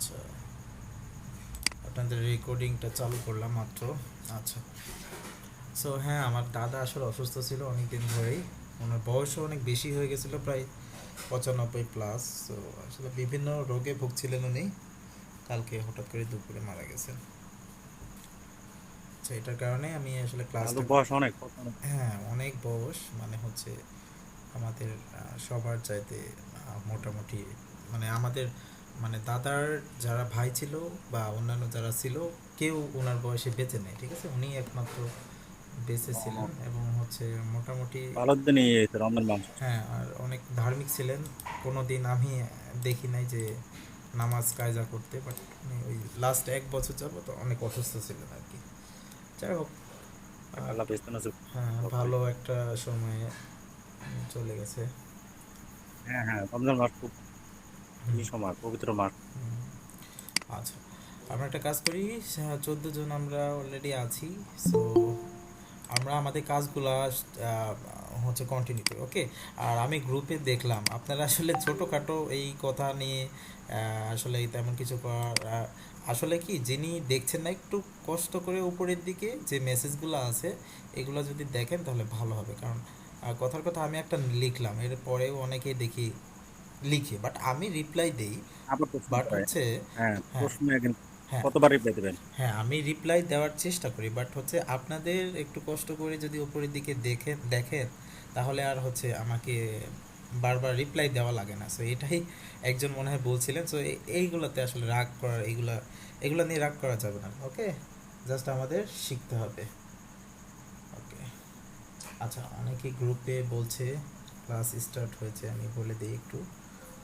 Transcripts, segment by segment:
আচ্ছা, আপনাদের রেকর্ডিংটা চালু করলাম মাত্র। আচ্ছা, সো হ্যাঁ, আমার দাদা আসলে অসুস্থ ছিল অনেক দিন ধরেই। ওনার বয়সও অনেক বেশি হয়ে গেছিলো, প্রায় 95+। সো আসলে বিভিন্ন রোগে ভুগছিলেন উনি। কালকে হঠাৎ করে দুপুরে মারা গেছেন। আচ্ছা, এটার কারণে আমি আসলে তাহলে ক্লাসটা, বয়স অনেক অনেক। হ্যাঁ অনেক বয়স, মানে হচ্ছে আমাদের সবার চাইতে মোটামুটি, মানে আমাদের, মানে দাদার যারা ভাই ছিল বা অন্যান্য যারা ছিল, কেউ ওনার বয়সে বেঁচে নেই, ঠিক আছে, উনি একমাত্র বেঁচে ছিলেন। ও, এবং হচ্ছে মোটামুটি, ভালো দিনই এই রমজান মাস। হ্যাঁ, আর অনেক ধার্মিক ছিলেন। কোনো দিন আমি দেখি নাই যে নামাজ কায়জা করতে, বাট উনি ওই লাস্ট 1 বছর যাবত অনেক অসুস্থ ছিলেন আর কি। যাই হোক, আর আল্লাহ বেস্ত নজর হ্যাঁ, ভালো করে। ভালো একটা সময়ে চলে গেছে। হ্যাঁ হ্যাঁ, রমজান মাস খুব হুম, এই সময় পবিত্র মাস। হুম। আচ্ছা, আমরা একটা কাজ করি। 14 জন আমরা অলরেডি আছি। সো আমরা আমাদের কাজগুলা হচ্ছে কন্টিনিউ করি, ওকে। আর আমি গ্রুপে দেখলাম আপনারা আসলে ছোটোখাটো এই কথা নিয়ে আসলে তেমন কিছু করার, আসলে কি, যিনি দেখছেন না, একটু কষ্ট করে উপরের দিকে যে মেসেজগুলো আছে এগুলো যদি দেখেন তাহলে ভালো হবে। কারণ কথার কথা, আমি একটা লিখলাম, এর পরেও অনেকেই দেখি লিখে, বাট আমি রিপ্লাই দেই। আবার প্রশ্ন বাট করে। হচ্ছে, হ্যাঁ, হ্যাঁ, প্রশ্ন কিন্তু হ্যাঁ, কতবার রিপ্লাই দেবেন? হ্যাঁ, আমি রিপ্লাই দেওয়ার চেষ্টা করি, বাট হচ্ছে আপনাদের একটু কষ্ট করে যদি উপরের দিকে দেখেন তাহলে আর হচ্ছে আমাকে বারবার রিপ্লাই দেওয়া লাগে না। সো এটাই একজন মনে হয় বলছিলেন। সো এইগুলোতে আসলে রাগ করার, এগুলো নিয়ে রাগ করা যাবে না, ওকে। জাস্ট আমাদের শিখতে হবে, ওকে। আচ্ছা, অনেকে গ্রুপে বলছে ক্লাস স্টার্ট হয়েছে, আমি বলে দিই একটু,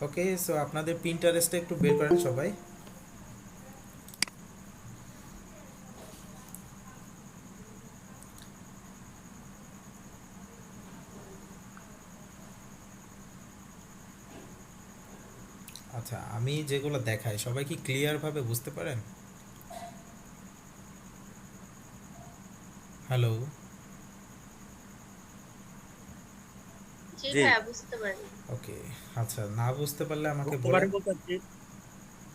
ওকে। সো আপনাদের প্রিন্টারেস্টে একটু বের করেন সবাই। আচ্ছা, আমি যেগুলো দেখাই সবাই কি ক্লিয়ারভাবে বুঝতে পারেন? হ্যালো? জি জি, ভাইয়া বুঝতে পারি। ওকে। আচ্ছা, না বুঝতে পারলে আমাকে বুঝতে পারি বলেন। বলতে কি,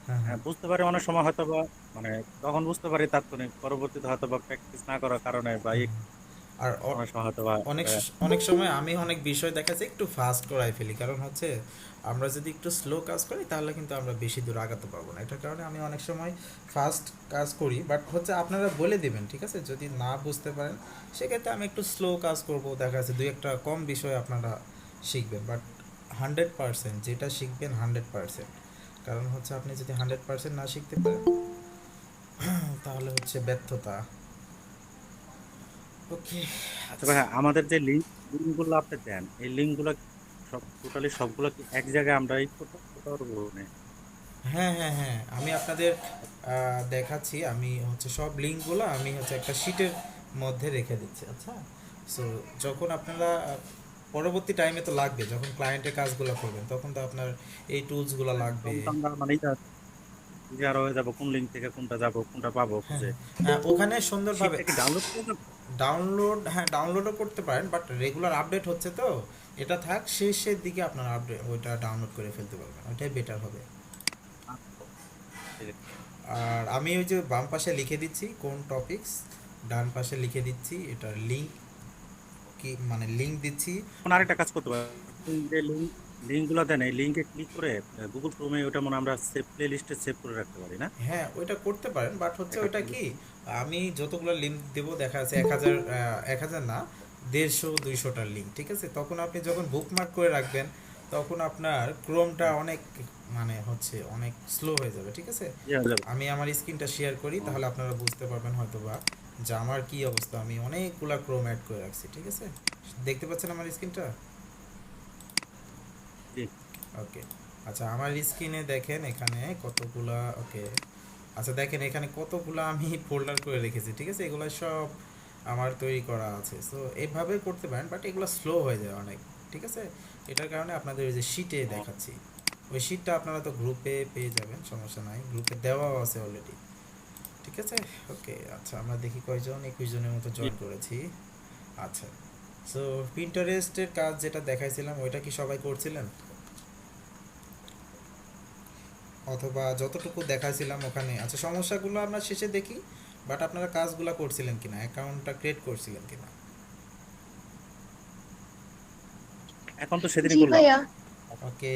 হ্যাঁ, হ্যাঁ। হ্যাঁ বুঝতে পারি অনেক সময় হয়তো বা, মানে তখন বুঝতে পারি তাৎক্ষণিক, পরবর্তীতে হয়তো বা প্র্যাকটিস না করার কারণে বা হুম। আর অনেক সময় হয়তো বা অনেক অনেক সময় আমি অনেক বিষয় দেখা যায় একটু ফাস্ট করাই ফেলি, কারণ হচ্ছে আমরা যদি একটু স্লো কাজ করি তাহলে কিন্তু আমরা বেশি দূর আগাতে পারবো না। এটার কারণে আমি অনেক সময় ফাস্ট কাজ করি, বাট হচ্ছে আপনারা বলে দেবেন, ঠিক আছে, যদি না বুঝতে পারেন সেক্ষেত্রে আমি একটু স্লো কাজ করব, দেখা যাচ্ছে দুই একটা কম বিষয় আপনারা শিখবেন, বাট 100% যেটা শিখবেন 100%। কারণ হচ্ছে আপনি যদি 100% না শিখতে পারেন তাহলে হচ্ছে ব্যর্থতা, ওকে। আচ্ছা ভাই, আমাদের যে লিঙ্ক গুলো আপনি দেন, এই লিঙ্ক গুলো সব টোটালি সবগুলো কি এক জায়গায় আমরা ই করতে পারবো? মানে হ্যাঁ, হ্যাঁ, হ্যাঁ, আমি আপনাদের দেখাচ্ছি। আমি হচ্ছে সব লিঙ্কগুলো আমি হচ্ছে একটা শিটের মধ্যে রেখে দিচ্ছি, আচ্ছা। সো যখন আপনারা পরবর্তী টাইমে তো লাগবে, যখন ক্লায়েন্টের কাজগুলো করবেন তখন তো আপনার এই টুলসগুলো লাগবে। তখন তো আমরা মানে ক্লিয়ার হয়ে যাবো কোন লিঙ্ক থেকে কোনটা যাবো কোনটা পাবো হ্যাঁ, খুঁজে। ওখানে সুন্দরভাবে শীটটা কি ডাউনলোড করে যাবো? ডাউনলোড, হ্যাঁ ডাউনলোডও করতে পারেন, বাট রেগুলার আপডেট হচ্ছে তো, এটা থাক, শেষের দিকে আপনার আপডেট ওইটা ডাউনলোড করে ফেলতে পারবেন, ওইটাই বেটার হবে। আচ্ছা, ঠিক আছে। আর আমি ওই যে বাম পাশে লিখে দিচ্ছি কোন টপিকস, ডান পাশে লিখে দিচ্ছি এটার লিঙ্ক, কি মানে লিঙ্ক দিচ্ছি। এখন আরেকটা কাজ করতে পারি, আপনি যে লিঙ্ক গুলো দেন এই লিঙ্কে ক্লিক করে গুগল ক্রোমে ওটা মনে হয় আমরা সেভ প্লে লিস্টে সেভ করে রাখতে পারি না? হ্যাঁ, ওইটা করতে পারেন, বাট হচ্ছে একটা ওইটা কি, আমি যতগুলো লিঙ্ক দেবো দেখা যাচ্ছে 1,000, 1,000 না, 150-200টার লিঙ্ক, ঠিক আছে, তখন আপনি যখন বুকমার্ক করে রাখবেন তখন আপনার ক্রোমটা অনেক, মানে হচ্ছে অনেক স্লো হয়ে যাবে, ঠিক আছে। ইয়ে হয়ে যাবে। আমি আমার স্ক্রিনটা শেয়ার করি, ও, তাহলে আপনারা বুঝতে পারবেন হয়তো বা যে আমার কি অবস্থা। আমি অনেকগুলা ক্রোম অ্যাড করে রাখছি, ঠিক আছে, দেখতে পাচ্ছেন আমার স্ক্রিনটা? জি। ওকে। আচ্ছা, আমার স্ক্রিনে দেখেন এখানে কতগুলা, ওকে। আচ্ছা, দেখেন এখানে কতগুলা আমি ফোল্ডার করে রেখেছি, ঠিক আছে, এগুলো সব আমার তৈরি করা আছে। সো এইভাবে করতে পারেন, বাট এগুলো স্লো হয়ে যায় অনেক, ঠিক আছে। এটার কারণে আপনাদের ওই যে শিটে ও, দেখাচ্ছি, ওই শিটটা আপনারা তো গ্রুপে পেয়ে যাবেন, সমস্যা নাই, গ্রুপে দেওয়াও আছে অলরেডি, ঠিক আছে। ওকে, আচ্ছা, আমরা দেখি কয়জন, 21 জনের মতো জি। জয়েন করেছি। আচ্ছা, সো পিন্টারেস্টের কাজ যেটা দেখাইছিলাম ওইটা কি সবাই করছিলেন? অথবা যতটুকু দেখাছিলাম ওখানে। আচ্ছা, সমস্যাগুলো আমরা শেষে দেখি, বাট আপনারা কাজগুলো করছিলেন কিনা, অ্যাকাউন্টটা ক্রিয়েট করছিলেন কিনা। এখন তো সেদিনই জি করলাম। ভাইয়া। ওকে,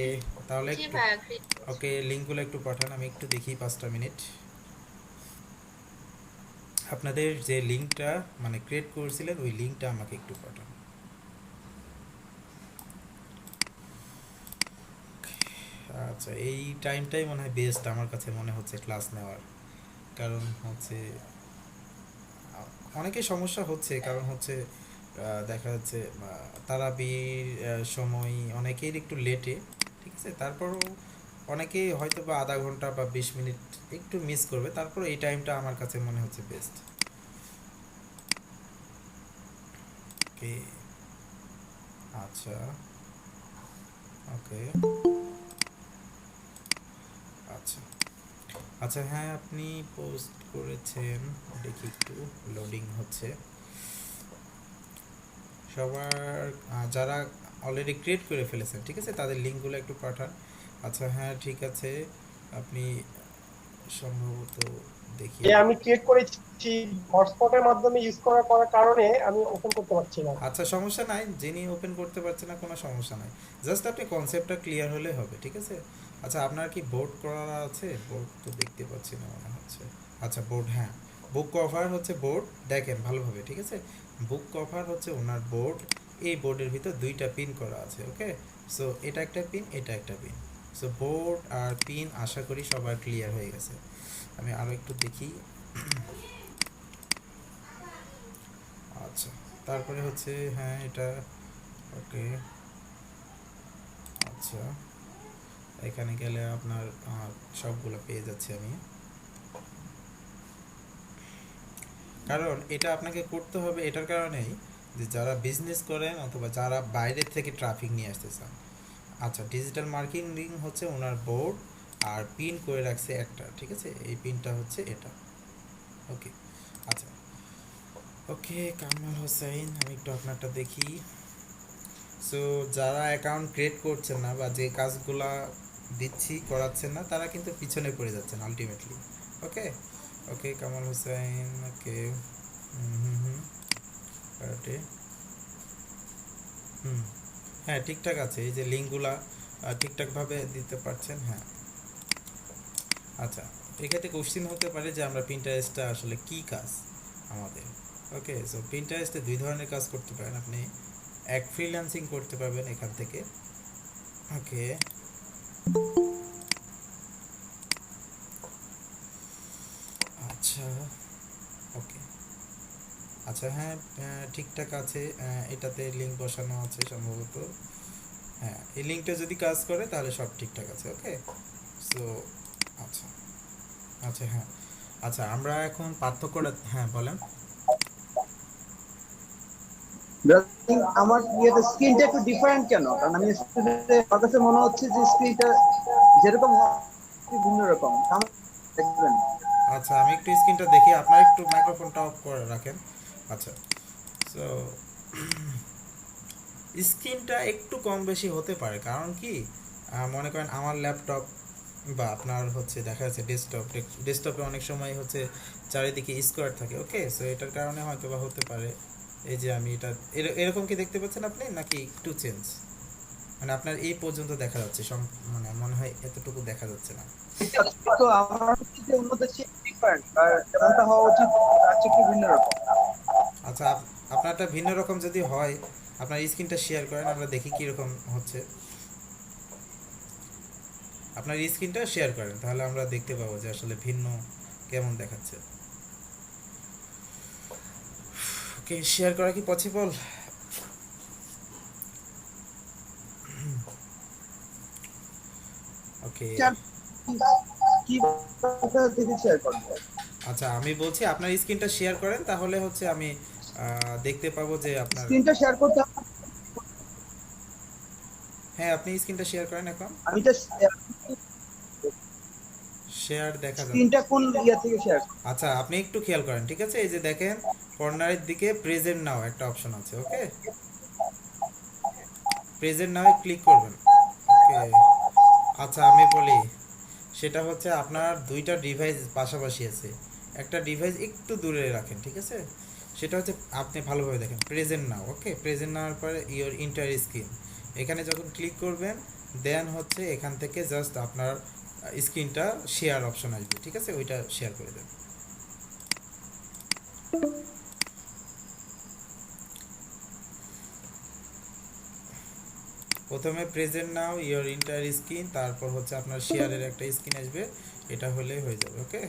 তাহলে জি একটু, ভাইয়া, ক্রিয়েট করছি। ওকে লিঙ্কগুলো একটু পাঠান, আমি একটু দেখি 5টা মিনিট। আপনাদের যে লিঙ্কটা মানে ক্রিয়েট করছিলেন ওই লিঙ্কটা আমাকে একটু পাঠান। আচ্ছা, এই টাইমটাই মনে হয় বেস্ট আমার কাছে মনে হচ্ছে ক্লাস নেওয়ার। কারণ হচ্ছে অনেকেই সমস্যা হচ্ছে, কারণ হচ্ছে দেখা যাচ্ছে তারাবির সময় অনেকের একটু লেটে, ঠিক আছে, তারপরও অনেকেই হয়তো বা আধা ঘন্টা বা 20 মিনিট একটু মিস করবে, তারপর এই টাইমটা আমার কাছে মনে হচ্ছে বেস্ট। ওকে, আচ্ছা, ওকে, আচ্ছা, আচ্ছা, হ্যাঁ আপনি পোস্ট করেছেন, দেখি একটু লোডিং হচ্ছে। সবার যারা অলরেডি ক্রিয়েট করে ফেলেছেন, ঠিক আছে, তাদের লিঙ্কগুলো একটু পাঠান। আচ্ছা, হ্যাঁ ঠিক আছে, আপনি সম্ভবত দেখি আমি ক্রিয়েট করেছি, হটস্পটের মাধ্যমে ইউজ করার কারণে আমি ওপেন করতে পারছি না। আচ্ছা, সমস্যা নাই, যিনি ওপেন করতে পারছে না কোনো সমস্যা নাই, জাস্ট আপনি কনসেপ্টটা ক্লিয়ার হলে হবে, ঠিক আছে। আচ্ছা, আপনার কি বোর্ড করা আছে? বোর্ড তো দেখতে পাচ্ছি না মনে হচ্ছে। আচ্ছা, বোর্ড, হ্যাঁ, বুক কভার হচ্ছে বোর্ড, দেখেন ভালোভাবে, ঠিক আছে। বুক কভার হচ্ছে ওনার বোর্ড, এই বোর্ডের ভিতর দুইটা পিন করা আছে, ওকে। সো এটা একটা পিন, এটা একটা পিন। সো বোর্ড আর পিন আশা করি সবার ক্লিয়ার হয়ে গেছে। আমি আরও একটু দেখি। আচ্ছা, তারপরে হচ্ছে, হ্যাঁ এটা, ওকে, আচ্ছা, এখানে গেলে আপনার সবগুলো পেয়ে যাচ্ছি আমি। কারণ এটা আপনাকে করতে হবে এটার কারণেই যে যারা বিজনেস করেন অথবা যারা বাইরের থেকে ট্রাফিক নিয়ে আসতে চান। আচ্ছা, ডিজিটাল মার্কেটিং হচ্ছে ওনার বোর্ড, আর পিন করে রাখছে একটা, ঠিক আছে, এই পিনটা হচ্ছে এটা, ওকে। আচ্ছা, ওকে, কামরুল হোসেন, আমি একটু আপনারটা দেখি। সো যারা অ্যাকাউন্ট ক্রিয়েট করছেন না বা যে কাজগুলা দিচ্ছি করাচ্ছেন না, তারা কিন্তু পিছনে পড়ে যাচ্ছেন আলটিমেটলি, ওকে। ওকে, কামাল হোসেন, ওকে, হুম হুম হুম, কারাটে, হুম, হ্যাঁ ঠিকঠাক আছে, এই যে লিঙ্কগুলা ঠিকঠাকভাবে দিতে পারছেন, হ্যাঁ। আচ্ছা, এক্ষেত্রে কোশ্চিন হতে পারে যে আমরা পিন্টারেস্টটা আসলে কী কাজ আমাদের। ওকে, সো পিন্টারেস্টে দুই ধরনের কাজ করতে পারেন আপনি। এক, ফ্রিল্যান্সিং করতে পারবেন এখান থেকে, ওকে। আচ্ছা, ওকে, আচ্ছা, হ্যাঁ ঠিকঠাক আছে, এটাতে লিঙ্ক বসানো আছে সম্ভবত, হ্যাঁ এই লিঙ্কটা যদি কাজ করে তাহলে সব ঠিকঠাক আছে, ওকে। সো আচ্ছা, আচ্ছা, হ্যাঁ, আচ্ছা, আমরা এখন পার্থক্যটা, হ্যাঁ বলেন। আমার ইয়েতে স্ক্রিনটা একটু ডিফারেন্ট কেন? কারণ আমি আমার কাছে মনে হচ্ছে যে স্ক্রিনটা যেরকম হয় ভিন্ন রকম। আমার দেখবেন। আচ্ছা, আমি একটু স্ক্রিনটা দেখি, আপনার একটু মাইক্রোফোনটা অফ করে রাখেন। আচ্ছা, সো স্ক্রিনটা একটু কম বেশি হতে পারে, কারণ কি মনে করেন আমার ল্যাপটপ বা আপনার হচ্ছে দেখা যাচ্ছে ডেস্কটপ, ডেস্কটপে অনেক সময় হচ্ছে চারিদিকে স্কোয়ার থাকে, ওকে। সো এটার কারণে হয়তো বা হতে পারে। এই যে আমি এটা এরকম কি দেখতে পাচ্ছেন আপনি, নাকি একটু চেঞ্জ, মানে আপনার এই পর্যন্ত দেখা যাচ্ছে মানে মনে হয় এতটুকু দেখা যাচ্ছে না। তো আমার হচ্ছে যে অন্য দেশে ডিফারেন্ট আর যেমনটা হওয়া উচিত তার চেয়ে একটু ভিন্ন রকম। আচ্ছা, আপনারটা ভিন্ন রকম যদি হয়, আপনার স্ক্রিনটা শেয়ার করেন, আমরা দেখি কীরকম হচ্ছে। আপনার স্ক্রিনটা শেয়ার করেন, তাহলে আমরা দেখতে পাবো যে আসলে ভিন্ন কেমন দেখাচ্ছে। ওকে, শেয়ার করা কি পসিবল? ওকে, কি দেখে শেয়ার করবো? আচ্ছা, আমি বলছি আপনার স্ক্রিনটা শেয়ার করেন, তাহলে হচ্ছে আমি দেখতে পাবো যে আপনার, স্ক্রিনটা শেয়ার করতে হ্যাঁ আপনি স্ক্রিনটা শেয়ার করেন এখন। আমি জাস্ট শেয়ার দেখা যাচ্ছে। স্ক্রিনটা কোন ইয়া থেকে শেয়ার করব? আচ্ছা, আপনি একটু খেয়াল করেন, ঠিক আছে, এই যে দেখেন কর্নারের দিকে প্রেজেন্ট নাও একটা অপশন আছে, ওকে। প্রেজেন্ট নাও ক্লিক করবেন, ওকে। আচ্ছা, আমি বলি, সেটা হচ্ছে আপনার দুইটা ডিভাইস পাশাপাশি আছে, একটা ডিভাইস একটু দূরে রাখেন, ঠিক আছে? সেটা হচ্ছে আপনি ভালোভাবে দেখেন প্রেজেন্ট নাও, ওকে? প্রেজেন্ট নেওয়ার পরে ইওর ইন্টার স্ক্রিন এখানে যখন ক্লিক করবেন দেন হচ্ছে এখান থেকে জাস্ট আপনার স্ক্রিনটা শেয়ার অপশন আসবে, ঠিক আছে? ওইটা শেয়ার করে দেন। প্রথমে present now your inter screen, তারপর হচ্ছে আপনার শেয়ারের একটা স্ক্রিন আসবে, এটা হলেই হয়ে যাবে, ওকে?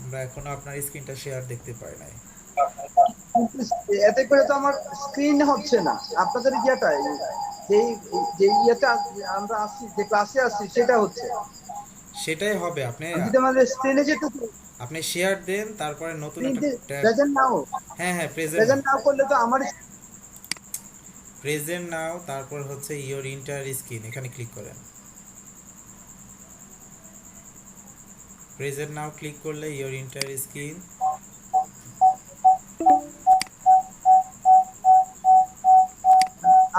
আমরা এখনো আপনার স্ক্রিনটা শেয়ার দেখতে পাই নাই। এতে করে তো আমার স্ক্রিন হচ্ছে না, আপনাদের ইয়েটা যেই যে ইয়েতে আমরা আসছি, যে ক্লাসে আসছি সেটা হচ্ছে। সেটাই হবে, আপনি আমি যদি আমাদের স্ক্রিনে যেতে আপনি শেয়ার দেন, তারপরে নতুন একটা ট্যাব। প্রেজেন্ট নাও, হ্যাঁ হ্যাঁ, প্রেজেন্ট নাও করলে তো আমার প্রেজেন্ট নাও, তারপর হচ্ছে ইওর ইন্টার স্ক্রিন, এখানে ক্লিক করেন। প্রেজেন্ট নাও ক্লিক করলে ইওর ইন্টার স্ক্রিন,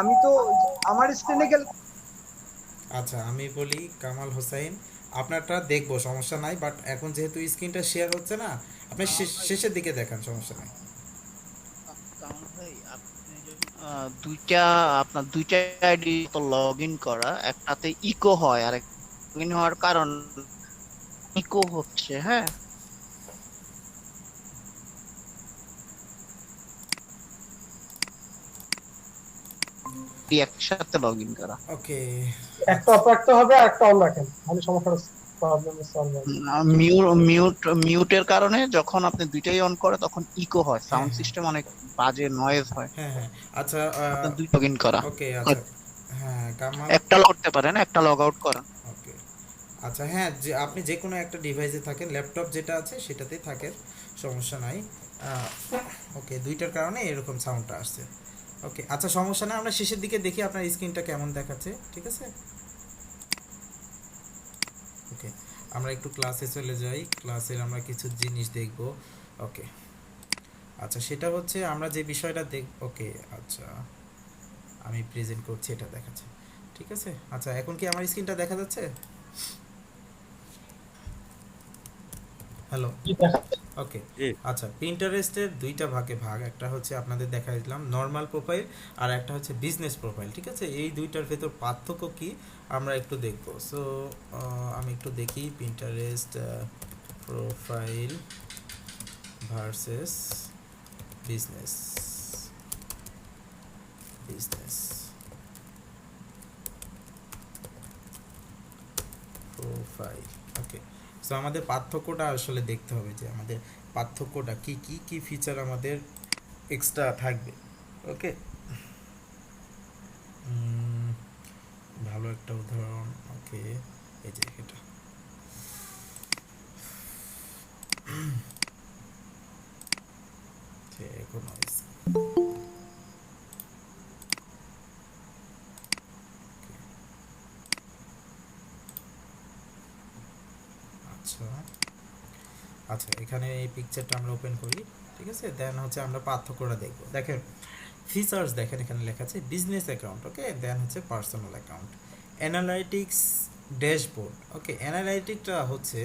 আমি তো আমার স্ক্রিনে গেলে আচ্ছা আমি বলি কামাল হোসাইন, আপনারটা দেখবো, সমস্যা নাই, বাট এখন যেহেতু স্ক্রিনটা শেয়ার হচ্ছে না, আপনি শেষের দিকে দেখান, সমস্যা নাই। কামাল ভাই, আপনি যদি দুইটা আপনার দুইটা আইডি তো লগ ইন করা, একটাতে ইকো হয় আর লগ ইন হওয়ার কারণ ইকো হচ্ছে, হ্যাঁ। একসাথে লগ ইন করা। ওকে, একটা অফ রাখতে হবে আর একটা অন রাখেন, তাহলে সমস্যাটা প্রবলেম সলভ হবে। মিউটের কারণে যখন আপনি দুইটাই অন করে তখন ইকো হয়, সাউন্ড সিস্টেম অনেক বাজে নয়েজ হয়। হ্যাঁ হ্যাঁ, আচ্ছা আপনার দুই লগ ইন করা, ওকে, আচ্ছা হ্যাঁ কামাল, একটা লগ করতে পারেন, একটা লগ আউট করা। ওকে আচ্ছা, হ্যাঁ যে আপনি যে কোনো একটা ডিভাইসে থাকেন, ল্যাপটপ যেটা আছে সেটাতেই থাকেন, সমস্যা নাই। ওকে, দুইটার কারণে এরকম সাউন্ডটা আসছে। ওকে আচ্ছা, সমস্যা না, আমরা শেষের দিকে দেখি আপনার স্ক্রিনটা কেমন দেখাচ্ছে, ঠিক আছে? ওকে, আমরা একটু ক্লাসে চলে যাই, ক্লাসের আমরা কিছু জিনিস দেখব। ওকে আচ্ছা, সেটা হচ্ছে আমরা যে বিষয়টা ওকে আচ্ছা আমি প্রেজেন্ট করছি, এটা দেখাচ্ছে, ঠিক আছে? আচ্ছা এখন কি আমার স্ক্রিনটা দেখা যাচ্ছে? হ্যালো, কি দেখা ওকে জি। আচ্ছা, পিন্টারেস্টের দুইটা ভাগে ভাগ, একটা হচ্ছে আপনাদের দেখা দিলাম নর্মাল প্রোফাইল, আর একটা হচ্ছে বিজনেস প্রোফাইল, ঠিক আছে? এই দুইটার ভেতর পার্থক্য কি আমরা একটু দেখব। সো আমি একটু দেখি Pinterest profile versus business business profile. Okay, so আমাদের পার্থক্যটা আসলে দেখতে হবে যে আমাদের পার্থক্যটা কি কি কি ফিচার আমাদের এক্সট্রা থাকবে, ওকে? ভালো একটা উদাহরণ, ওকে এই যে এটা, এখন আচ্ছা আচ্ছা, এখানে এই পিকচারটা আমরা ওপেন করি, ঠিক আছে? দেন হচ্ছে আমরা পার্থক্যটা দেখব। দেখেন ফিচার্স, দেখেন এখানে লেখা আছে বিজনেস অ্যাকাউন্ট, ওকে? দেন হচ্ছে পার্সোনাল অ্যাকাউন্ট, অ্যানালাইটিক্স ড্যাশবোর্ড। ওকে, অ্যানালাইটিকটা হচ্ছে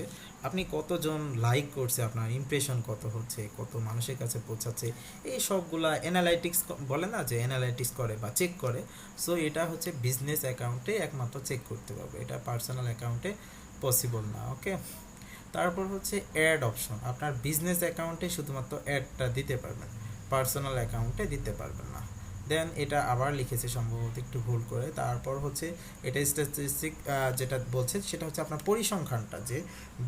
আপনি কতজন লাইক করছে, আপনার ইমপ্রেশন কত হচ্ছে, কত মানুষের কাছে পৌঁছাচ্ছে, এই সবগুলা অ্যানালাইটিক্স বলে না, যে অ্যানালাইটিক্স করে বা চেক করে। সো এটা হচ্ছে বিজনেস অ্যাকাউন্টে একমাত্র চেক করতে পারবে, এটা পার্সোনাল অ্যাকাউন্টে পসিবল না, ওকে? তারপর হচ্ছে অ্যাড অপশন, আপনার বিজনেস অ্যাকাউন্টে শুধুমাত্র অ্যাডটা দিতে পারবেন, পার্সোনাল অ্যাকাউন্টে দিতে পারবেন না। দেন এটা আবার লিখেছে সম্ভবত একটু ভুল করে। তারপর হচ্ছে এটা স্ট্যাটিস্টিক যেটা বলছে সেটা হচ্ছে আপনার পরিসংখ্যানটা যে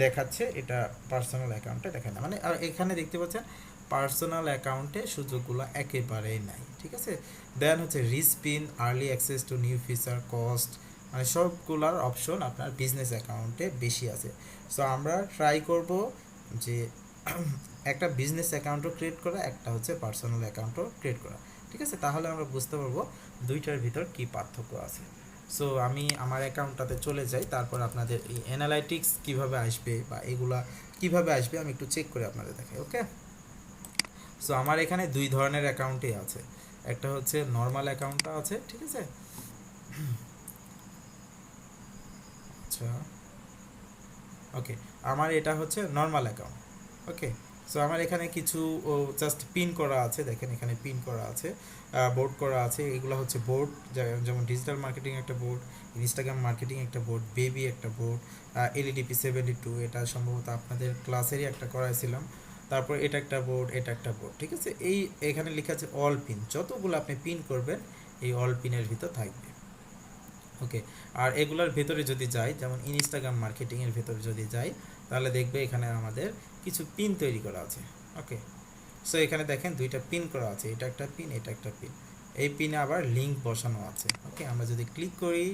দেখাচ্ছে, এটা পার্সোনাল অ্যাকাউন্টে দেখায় না, মানে আর এখানে দেখতে পাচ্ছেন পার্সোনাল অ্যাকাউন্টে সুযোগগুলো একেবারেই নাই, ঠিক আছে? দেন হচ্ছে rich pin, early access to new feature, cost, মানে সবগুলার অপশন আপনার বিজনেস অ্যাকাউন্টে বেশি আছে। সো আমরা ট্রাই করব যে একটা বিজনেস অ্যাকাউন্টও ক্রিয়েট করা, একটা হচ্ছে পার্সোনাল অ্যাকাউন্টও ক্রিয়েট করা, ঠিক আছে? তাহলে আমরা বুঝতে পারবো দুইটার ভিতর কি পার্থক্য আছে। সো আমি আমার অ্যাকাউন্টটাতে চলে যাই, তারপর আপনাদের এই অ্যানালাইটিক্স কিভাবে আসবে বা এগুলা কিভাবে আসবে আমি একটু চেক করে আপনাদের দেখাই, ওকে? সো আমার এখানে দুই ধরনের অ্যাকাউন্টই আছে, একটা হচ্ছে নর্মাল অ্যাকাউন্টটা আছে, ঠিক আছে? আচ্ছা, ওকে, আমার এটা হচ্ছে নর্মাল অ্যাকাউন্ট। ওকে, সো আমার এখানে কিছু জাস্ট পিন করা আছে, দেখেন এখানে পিন করা আছে, বোর্ড করা আছে। এগুলো হচ্ছে বোর্ড, যেমন ডিজিটাল মার্কেটিং একটা বোর্ড, ইনস্টাগ্রাম মার্কেটিং একটা বোর্ড, বেবি একটা বোর্ড, LEDP72, এটা সম্ভবত আপনাদের ক্লাসেরই একটা করাইছিলাম। তারপর এটা একটা বোর্ড, এটা একটা বোর্ড, ঠিক আছে। এই এখানে লেখা আছে অল পিন, যতগুলো আপনি পিন করবেন এই অল পিনের ভিতর থাকবে। ওকে, আর এগুলোর ভেতরে যদি যাই, যেমন ইনস্টাগ্রাম মার্কেটিংয়ের ভেতরে যদি যাই, তাহলে দেখবে এখানে আমাদের কিছু পিন তৈরি করা আছে। ওকে, সো এখানে দেখেন দুইটা পিন করা আছে, এটা একটা পিন, এটা একটা পিন। এই পিনে আবার লিঙ্ক বসানো আছে। ওকে, আমরা যদি ক্লিক করি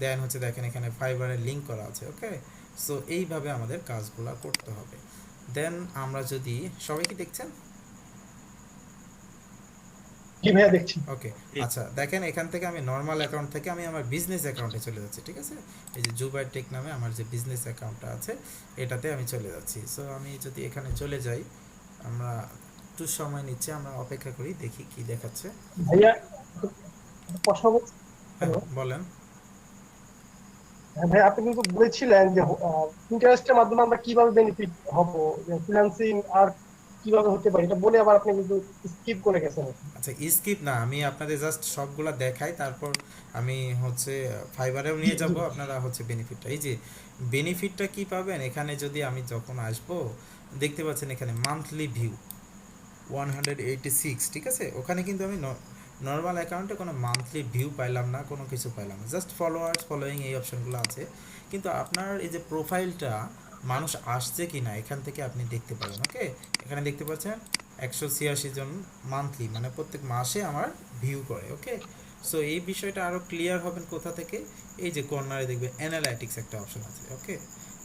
দেন হচ্ছে দেখেন এখানে ফাইবারের লিঙ্ক করা আছে। ওকে, সো এইভাবে আমাদের কাজগুলো করতে হবে। দেন আমরা যদি, সবাই কি দেখছেন? জি ভাইয়া দেখছি। ওকে, আচ্ছা দেখেন এখান থেকে আমি নর্মাল অ্যাকাউন্ট থেকে আমি আমার বিজনেস অ্যাকাউন্টে চলে যাচ্ছি, ঠিক আছে। এই যে জুবাইর টেক নামে আমার যে বিজনেস অ্যাকাউন্টটা আছে এটাতে আমি চলে যাচ্ছি। সো আমি যদি এখানে চলে যাই, আমরা একটু সময় নিচ্ছে, আমরা অপেক্ষা করি, দেখি কি দেখাচ্ছে। ভাইয়া একটা প্রশ্ন করছি। হ্যাঁ বলেন। হ্যাঁ ভাই, আপনি কিন্তু বলেছিলেন যে ইন্টারেস্টের মাধ্যমে আমরা কিভাবে বেনিফিট হব, ফিনান্সিং আর কিভাবে হতে পারে, এটা বলে আবার আপনি কিন্তু স্কিপ করে গেছেন। আচ্ছা, স্কিপ না, আমি আপনাদের জাস্ট সবগুলা দেখাই, তারপর আমি হচ্ছে ফাইবারেও জি নিয়ে জি যাব, আপনারা হচ্ছে বেনিফিটটা, এই যে বেনিফিটটা কি পাবেন এখানে যদি আমি যখন আসবো, দেখতে পাচ্ছেন এখানে মান্থলি ভিউ 186, ঠিক আছে। ওখানে কিন্তু আমি নর্মাল অ্যাকাউন্টে কোনো মান্থলি ভিউ পাইলাম না, কোনো কিছু পাইলাম না, জাস্ট ফলোয়ার্স, ফলোয়িং, এই অপশনগুলো আছে। কিন্তু আপনার এই যে প্রোফাইলটা মানুষ আসছে কি না এখান থেকে আপনি দেখতে পারেন। ওকে, এখানে দেখতে পাচ্ছেন 186 জন মান্থলি, মানে প্রত্যেক মাসে আমার ভিউ করে। ওকে, সো এই বিষয়টা আরও ক্লিয়ার হবেন কোথা থেকে, এই যে কর্নারে দেখবেন অ্যানালাইটিক্স একটা অপশন আছে। ওকে,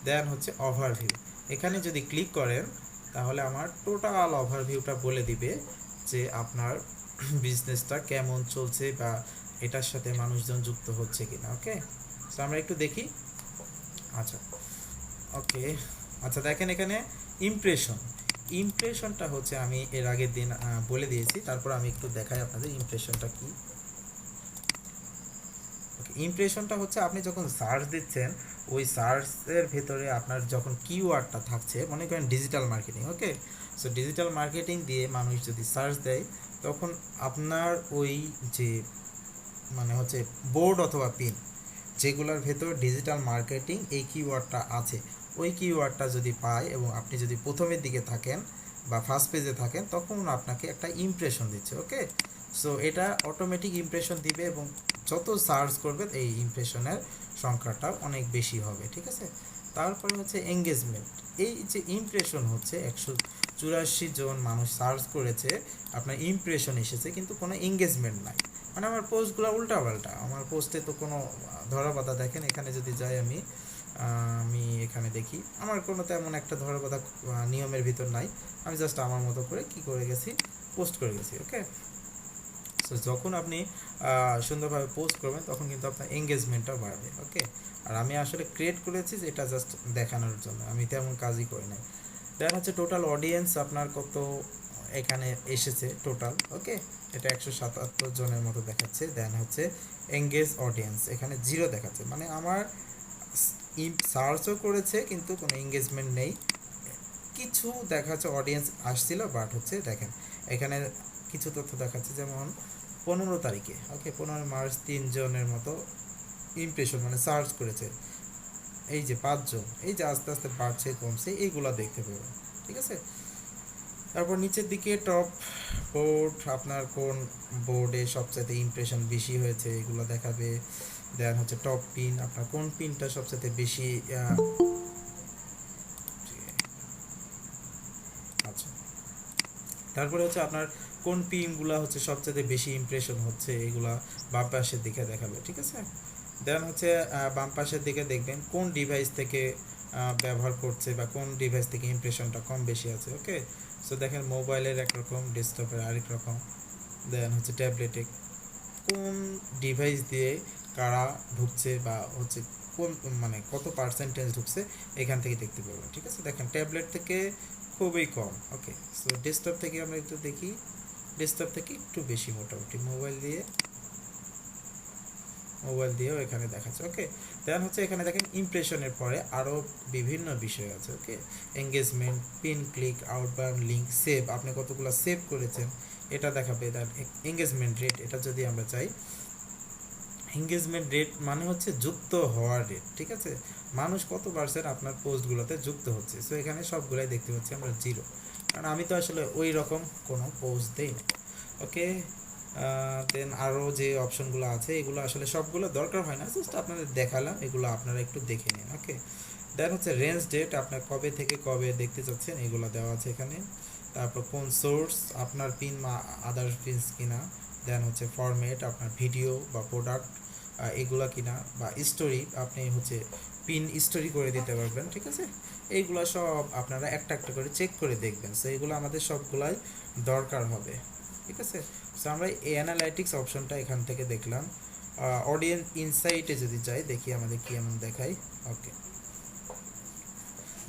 দেন হচ্ছে ওভারভিউ, এখানে যদি ক্লিক করেন তাহলে আমার টোটাল ওভারভিউটা বলে দিবে যে আপনার বিজনেসটা কেমন চলছে বা এটার সাথে মানুষজন যুক্ত হচ্ছে কিনা। ওকে, সো আমরা একটু দেখি। আচ্ছা, ওকে, আচ্ছা দেখেন এখানে ইমপ্রেশনটা হচ্ছে আমি এর আগের দিন বলে দিয়েছি, তারপর আমি একটু দেখাই আপনাদের ইমপ্রেশনটা কি। ওকে, ইমপ্রেশনটা হচ্ছে আপনি যখন সার্চ দিচ্ছেন, ওই সার্চের ভেতরে আপনার যখন কিওয়ার্ডটা থাকছে, মনে করেন ডিজিটাল মার্কেটিং। ওকে, সো ডিজিটাল মার্কেটিং দিয়ে মানুষ যদি সার্চ দেয়, তখন আপনার ওই যে মানে হচ্ছে বোর্ড অথবা পিন যেগুলোর ভেতর ডিজিটাল মার্কেটিং এই কিওয়ার্ডটা আছে, ওই কিওয়ার্ডটা যদি পায় এবং আপনি যদি প্রথমের দিকে থাকেন বা ফার্স্ট পেজে থাকেন, তখন আপনাকে একটা ইমপ্রেশন দিচ্ছে। ওকে, সো এটা অটোমেটিক ইমপ্রেশন দিবে এবং যত সার্চ করবে এই ইমপ্রেশনের সংখ্যাটা অনেক বেশি হবে, ঠিক আছে। তারপরে হচ্ছে এঙ্গেজমেন্ট, এই যে ইমপ্রেশন হচ্ছে 184 জন মানুষ সার্চ করেছে, আপনার ইমপ্রেশন এসেছে কিন্তু কোনো এঙ্গেজমেন্ট নাই, মানে আমার পোস্টগুলো উল্টাপাল্টা, আমার পোস্টে তো কোনো ধরা বাঁধা, দেখেন এখানে যদি যাই আমি আমি এখানে দেখি আমার কোনো তেমন একটা ধরা বাঁধা নিয়মের ভিতর নাই, আমি জাস্ট আমার মতো করে কি করে গেছি, পোস্ট করে গেছি। ওকে, সো যখন আপনি সুন্দরভাবে পোস্ট করবেন তখন কিন্তু আপনার এঙ্গেজমেন্টটা বাড়বে। ওকে, আর আমি আসলে ক্রিয়েট করেছি যে এটা জাস্ট দেখানোর জন্য, আমি তেমন কাজই করি নাই। দেন হচ্ছে টোটাল অডিয়েন্স আপনার কত এখানে এসেছে টোটাল। ওকে, এটা 177 জনের মতো দেখাচ্ছে। দেন হচ্ছে এঙ্গেজ অডিয়েন্স, এখানে 0 দেখাচ্ছে, মানে আমার সার্চও করেছে কিন্তু কোনো এঙ্গেজমেন্ট নেই। কিছু দেখাচ্ছে অডিয়েন্স আসছিল, বাট হচ্ছে দেখেন এখানে কিছু তথ্য দেখাচ্ছে, যেমন 15 তারিখে, ওকে 15 মার্চ 3 জনের মতো ইমপ্রেশন, মানে সার্চ করেছে, এই যে 5 জন, এই যে আস্তে আস্তে বাড়ছে কমছে, এইগুলো দেখতে পাবেন, ঠিক আছে। তারপর নিচের দিকে টপ বোর্ড, আপনার কোন বোর্ডে সবচেয়ে ইমপ্রেশন বেশি হয়েছে এগুলো দেখাবে। দেন হচ্ছে টপ পিন, আপনার কোন পিনটা সবচেয়ে বেশি আচ্ছা, তারপরে হচ্ছে আপনার কোন পিনগুলো হচ্ছে সবচেয়ে বেশি ইমপ্রেশন হচ্ছে, এগুলা বাম পাশের দিকে দেখাবে, ঠিক আছে। দেন হচ্ছে বাম পাশের দিকে দেখবেন কোন ডিভাইস থেকে ব্যবহার করছে বা কোন ডিভাইস থেকে ইমপ্রেশনটা কম বেশি আছে। ওকে, সো দেখেন মোবাইলের একরকম, ডেস্কটপের আরেক রকম। দেন হচ্ছে ট্যাবলেটে কোন ডিভাইস দিয়ে কারা ঢুকছে বা হচ্ছে কোন মানে কত পার্সেন্টেজ ঢুকছে এখান থেকে দেখতে পাবেন, ঠিক আছে। দেখেন ট্যাবলেট থেকে খুবই কম। ওকে, সো ডেস্কটপ থেকে আমরা একটু দেখি, ডেস্কটপ থেকে একটু বেশি মোটামুটি, মোবাইল দিয়ে মোবাইল দিয়েও এখানে দেখাচ্ছে। ওকে, দেন হচ্ছে এখানে দেখেন ইমপ্রেশনের পরে আরও বিভিন্ন বিষয় আছে। Okay, engagement, pin, click, outbound link, save, আপনি কতগুলো সেভ করেছেন এটা দেখাবে। দেন এঙ্গেজমেন্ট রেট, এটা যদি আমরা চাই, এঙ্গেজমেন্ট রেট মানে হচ্ছে যুক্ত হওয়ার রেট, ঠিক আছে, মানুষ কত পার্সেন্ট আপনার পোস্টগুলোতে যুক্ত হচ্ছে। সো এখানে সবগুলাই দেখতে পাচ্ছি আমরা 0, কারণ আমি তো আসলে ওই রকম কোনো পোস্ট দেই না। ওকে, দেন আরও যে অপশনগুলো আছে এগুলো আসলে সবগুলো দরকার হয় না, জাস্ট আপনাদের দেখালাম, এগুলো আপনারা একটু দেখে নিন। ওকে, দেন হচ্ছে রেঞ্জ ডেট, আপনার কবে থেকে কবে দেখতে চাচ্ছেন এগুলো দেওয়া আছে এখানে। তারপর কোন সোর্স, আপনার পিন বা আদার পিনস কিনা। দেন হচ্ছে ফরম্যাট, আপনার ভিডিও বা প্রোডাক্ট এগুলা কিনা, বা স্টোরি, আপনি হচ্ছে পিন স্টোরি করে দিতে পারবেন, ঠিক আছে। এইগুলো সব আপনারা একটা একটা করে চেক করে দেখবেন। সো এগুলো আমাদের সবগুলাই দরকার হবে, ঠিক আছে। সো আমরা এই অ্যানালাইটিক্স অপশনটা এখান থেকে দেখলাম। অডিয়েন্স ইনসাইটে যদি যাই, দেখি আমাদের কি এমন দেখায়। ওকে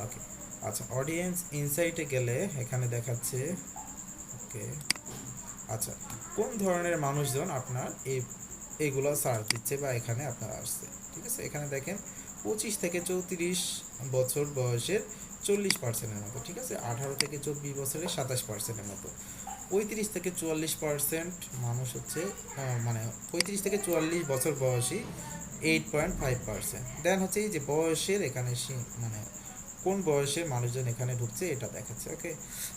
ওকে, আচ্ছা, অডিয়েন্স ইনসাইটে গেলে এখানে দেখাচ্ছে, ওকে, আচ্ছা, কোন ধরনের মানুষজন আপনার এইগুলো সার্চ দিচ্ছে বা এখানে আপনার আসছে, ঠিক আছে। এখানে দেখেন 25 থেকে 34 বছর বয়সের 40%-এর মতো, ঠিক আছে। 18 থেকে 24 বছরের 27%-এর মতো। 35 থেকে 44% মানুষ হচ্ছে মানে 35 থেকে 44 বছর বয়সী 8.5%। দেন হচ্ছে এই যে বয়সের এখানে মানে কোন বয়সের মানুষজন এখানে ঢুকছে এটা দেখাচ্ছে। ওকে,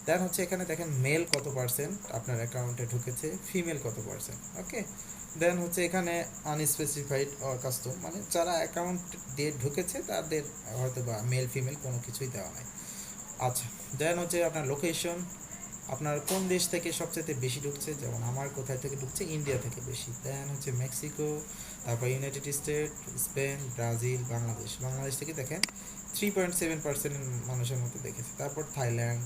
দেন হচ্ছে এখানে দেখেন মেল কত পার্সেন্ট আপনার অ্যাকাউন্টে ঢুকেছে, ফিমেল কত পার্সেন্ট। ওকে, দেন হচ্ছে এখানে আনস্পেসিফাইড অর কাস্টম, মানে যারা অ্যাকাউন্ট দিয়ে ঢুকেছে তাদের হয়তো বা মেল ফিমেল কোনো কিছুই দেওয়া নাই। আচ্ছা, দেন হচ্ছে আপনার লোকেশন, আপনার কোন দেশ থেকে সবচেয়ে বেশি ঢুকছে, যেমন আমার কোথায় থেকে ঢুকছে, ইন্ডিয়া থেকে বেশি। দেন হচ্ছে মেক্সিকো, তারপর United state, Spain, Brazil, Bangladesh থেকে দেখেন 3.7% মানুষের মতো দেখেছে। তারপর থাইল্যান্ড,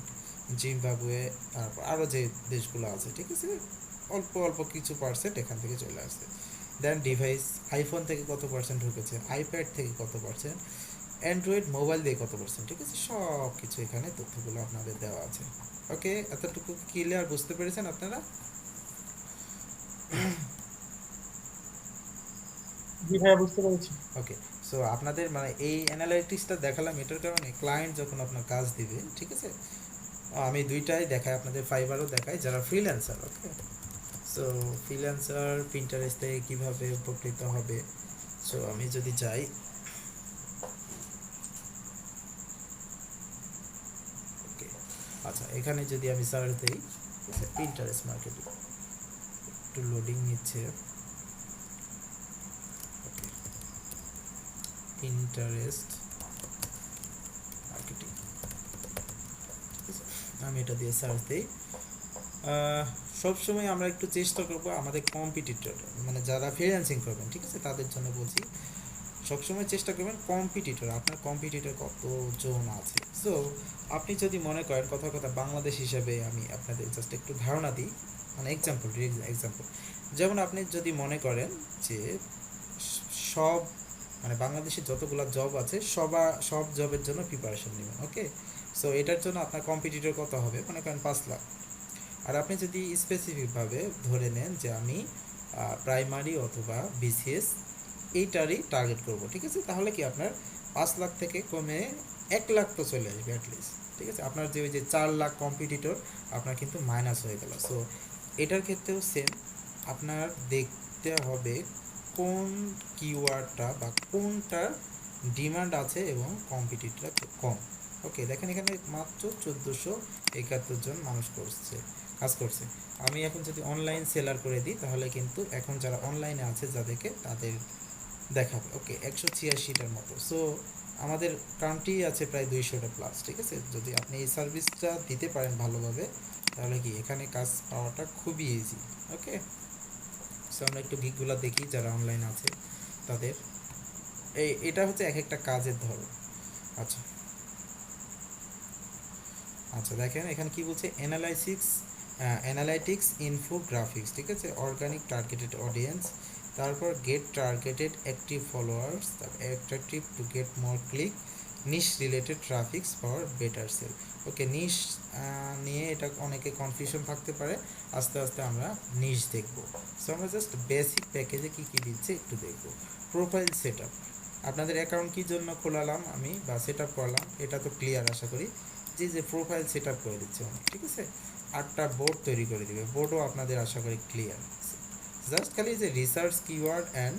জিম্বাবুয়ে, তারপর আরও যে দেশগুলো আছে, ঠিক আছে, অল্প অল্প কিছু পার্সেন্ট এখান থেকে চলে আসছে। দেন ডিভাইস, আইফোন থেকে কত পার্সেন্ট ঢুকেছে, আইপ্যাড থেকে কত পার্সেন্ট, অ্যান্ড্রয়েড মোবাইল দিয়ে কত পার্সেন্ট, ঠিক আছে, সব কিছু এখানে তথ্যগুলো আপনাদের দেওয়া আছে। ওকে, এতটুকু ক্লিয়ার বুঝতে পেরেছেন আপনারা? জি ভাইয়া, বুঝতে পেরেছি। ওকে, সো আপনাদের মানে এই অ্যানালাইটিক্সটা দেখালাম এটার কারণে ক্লায়েন্ট যখন আপনার কাজ দিবে, ঠিক আছে, আমি দুইটাই দেখাই আপনাদের, ফাইবারও দেখাই যারা ফ্রিল্যান্সার। ওকে, সো ফ্রিল্যান্সার পিন্টারেস্ট থেকে কীভাবে উপকৃত হবে। সো আমি যদি যাই, ওকে, আচ্ছা, এখানে যদি আমি সার্চ দিই, ঠিক আছে, পিন্টারেস্ট মার্কেটিং, একটু লোডিং নিচ্ছে। ওকে, পিন্টারেস্ট মার্কেটিং, ঠিক আছে, আমি এটা দিয়ে সার্চ দিই। সবসময় আমরা একটু চেষ্টা করব আমাদের কম্পিটিটর, মানে যারা ফ্রিল্যান্সিং করবেন, ঠিক আছে, তাদের জন্য বলছি, সবসময় চেষ্টা করবেন কম্পিটিটর, আপনার কম্পিটিটর কতজন আছে। সো আপনি যদি মনে করেন, কথা বাংলাদেশ হিসাবে আমি আপনাদের জাস্ট একটু ধারণা দিই, মানে এক্সাম্পল, যেমন আপনি যদি মনে করেন যে সব মানে বাংলাদেশে যতগুলো জব আছে সব জবের জন্য প্রিপারেশন নেবেন। ওকে, সো এটার জন্য আপনার কম্পিটিটর কত হবে, মনে করেন 5 লাখ। আর আপনি যদি স্পেসিফিকভাবে ধরে নেন যে আমি প্রাইমারি অথবা বিসিএস এইটারই টার্গেট করব, ঠিক আছে, তাহলে কি আপনার 5 লাখ থেকে কমে 1 লাখ তো চলে আসবে অ্যাটলিস্ট, ঠিক আছে। আপনার যে ওই যে 4 লাখ কম্পিটিটর আপনার কিন্তু মাইনাস হয়ে গেল। সো এটার ক্ষেত্রেও সেম, আপনার দেখতে হবে কোন কিওয়ার্ডটা বা কোনটার ডিমান্ড আছে এবং কম্পিটিটরটা কম। ওকে, দেখেন এখানে মাত্র 1471 জন মানুষ কাজ করছে। আমি এখন যদি অনলাইন সেলার করে দিই তাহলে কিন্তু এখন যারা অনলাইনে আছে যাদেরকে তাদের দেখাবে। ওকে, 186টার মতো। সো আমাদের কান্ট্রি আছে প্রায় 200টা প্লাস, ঠিক আছে। যদি আপনি এই সার্ভিসটা দিতে পারেন ভালোভাবে তাহলে কি এখানে কাজ পাওয়াটা খুবই ইজি। ওকে, সো আমরা একটু গিকগুলো দেখি যারা অনলাইন আছে তাদের। এটা হচ্ছে এক একটা কাজের ধরন। আচ্ছা আচ্ছা, দেখেন এখানে কি বলছে, অ্যানালাইটিক্স, ইনফোগ্রাফিক্স, ঠিক আছে, অর্গানিক টার্গেটেড অডিয়েন্স, তারপর গেট টার্গেটেড অ্যাক্টিভ ফলোয়ার্স, তারপর attractive to get more click, niche related traffics for better sale. Okay, niche নিয়ে এটা অনেকে কনফিউশন থাকতে পারে, আস্তে আস্তে আমরা নিশ দেখব। সো আমরা জাস্ট বেসিক প্যাকেজে কী কী দিচ্ছে একটু দেখব। প্রোফাইল সেট আপ, আপনাদের অ্যাকাউন্ট কী জন্য খোলালাম আমি বা সেট আপ করলাম এটা তো ক্লিয়ার আশা করি। যে প্রোফাইল সেট আপ করে দিচ্ছে অনেক, ঠিক আছে, 8টা বোর্ড তৈরি করে দিবে, বোর্ডও আপনাদের আশা করি ক্লিয়ার। জাস্ট খালি যে রিসার্চ কিওয়ার্ড অ্যান্ড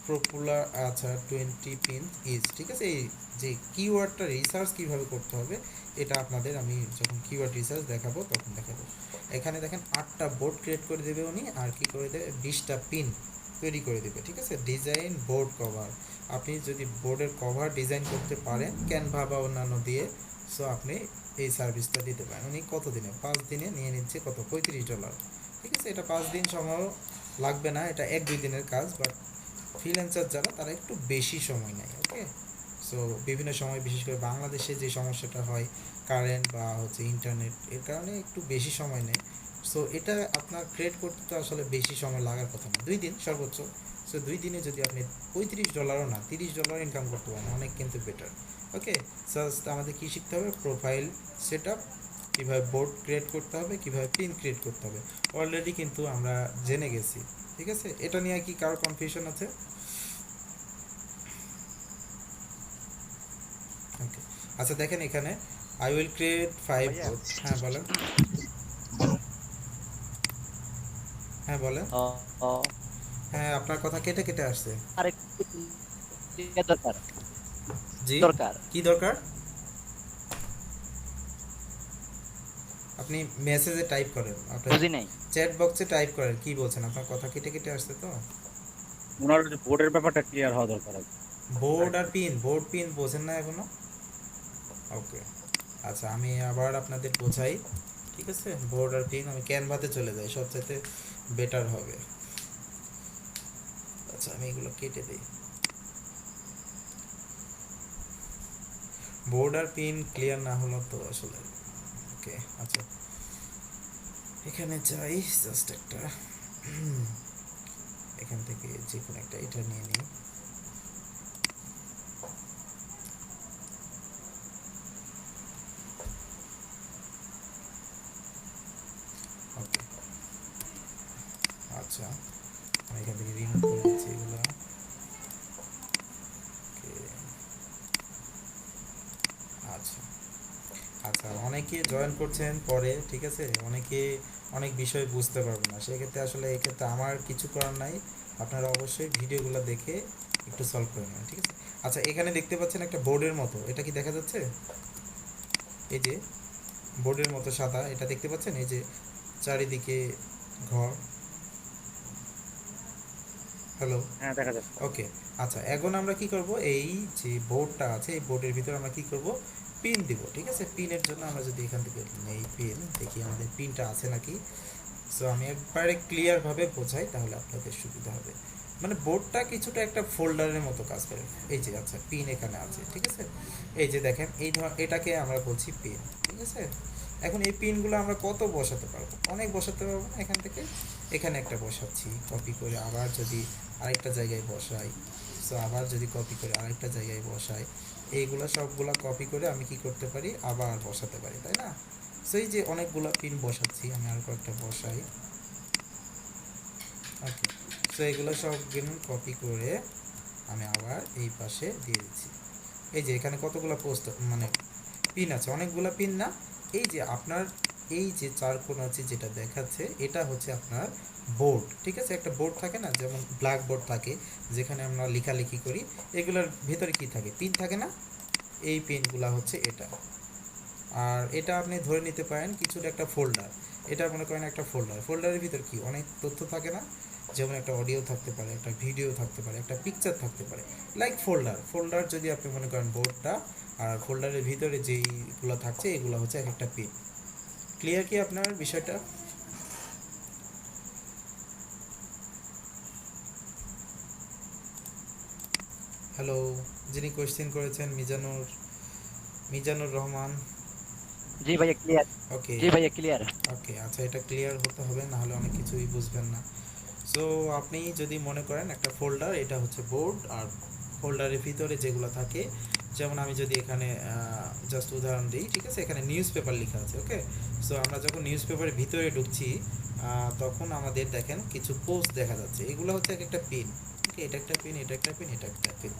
পপুলার, আচ্ছা 20 পিন ইজ, ঠিক আছে, এই যে কিওয়ার্ডটা রিসার্চ কীভাবে করতে হবে এটা আপনাদের আমি যখন কিওয়ার্ড রিসার্চ দেখাবো তখন দেখাবো। এখানে দেখেন 8টা বোর্ড ক্রিয়েট করে দেবে উনি, আর কি করে দেবে 20টা পিন তৈরি করে দেবে, ঠিক আছে। ডিজাইন বোর্ড কভার, আপনি যদি বোর্ডের কভার ডিজাইন করতে পারেন ক্যানভা বা অন্যান্য দিয়ে, সো আপনি এই সার্ভিসটা দিতে পারেন। উনি কত দিনে, 5 দিনে নিয়ে নিচ্ছে কত, $35, ঠিক আছে। এটা 5 দিন সময় লাগবে না, এটা 1-2 দিনের কাজ, বাট ফ্রিল্যান্সার যারা তারা একটু বেশি সময় নেয়। ওকে, সো বিভিন্ন সময় বিশেষ করে বাংলাদেশে যে সমস্যাটা হয় কারেন্ট বা হচ্ছে ইন্টারনেট, এর কারণে একটু বেশি সময় নেয়। সো এটা আপনার ক্রিয়েট করতে তো আসলে বেশি সময় লাগার কথা না, 2 দিন সর্বোচ্চ। সো 2 দিনে যদি আপনি $35 না $30 ইনকাম করতে পারেন, অনেক কিন্তু বেটার। ওকে, জাস্ট আমাদের কী শিখতে হবে, প্রোফাইল সেট আপ, কীভাবে বোর্ড ক্রিয়েট করতে হবে, কীভাবে পিন ক্রিয়েট করতে হবে, অলরেডি কিন্তু আমরা জেনে গেছি, ঠিক আছে। এটা নিয়ে কি কারো কনফিউশন আছে? ওকে, আচ্ছা দেখেন এখানে আই উইল ক্রিয়েট 5 ভাইয়া। বোর্ড। হ্যাঁ বলেন, হ্যাঁ বলেন। হ্যাঁ, আপনার কথা কেটে কেটে আসছে। আরেকটু দরকার জি, দরকার কি দরকার? আপনি মেসেজে টাইপ করেন, আপনার বুঝি নাই। চ্যাট বক্সে টাইপ করেন, কি বলছেন? আপনার কথা কেটে কেটে আসছে তো। ওনার যে বোর্ডের ব্যাপারটা ক্লিয়ার হওয়া দরকার আছে। বোর্ড আর পিন, বোর্ড পিন বোঝেন না এখনো? ওকে, আচ্ছা আমি আবার আপনাদের বোঝাই, ঠিক আছে। বোর্ড আর পিন, আমি ক্যানভাতে চলে যাই, সবচাইতে বেটার হবে। আচ্ছা আমি এগুলো কেটে দিই। বোর্ড আর পিন ক্লিয়ার না হলো তো আসলে। ওকে, আচ্ছা এখানে যাই, জাস্ট একটা এখান থেকে যে কোনো একটা এটা নিয়ে নিই। ওকে, আচ্ছা আমি এখান থেকে রিমুভ করে দিচ্ছি এগুলো। ওকে, আচ্ছা আচ্ছা অনেকে জয়েন করছেন পরে, ঠিক আছে, অনেকে অনেক বিষয় বুঝতে পারবে না, সেক্ষেত্রে আসলে এক্ষেত্রে আমার কিছু করার নাই, আপনারা অবশ্যই ভিডিওগুলো দেখে একটু সলভ করে নেবেন, ঠিক আছে। আচ্ছা এখানে দেখতে পাচ্ছেন একটা বোর্ডের মতো, এটা কি দেখা যাচ্ছে? এই যে বোর্ডের মতো সাদা, এটা দেখতে পাচ্ছেন, এই যে চারিদিকে ঘর। হ্যালো, হ্যাঁ দেখা যাচ্ছে। ওকে, আচ্ছা এখন আমরা কি করব, এই যে বোর্ডটা আছে এই বোর্ডের ভিতরে আমরা কি করব, পিন দিব, ঠিক আছে। পিনের জন্য আমরা যদি এখান থেকে নেই পিন, দেখি আমাদের পিনটা আছে নাকি। সো আমি একবারে ক্লিয়ারভাবে বোঝাই তাহলে আপনাদের সুবিধা হবে। মানে বোর্ডটা কিছুটা একটা ফোল্ডারের মতো কাজ করে। এই যে আচ্ছা পিন এখানে আছে, ঠিক আছে, এই যে দেখেন এই এটাকে আমরা বলছি পিন, ঠিক আছে। এখন এই পিনগুলো আমরা কত বসাতে পারবো, অনেক বসাতে পারবো না। এখান থেকে এখানে একটা বসাচ্ছি, কপি করে আবার যদি আরেকটা জায়গায় বসাই, সো আবার যদি কপি করে আরেকটা জায়গায় বসাই, এইগুলো সবগুলা কপি করে আমি কি করতে পারি, আবার বসাতে পারি, তাই না। সেই যে অনেকগুলো পিন বসাচ্ছি, আমি আর কয়েকটা বসাই। ওকে, সো এগুলো সব কপি করে আমি আবার এই পাশে দিয়ে দিচ্ছি। এই যে এখানে কতগুলো পোস্ট মানে পিন আছে, অনেকগুলো পিন না। এই যে আপনার এই যে চার কোণ আছে যেটা দেখাচ্ছে, এটা হচ্ছে আপনার বোর্ড, ঠিক আছে। একটা বোর্ড থাকে না, যেমন ব্ল্যাক বোর্ড থাকে যেখানে আমরা লেখালেখি করি, এগুলোর ভেতরে কি থাকে, পিন থাকে না। এই পিনগুলা হচ্ছে এটা। আর এটা আপনি ধরে নিতে পারেন কিছুটা একটা ফোল্ডার, এটা মনে করেন একটা ফোল্ডার, ফোল্ডারের ভিতর কি অনেক তথ্য থাকে না, যেমন একটা অডিও থাকতে পারে, একটা ভিডিও থাকতে পারে, একটা পিকচার থাকতে পারে, লাইক ফোল্ডার যদি আপনি মনে করেন বোর্ডটা, আর ফোল্ডারের ভিতরে যেইগুলো থাকছে এগুলো হচ্ছে এক একটা পিন। ক্লিয়ার কি আপনার বিষয়টা? হ্যালো, যিনি কোয়েশ্চেন করেছেন মিজানুর রহমান। জি ভাইয়া ক্লিয়ার। ওকে, জি ভাইয়া ক্লিয়ার। ওকে, আচ্ছা এটা ক্লিয়ার হতে হবে, না হলে অনেক কিছুই বুঝবেন না। সো আপনি যদি মনে করেন একটা ফোল্ডার, এটা হচ্ছে বোর্ড, আর ফোল্ডারের ভিতরে যেগুলো থাকে যেমন আমি যদি এখানে জাস্ট উদাহরণ দিই, ঠিক আছে, এখানে নিউজ পেপার লেখা আছে। ওকে, সো আমরা যখন নিউজ পেপারের ভিতরে ঢুকছি তখন আমাদের দেখেন কিছু পোস্ট দেখা যাচ্ছে, এগুলো হচ্ছে এক একটা পিন। ওকে, এটা একটা পিন, এটা একটা পিন, এটা একটা পিন।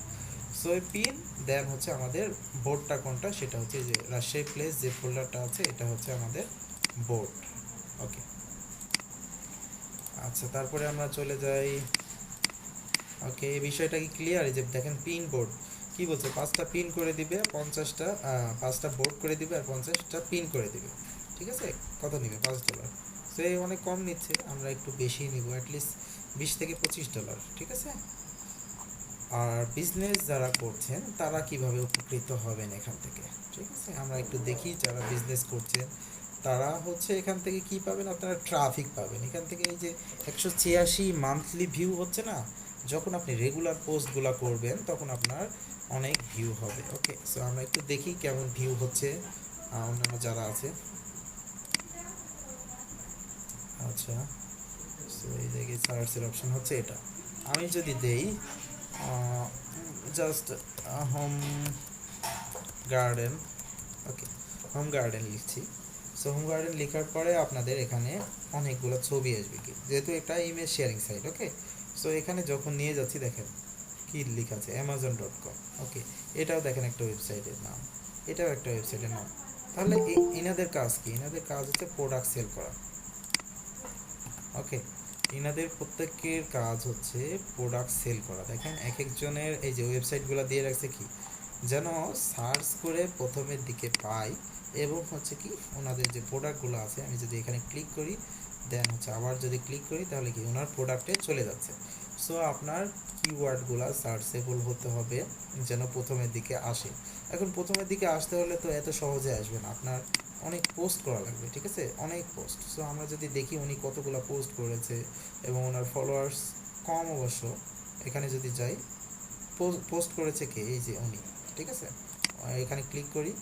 সো এই পিন দেন হচ্ছে আমাদের বোর্ডটা কোনটা, সেটা হচ্ছে যে রাজশাহী প্লেস যে ফোল্ডারটা আছে এটা হচ্ছে আমাদের বোর্ড। ওকে, আচ্ছা, তারপরে আমরা চলে যাই। ওকে, এই বিষয়টা কি ক্লিয়ার? এই যে দেখেন পিন বোর্ড কি বলছে, 5টা পিন করে দিবে, 50টা 5টা বোর্ড করে দিবে আর 50টা পিন করে দিবে। ঠিক আছে, কত নিবে? $5। সো এই অনেক কম নিচ্ছে, আমরা একটু বেশি নিব, অ্যাটলিস্ট $20 থেকে $25। ঠিক আছে, আর বিজনেস যারা করছেন তারা কিভাবে উপকৃত হবেন এখান থেকে, ঠিক আছে, আমরা একটু দেখি। যারা বিজনেস করছেন তারা হচ্ছে এখান থেকে কি পাবেন, আপনারা ট্রাফিক পাবেন এখান থেকে। এই যে 186 মান্থলি ভিউ হচ্ছে না, যখন আপনি রেগুলার পোস্টগুলো করবেন তখন আপনার অনেক ভিউ হবে। ওকে, সো আমরা একটু দেখি কেমন ভিউ হচ্ছে অন্যান্য যারা আছে। আচ্ছা, সো এই জায়গায় সার্চের অপশন হচ্ছে এটা। আমি যদি দেই জাস্ট হোম গার্ডেন, ওকে, হোম গার্ডেন লিখছি। সো হোম গার্ডেন লেখার পরে আপনাদের এখানে অনেকগুলো ছবি আসবে, কি যেহেতু এটা ইমেজ শেয়ারিং সাইট। ওকে, সো এখানে যখন নিয়ে যাচ্ছি দেখেন কি লেখা আছে, amazon.com। ওকে, এটাও দেখেন একটা ওয়েবসাইটের নাম, এটাও একটা ওয়েবসাইটের নাম। তাহলে এনাদের কাজ কি? এনাদের কাজ হচ্ছে প্রোডাক্ট সেল করা। ওকে, এনাদের প্রত্যেকের কাজ হচ্ছে প্রোডাক্ট সেল করা। দেখেন এক একজনের এই যে ওয়েবসাইটগুলো দিয়ে রাখছে কি, যেন সার্চ করে প্রথমের দিকে পাই, এবং হচ্ছে কি ওনাদের যে প্রোডাক্টগুলো আছে, আমি যদি এখানে ক্লিক করি দেন হচ্ছে আবার যদি ক্লিক করি তাহলে কি ওনার প্রোডাক্টে চলে যাচ্ছে। সো আপনার কিওয়ার্ডগুলো সার্চেবল হতে হবে যেন প্রথমের দিকে আসে। এখন প্রথমের দিকে আসতে হলে তো এত সহজে আসবে না, আপনার অনেক পোস্ট করা লাগবে। ঠিক আছে, অনেক পোস্ট। সো আমরা যদি দেখি উনি কতগুলো পোস্ট করেছে এবং ওনার ফলোয়ার্স কম অবশ্য, এখানে যদি যাই পোস্ট করেছে কে, এই যে উনি। ঠিক আছে, এখানে ক্লিক করি,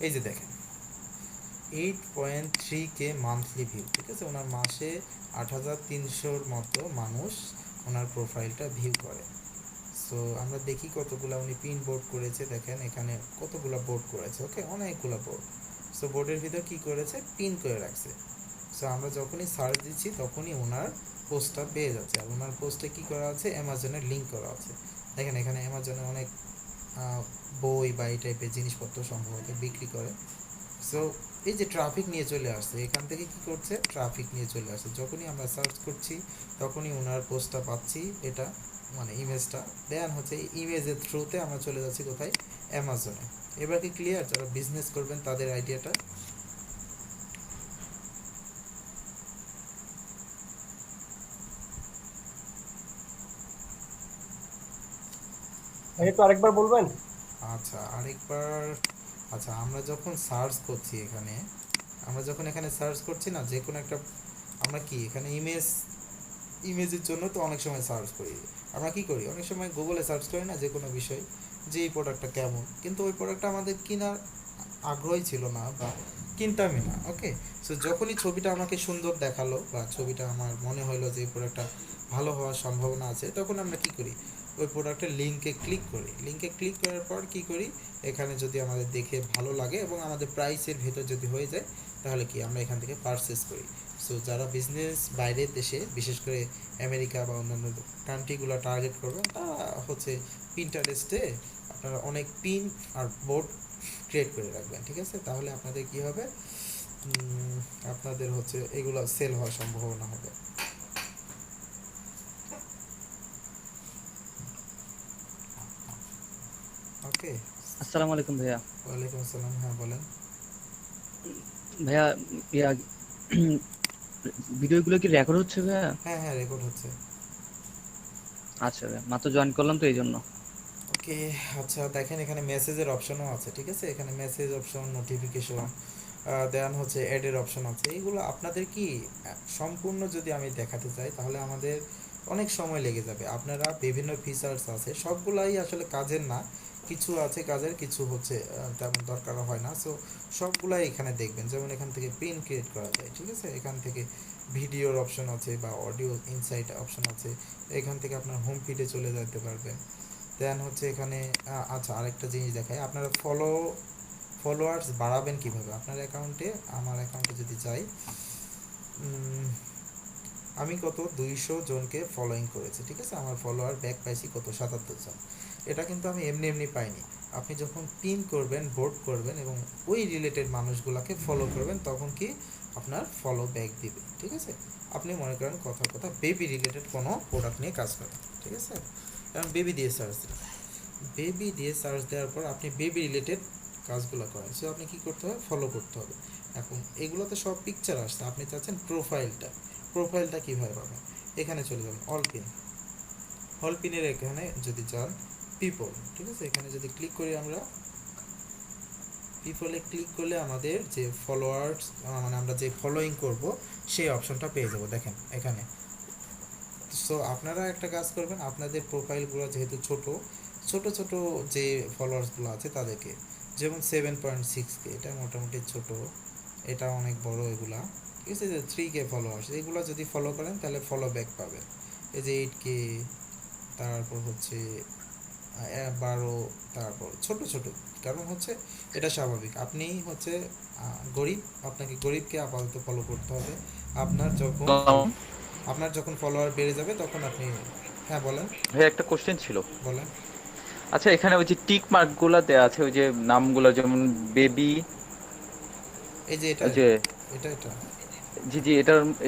এই যে দেখেন 8.3K মান্থলি ভিউ। ঠিক আছে, ওনার মাসে 8,300-র মতো মানুষ ওনার প্রোফাইলটা ভিউ করে। সো আমরা দেখি কতগুলো উনি পিন বোর্ড করেছে, দেখেন এখানে কতগুলো বোর্ড করেছে। ওকে, অনেকগুলো বোর্ড। সো বোর্ডের ভিতর কি করেছে, পিন করে রাখছে। সো আমরা যখনই সার্চ দিচ্ছি তখনই ওনার পোস্টটা পেয়ে যাচ্ছে। আর ওনার পোস্টে কি করা আছে, অ্যামাজনের লিঙ্ক করা আছে। দেখেন এখানে অ্যামাজনে অনেক বই বা এই টাইপের জিনিসপত্র সম্ভবত বিক্রি করে। সো এই যে ট্রাফিক নিয়ে চলে আসছে, এখান থেকে কি করছে, ট্রাফিক নিয়ে চলে আসছে। যখনই আমরা সার্চ করছি তখনই ওনার পোস্টটা পাচ্ছি, এটা মানে ইমেজটা দেন হচ্ছে ইমেজের থ্রুতে আমরা চলে যাচ্ছি কোথায়, অ্যামাজনে। এবার কি ক্লিয়ার? যারা বিজনেস করবেন তাদের আইডিয়াটা। একটু আরেকবার বলবেন? আচ্ছা, আরেকবার। আচ্ছা, আমরা যখন সার্চ করছি এখানে, আমরা যখন এখানে সার্চ করছি না যে কোনো একটা, আমরা কি এখানে ইমেজের জন্য তো অনেক সময় সার্চ করি। আমরা কি করি, অনেক সময় গুগলে সার্চ করি না যে কোনো বিষয়, যে এই প্রোডাক্টটা কেমন, কিন্তু ওই প্রোডাক্টটা আমাদের কেনার আগ্রহই ছিল না বা কিনতামই না। ওকে, সো যখনই ছবিটা আমাকে সুন্দর দেখালো বা ছবিটা আমার মনে হলো যে এই প্রোডাক্টটা ভালো হওয়ার সম্ভাবনা আছে, তখন আমরা কি করি, ওই প্রোডাক্টের লিঙ্কে ক্লিক করি। লিঙ্কে ক্লিক করার পর কি করি, এখানে যদি আমাদের দেখে ভালো লাগে এবং আমাদের প্রাইসের ভেতর যদি হয়ে যায় তাহলে কি আমরা এখান থেকে পারচেস করি। সো যারা বিজনেস বাইরের দেশে, বিশেষ করে আমেরিকা বা অন্যান্য কান্ট্রিগুলো টার্গেট করবেন, তারা হচ্ছে পিন্টারেস্টে আপনারা অনেক পিন আর বোর্ড ক্রিয়েট করে রাখবেন। ঠিক আছে, তাহলে আপনাদের কি হবে, আপনাদের হচ্ছে এগুলো সেল হওয়ার সম্ভাবনা হবে। ওকে, আসসালামু আলাইকুম ভাইয়া। ওয়ালাইকুম আসসালাম। হ্যাঁ বলেন। ভাইয়া ইয়া ভিডিওগুলো কি রেকর্ড হচ্ছে ভাইয়া? হ্যাঁ হ্যাঁ, রেকর্ড হচ্ছে। আচ্ছা ভাইয়া, মাত্র জয়েন করলাম তো এই জন্য। ওকে, আচ্ছা দেখেন এখানে মেসেজের অপশনও আছে। ঠিক আছে, এখানে মেসেজ অপশন, নোটিফিকেশন দেন হচ্ছে অ্যাডের অপশন আছে। এইগুলো আপনাদের কি সম্পূর্ণ যদি আমি দেখাতে চাই তাহলে আমাদের অনেক সময় লেগে যাবে। আপনারা বিভিন্ন ফিচার্স আছে, সবগুলাই আসলে কাজের না, কিছু আছে কাজের, কিছু হচ্ছে তেমন দরকার হয় না। সো সবগুলাই এখানে দেখবেন। যেমন এখান থেকে প্রিন্ট ক্রিয়েট করা যায়। ঠিক আছে, এখান থেকে ভিডিওর অপশন আছে বা অডিও ইনসাইট অপশন আছে। এখান থেকে আপনার হোম ফিডে চলে যেতে পারবেন। দেন হচ্ছে এখানে আচ্ছা আরেকটা জিনিস দেখাই, আপনারা ফলোয়ার্স বাড়াবেন কিভাবে আপনার অ্যাকাউন্টে। আমার অ্যাকাউন্টে যদি যাই, আমি কত 200 জনকে ফলোইং করেছি, ঠিক আছে, আমার ফলোয়ার ব্যাক পাইছি কত 77 জন। এটা কিন্তু আমি এমনি এমনি পাইনি, আপনি যখন পিন করবেন, ভোট করবেন এবং ওই রিলেটেড মানুষগুলোকে ফলো করবেন, তখন কি আপনার ফলো ব্যাক দিবে, ঠিক আছে। আপনি মনে করেন কথা বেবি রিলেটেড কোনো প্রোডাক্ট নিয়ে কাজ করেন, ঠিক আছে, কারণ বেবি দিয়ে সার্চ দিন, বেবি দিয়ে সার্চ দেওয়ার পর আপনি বেবি রিলেটেড কাজগুলো করেন, সো আপনি কী করতে হবে, ফলো করতে হবে। এখন এগুলোতে সব পিকচার আসছে, আপনি চাচ্ছেন প্রোফাইলটা কীভাবে পাবেন, এখানে চলে যাবেন অল পিনের এখানে যদি যান পিপল, ঠিক আছে, এখানে যদি ক্লিক করি আমরা, পিপলে ক্লিক করলে আমাদের যে ফলোয়ার্স মানে আমরা যে ফলোইং করব সেই অপশনটা পেয়ে যাব, দেখেন এখানে। সো আপনারা একটা কাজ করবেন, আপনাদের প্রোফাইলগুলো যেহেতু ছোট যে ফলোয়ার্সগুলো আছে তাদেরকে, যেমন 7.6K, এটা মোটামুটি ছোট, এটা অনেক বড় এগুলা, ঠিক আছে, যে 3K ফলোয়ার্স, এগুলো যদি ফলো করেন তাহলে ফলো ব্যাক পাবেন। এই যে 8K, তারপর হচ্ছে 12, তারপর ছোট, কারণ হচ্ছে এটা স্বাভাবিক, আপনি হচ্ছে গরিব, আপনাকে গরিবকে আপাতত ফলো করতে হবে। আপনার যখন ফলোয়ার বেড়ে যাবে তখন আপনি, হ্যাঁ বলেন ভাই একটা কোশ্চেন ছিল। বলেন। আচ্ছা এখানে ওই যে টিক মার্ক গুলা দেয়া আছে, ওই যে নামগুলো, যেমন বেবি, এই যে এটা ওই যে এটা এটা জি জি,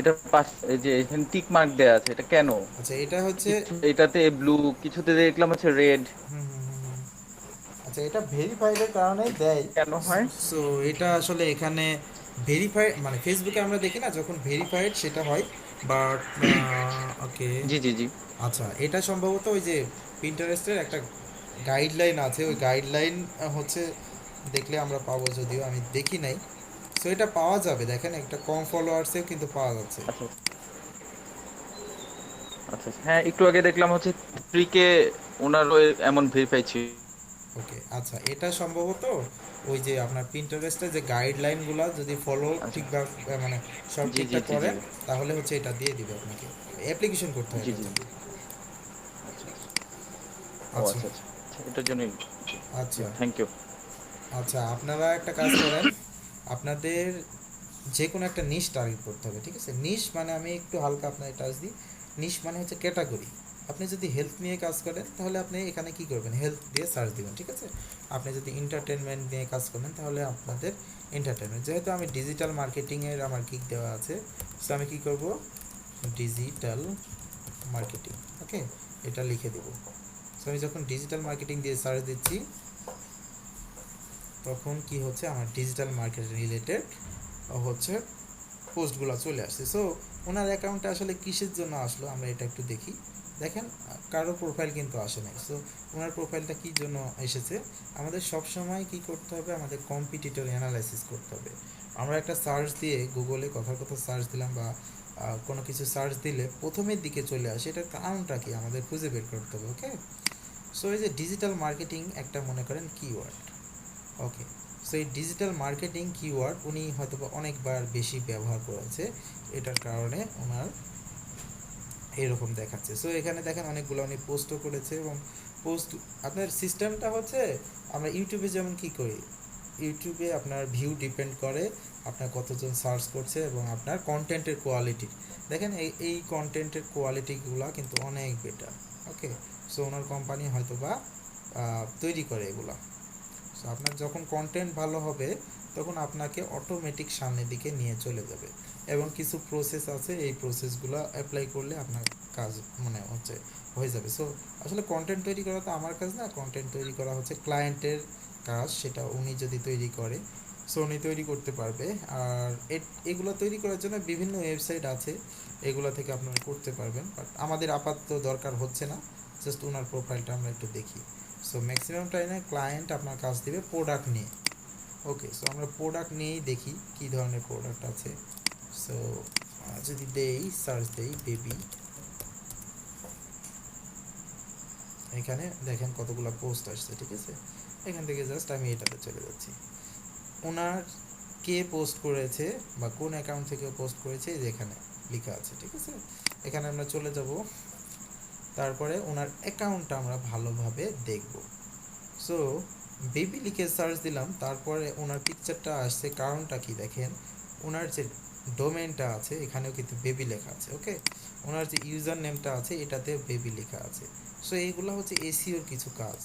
এটার পাশ, এই যে এখানে টিক মার্ক দেয়া আছে, এটা কেন? আচ্ছা এটা হচ্ছে, এটাতে ব্লু, কিছুতে দেখলাম হচ্ছে রেড, আচ্ছা এটা ভেরিফাইডের কারণে দেয়। কেন হয়? সো এটা আসলে এখানে ভেরিফাইড মানে ফেসবুকে আমরা দেখি না যখন ভেরিফাইড সেটা হয়, বাট ওকে। জি জি জি। আচ্ছা এটা সম্ভবত ওই যে পিন্টারেস্টের একটা গাইডলাইন আছে, ওই গাইডলাইন হচ্ছে দেখলে আমরা পাবো, যদিও আমি দেখি নাই। সো এটা পাওয়া যাবে, দেখেন একটা কম ফলোয়ার্সেও কিন্তু পাওয়া যাচ্ছে। আচ্ছা আচ্ছা, হ্যাঁ একটু আগে দেখলাম হচ্ছে 3K ওনারও এমন ভেরিফাই ছিল। ওকে আচ্ছা, এটা সম্ভবত ওই যে আপনার পিন্টারেস্টের যে গাইডলাইনগুলো যদি ফলো আচ্ছা ঠিকভাবে মানে সব জি জি ঠিকঠাক জি জি করেন, তাহলে হচ্ছে এটা দিয়ে দিবে আপনাকে, অ্যাপ্লিকেশন করতে হয় জি এটার জি জন্য। জি। আচ্ছা আচ্ছা। ও আচ্ছা আচ্ছা আচ্ছা, এটার জন্যই। জি আচ্ছা থ্যাংক ইউ। আচ্ছা আপনারা একটা কাজ করেন, আপনাদের যে কোনো একটা নিশ টার্গেট করতে হবে, ঠিক আছে। নিশ মানে আমি একটু হালকা আপনার টাচ দিই, নিশ মানে হচ্ছে ক্যাটাগরি। আপনি যদি হেলথ নিয়ে কাজ করেন তাহলে আপনি এখানে কি করবেন, হেলথ দিয়ে সার্চ দিবেন, ঠিক আছে। আপনি যদি এন্টারটেনমেন্ট নিয়ে কাজ করেন তাহলে আপনাদের এন্টারটেনমেন্ট, যেহেতু আমি ডিজিটাল মার্কেটিংয়ের আমার গিগ দেওয়া আছে, সো আমি কি করব, ডিজিটাল মার্কেটিং, ওকে, এটা লিখে দেব। সো আমি যখন ডিজিটাল মার্কেটিং দিয়ে সার্চ দিচ্ছি তখন কি হচ্ছে, আমার ডিজিটাল মার্কেটিং রিলেটেড হচ্ছে পোস্টগুলো চলে আসছে। সো ওনার অ্যাকাউন্টে আসলে কিসের জন্য আসলো আমরা এটা একটু দেখি। দেখেন কারো প্রোফাইল কিন্তু আসে নাই, সো ওনার প্রোফাইলটা কী জন্য এসেছে। আমাদের সব সময় কি করতে হবে, আমাদের কম্পিটিটর অ্যানালাইসিস করতে হবে। আমরা একটা সার্চ দিয়ে গুগলে কথার কথা সার্চ দিলাম বা কোনো কিছু সার্চ দিলে প্রথমের দিকে চলে আসে, এটার কারণটা কি আমাদের খুঁজে বের করতে হবে, ওকে। সো এই যে ডিজিটাল মার্কেটিং একটা মনে করেন কিওয়ার্ড, ওকে। সো এই ডিজিটাল মার্কেটিং কিওয়ার্ড উনি হয়তো অনেকবার বেশি ব্যবহার করেছে, এটার কারণে ওনার এরকম দেখাচ্ছে। সো এখানে দেখেন অনেকগুলো উনি পোস্টও করেছে, এবং পোস্ট আপনার সিস্টেমটা হচ্ছে আমরা ইউটিউবে যেমন কি করি, ইউটিউবে আপনার ভিউ ডিপেন্ড করে আপনার কতজন সার্চ করছে এবং আপনার কন্টেন্টের কোয়ালিটি। দেখেন এই কন্টেন্টের কোয়ালিটিগুলো কিন্তু অনেক বেটার, ওকে। সো ওনার কোম্পানি হয়তো বা তৈরি করে এগুলা। সো আপনার যখন কন্টেন্ট ভালো হবে তখন আপনাকে অটোমেটিক সামনের দিকে নিয়ে চলে যাবে, এবং কিছু প্রসেস আছে, এই প্রসেসগুলো অ্যাপ্লাই করলে আপনার কাজ মানে হচ্ছে হয়ে যাবে। সো আসলে কন্টেন্ট তৈরি করা তো আমার কাজ না, কন্টেন্ট তৈরি করা হচ্ছে ক্লায়েন্টের কাজ, সেটা উনি যদি তৈরি করে সো উনি তৈরি করতে পারবে। আর এগুলো তৈরি করার জন্য বিভিন্ন ওয়েবসাইট আছে, এগুলো থেকে আপনারা করতে পারবেন, বাট আমাদের আপাতত দরকার হচ্ছে না, জাস্ট ওনার প্রোফাইলটা আমরা একটু দেখি। সো ম্যাক্সিমাম টাইমে ক্লায়েন্ট আপনার কাছ দেবে প্রোডাক্ট নিয়ে, ওকে। সো আমরা প্রোডাক্ট নিয়েই দেখি কী ধরনের প্রোডাক্ট আছে। সো যদি দেই সার্চ দেই বেবি, এখানে দেখেন কতগুলো পোস্ট আসছে, ঠিক আছে। এখান থেকে জাস্ট আমি এটাতে চলে যাচ্ছি, ওনার কে পোস্ট করেছে বা কোন অ্যাকাউন্ট থেকে পোস্ট করেছে, এই যে এখানে লেখা আছে, ঠিক আছে। এখানে আমরা চলে যাব, তারপরে ওনার অ্যাকাউন্টটা আমরা ভালোভাবে দেখব। সো বেবি লিখে সার্চ দিলাম, তারপরে ওনার পিকচারটা আসছে। কারণটা কি দেখেন, ওনার যে ডোমেনটা আছে এখানেও কিন্তু বেবি লেখা আছে। ওকে, ওনার যে ইউজার নেমটা আছে এটাতে বেবি লেখা আছে। সো এইগুলো হচ্ছে এসিওর কিছু কাজ।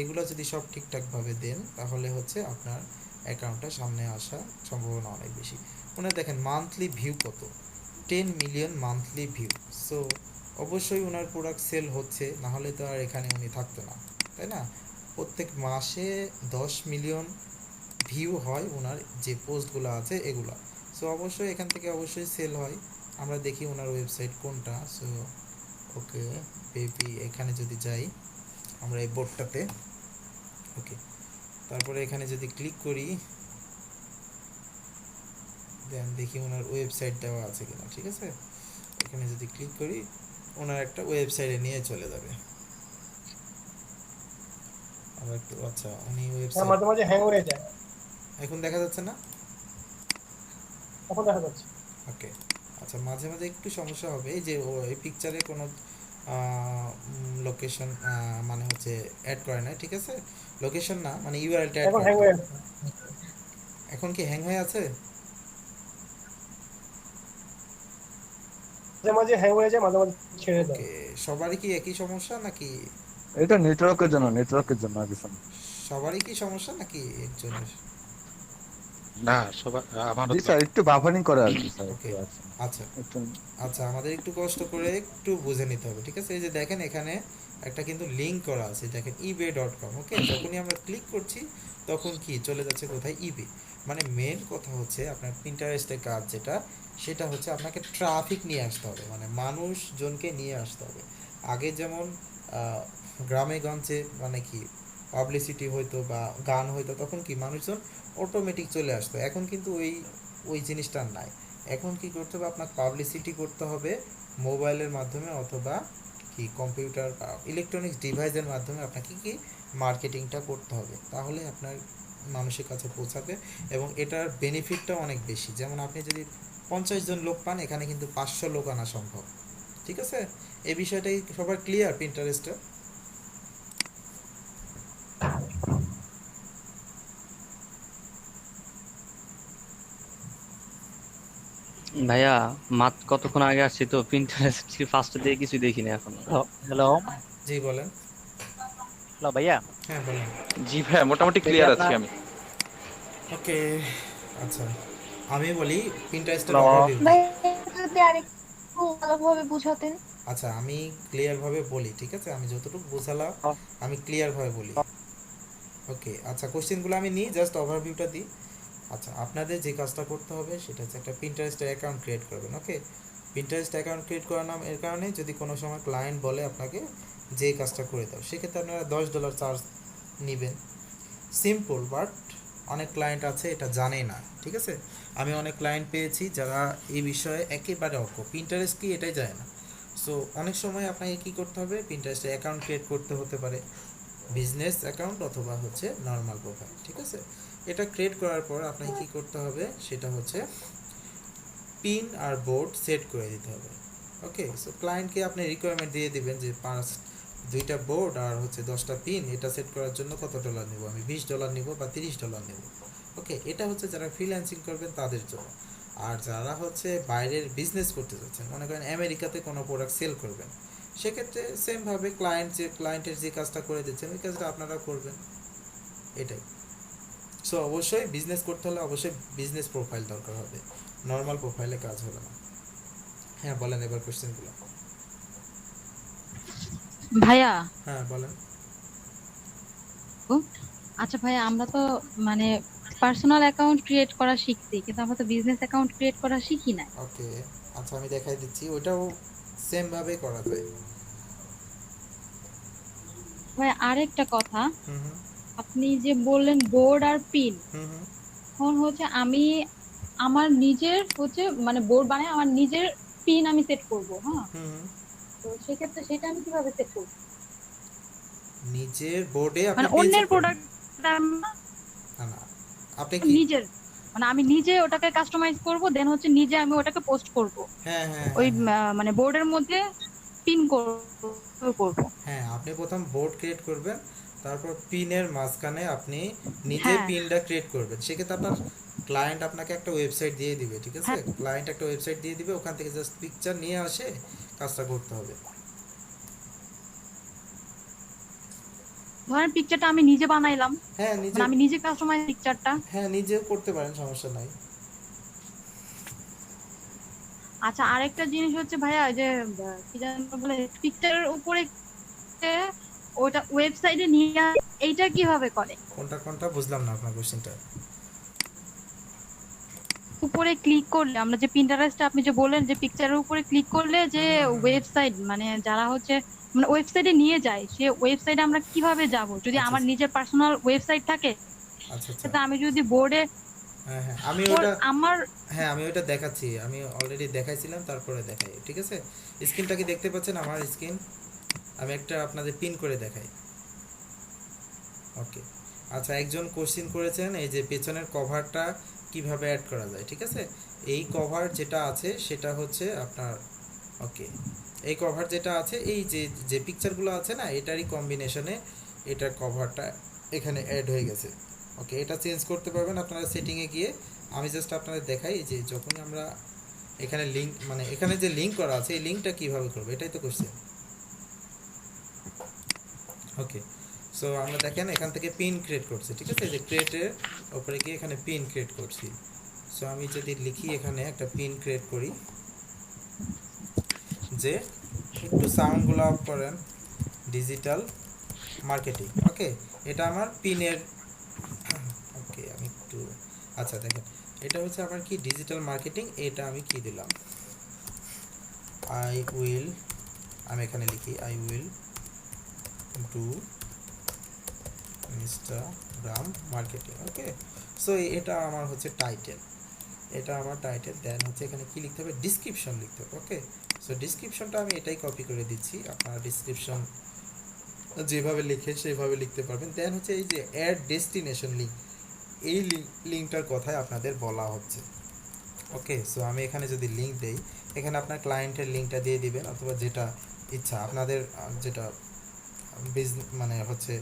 এগুলো যদি সব ঠিকঠাকভাবে দেন তাহলে হচ্ছে আপনার অ্যাকাউন্টটা সামনে আসার সম্ভাবনা অনেক বেশি। ওনার দেখেন মান্থলি ভিউ কত, 10 মিলিয়ন মান্থলি ভিউ। সো অবশ্যই ওনার প্রোডাক্ট সেল হচ্ছে, না হলে তো আর এখানে উনি থাকতো না, তাই না? প্রত্যেক মাসে 10 মিলিয়ন ভিউ হয় ওনার যে পোস্টগুলো আছে এগুলা। সো অবশ্যই এখান থেকে অবশ্যই সেল হয়। আমরা দেখি ওনার ওয়েবসাইট কোনটা। সো ওকে, বেবি এখানে যদি যাই আমরা এই বোর্ডটাতে, ওকে, তারপরে এখানে যদি ক্লিক করি দেন দেখি ওনার ওয়েবসাইট দেওয়া আছে কিনা। ঠিক আছে, এখানে যদি ক্লিক করি ওনার একটা ওয়েবসাইটে নিয়ে চলে যাবে। আমরা একটু, আচ্ছা উনি হ্যাঁ, ওয়েবসাইট মাঝে মাঝে হ্যাং হয়ে যায়, এখন দেখা যাচ্ছে না? এখন দেখা যাচ্ছে। ওকে, আচ্ছা মাঝে মাঝে একটু সমস্যা হবে। এই যে ও এই পিকচারে কোনো লোকেশন মানে হচ্ছে অ্যাড করে না, ঠিক আছে? লোকেশন না মানে ইউআরএলটা অ্যাড এখন করে হ্যাং না। হয়ে আছে, এখন কি হ্যাং হয়ে আছে? মাঝে মাঝে হ্যাং হয়ে যায়, মাঝে মাঝে ছেড়ে দেয়। ওকে, সবারই কি একই সমস্যা নাকি? এটা নেটওয়ার্কের জন্য আর কিছু না। সবারই কি সমস্যা নাকি একজনের? না সবার আমারও জি তো স্যার, একটু বাফারিং করে আর কি স্যার, ওকে, একটু আছে আচ্ছা একটু। আচ্ছা, আমাদের একটু কষ্ট করে একটু বুঝে নিতে হবে, ঠিক আছে? এই যে দেখেন এখানে একটা কিন্তু লিঙ্ক করা আছে, দেখেন ebay.com। ওকে, যখনই আমরা ক্লিক করছি তখন কি চলে যাচ্ছে কোথায়? ইবে। মানে মেন কথা হচ্ছে আপনার পিন্টারেস্টের কাজ যেটা, সেটা হচ্ছে আপনাকে ট্রাফিক নিয়ে আসতে হবে, মানে মানুষজনকে নিয়ে আসতে হবে। আগে যেমন গ্রামে গঞ্জে মানে কি পাবলিসিটি হইতো বা গান হইতো, তখন কি মানুষজন অটোমেটিক চলে আসতো। এখন কিন্তু ওই ওই জিনিসটা নাই। এখন কি করতে হবে, আপনার পাবলিসিটি করতে হবে মোবাইলের মাধ্যমে অথবা কি কম্পিউটার বা ইলেকট্রনিক্স ডিভাইসের মাধ্যমে আপনাকে কি মার্কেটিংটা করতে হবে, তাহলে আপনার মানুষের কাছে পৌঁছাবে। এবং এটার বেনিফিটটা অনেক বেশি। যেমন আপনি যদি 50 জন লোক পান, এখানে কিন্তু 500 লোক আনা সম্ভব। ঠিক আছে, এই বিষয়টাই সবার ক্লিয়ার পিন্টারেস্টে? ভাইয়া কতক্ষণ আগে আসছি তো, পিন্টারেস্ট ফার্স্ট দিয়ে কিছু দেখিনি এখনো। হ্যালো জি বলেন। হ্যালো ভাইয়া। হ্যাঁ বলেন। জি ভাইয়া, মোটামুটি দেখি ক্লিয়ার আছি আপনার আমি। ওকে, আচ্ছা আমি বলি পিন্টারেস্টের হ্যালো ওভারভিউ। ভাই, যদি আরেকটু ভালোভাবে বুঝাতেন। আচ্ছা আমি ক্লিয়ারভাবে বলি, ঠিক আছে? আমি যতটুকু বোঝালাম আমি ক্লিয়ারভাবে বলি। ওকে, আচ্ছা কোশ্চেনগুলো আমি নিই, জাস্ট ওভারভিউটা দিই। আচ্ছা, আপনাদের যে কাজটা করতে হবে সেটা হচ্ছে একটা পিন্টারেস্টের অ্যাকাউন্ট ক্রিয়েট করবেন। ওকে, পিন্টারেস্ট অ্যাকাউন্ট ক্রিয়েট করার নাম এর কারণে, যদি কোনো সময় ক্লায়েন্ট বলে আপনাকে যে কাজটা করে দাও, সেক্ষেত্রে আপনারা $10 চার্জ নেবেন। সিম্পল, বাট অনেক ক্লায়েন্ট আছে এটা জানে না, ঠিক আছে? আমি অনেক ক্লায়েন্ট পেয়েছি যারা এই বিষয়ে একেবারে অজ্ঞ, পিন্টারেস্ট কি এটাই জানে না। সো অনেক সময় আপনাকে কী করতে হবে, পিন্টারেস্টে অ্যাকাউন্ট ক্রিয়েট করতে হতে পারে, বিজনেস অ্যাকাউন্ট অথবা হচ্ছে নর্মাল প্রোফাইল, ঠিক আছে? এটা ক্রিয়েট করার পর আপনাকে কী করতে হবে সেটা হচ্ছে পিন আর বোর্ড সেট করে দিতে হবে। ওকে, সো ক্লায়েন্টকে আপনি রিকোয়ারমেন্ট দিয়ে দিবেন যে 2টা বোর্ড আর হচ্ছে 10টা পিন, এটা সেট করার জন্য কত ডলার নেব, আমি $20 নেব বা $30 নেব। ওকে, এটা হচ্ছে যারা ফ্রিল্যান্সিং করবেন তাদের জন্য। আর যারা হচ্ছে বাইরের বিজনেস করতে যাচ্ছেন, মনে করেন আমেরিকাতে কোনো প্রোডাক্ট সেল করবেন, সেক্ষেত্রে সেমভাবে ক্লায়েন্টের যে কাজটা করে দিচ্ছেন ওই কাজটা আপনারা করবেন, এটাই। সো অবশ্যই বিজনেস করতে হলে অবশ্যই বিজনেস প্রোফাইল দরকার হবে, নর্মাল প্রোফাইলে কাজ হবে না। হ্যাঁ বলেন এবার কোশ্চেনগুলো। ভাইয়া, হ্যাঁ বলেন। আচ্ছা ভাইয়া, আমরা তো মানে পার্সোনাল অ্যাকাউন্ট ক্রিয়েট করা শিখছি, কিন্তু আমরা তো বিজনেস অ্যাকাউন্ট ক্রিয়েট করা শিখি না। ওকে, আচ্ছা আমি দেখাই দিচ্ছি, ওইটাও সেম ভাবেই করা যায়। ভাইয়া আরেকটা কথা, হুম হুম আপনি যে বললেন বোর্ড আর পিন, হুম হুম এখন হচ্ছে আমি আমার নিজের হচ্ছে মানে বোর্ড বানায় আমার নিজের পিন আমি সেট করব, হ্যাঁ? হুম হুম। তো সেক্ষেত্রে সেটা আমি কিভাবে সেট করব? নিজের বোর্ডে আপনি মানে পিন অন্যের সেট করবেন? প্রোডাক্ট না না, আপনি কি নিজের, মানে আমি নিজে ওটাকে কাস্টমাইজ করব, দেন হচ্ছে নিজে আমি ওটাকে পোস্ট করব হ্যাঁ হ্যাঁ ওই হ্যাঁ হ্যাঁ মানে বোর্ডের মধ্যে। পিন করব? হ্যাঁ, আপনি প্রথম বোর্ড ক্রিয়েট করবেন, তারপর পিনের মাঝখানে আপনি নিজে হ্যাঁ পিনটা ক্রিয়েট করবেন। সেক্ষেত্রে আপনার ক্লায়েন্ট আপনাকে একটা ওয়েবসাইট দিয়ে দিবে, ঠিক আছে? হ্যাঁ, ক্লায়েন্ট একটা ওয়েবসাইট দিয়ে দিবে, ওখান থেকে জাস্ট পিকচার নিয়ে আসে কাজটা করতে হবে। ধরেন পিকচারটা আমি নিজে বানাইলাম, হ্যাঁ নিজে, মানে আমি নিজে কাস্টমাইজ পিকচারটা। হ্যাঁ নিজেও করতে পারেন, সমস্যা নাই। আচ্ছা, আরেকটা জিনিস হচ্ছে ভাইয়া, ওই যে কি যেন বলে, পিকচারের উপরে যে ওটা ওয়েবসাইটে নিয়ে এইটা কিভাবে করে? কোনটা কোনটা বুঝলাম না আপনার কোশ্চেনটা। উপরে ক্লিক করলে আমরা যে পিন্টারেস্টে আপনি যে বললেন যে পিকচারের উপরে ক্লিক করলে যে ওয়েবসাইট, মানে যারা হচ্ছে মানে ওয়েবসাইটে নিয়ে যায়, সে ওয়েবসাইটে আমরা কিভাবে যাব যদি আচ্ছা আমার নিজের পার্সোনাল ওয়েবসাইট থাকে? আচ্ছা আচ্ছা, সেটা আমি যদি বোর্ডে হ্যাঁ হ্যাঁ আমি ওটা, আমার হ্যাঁ আমি ওটা দেখাচ্ছি, আমি অলরেডি দেখাইছিলাম, তারপরে দেখাই, ঠিক আছে? স্ক্রিনটা কি দেখতে পাচ্ছেন আমার স্ক্রিন? আমি একটা আপনাদের পিন করে দেখাই। ওকে, আচ্ছা, একজন কোশ্চেন করেছেন এই যে পেছনের কভারটা কিভাবে অ্যাড করা যায়, ঠিক আছে? এই কভার যেটা আছে সেটা হচ্ছে আপনার, ওকে, এই কভার যেটা আছে, এই যে যে পিকচারগুলো আছে না, এটারই কম্বিনেশনে এটার কভারটা এখানে অ্যাড হয়ে গেছে। ওকে, এটা চেঞ্জ করতে পারবেন আপনারা সেটিংয়ে গিয়ে। আমি জাস্ট আপনাদের দেখাই যে যখন আমরা এখানে লিঙ্ক, মানে এখানে যে লিঙ্ক করা আছে, এই লিঙ্কটা কীভাবে করবো, এটাই তো কোশ্চেন। ওকে, সো আমরা দেখেন এখান থেকে পিন ক্রিয়েট করছি, ঠিক আছে? যে ক্রিয়েটের ওপরে গিয়ে এখানে পিন ক্রিয়েট করছি। সো আমি যদি লিখি এখানে একটা পিন ক্রিয়েট করি, যে একটু সাউন্ডগুলো অফ করেন, ডিজিটাল মার্কেটিং। ওকে, এটা আমার পিনের, ওকে আমি একটু, আচ্ছা দেখেন এটা হচ্ছে আমার কি ডিজিটাল মার্কেটিং। এটা আমি কি দিলাম, আই উইল, আমি এখানে লিখি I will do Instagram marketing. Okay, so এটা আমার হচ্ছে টাইটেল, এটা আমার টাইটেল। দেন হচ্ছে এখানে কি লিখতে হবে, ডিসক্রিপশন লিখতে হবে। ওকে, সো ডিসক্রিপশনটা আমি এটাই কপি করে দিচ্ছি, আপনারা ডিসক্রিপশন যেভাবে লিখে সেভাবে লিখতে পারবেন। দেন হচ্ছে এই যে অ্যাড ডেস্টিনেশন লিঙ্ক, এই লিঙ্কটার কথাই আপনাদের বলা হচ্ছে। ওকে, সো আমি এখানে যদি লিঙ্ক দেই, এখানে আপনার ক্লায়েন্টের লিঙ্কটা দিয়ে দিবেন, অথবা যেটা ইচ্ছা আপনাদের, যেটা মানে হচ্ছে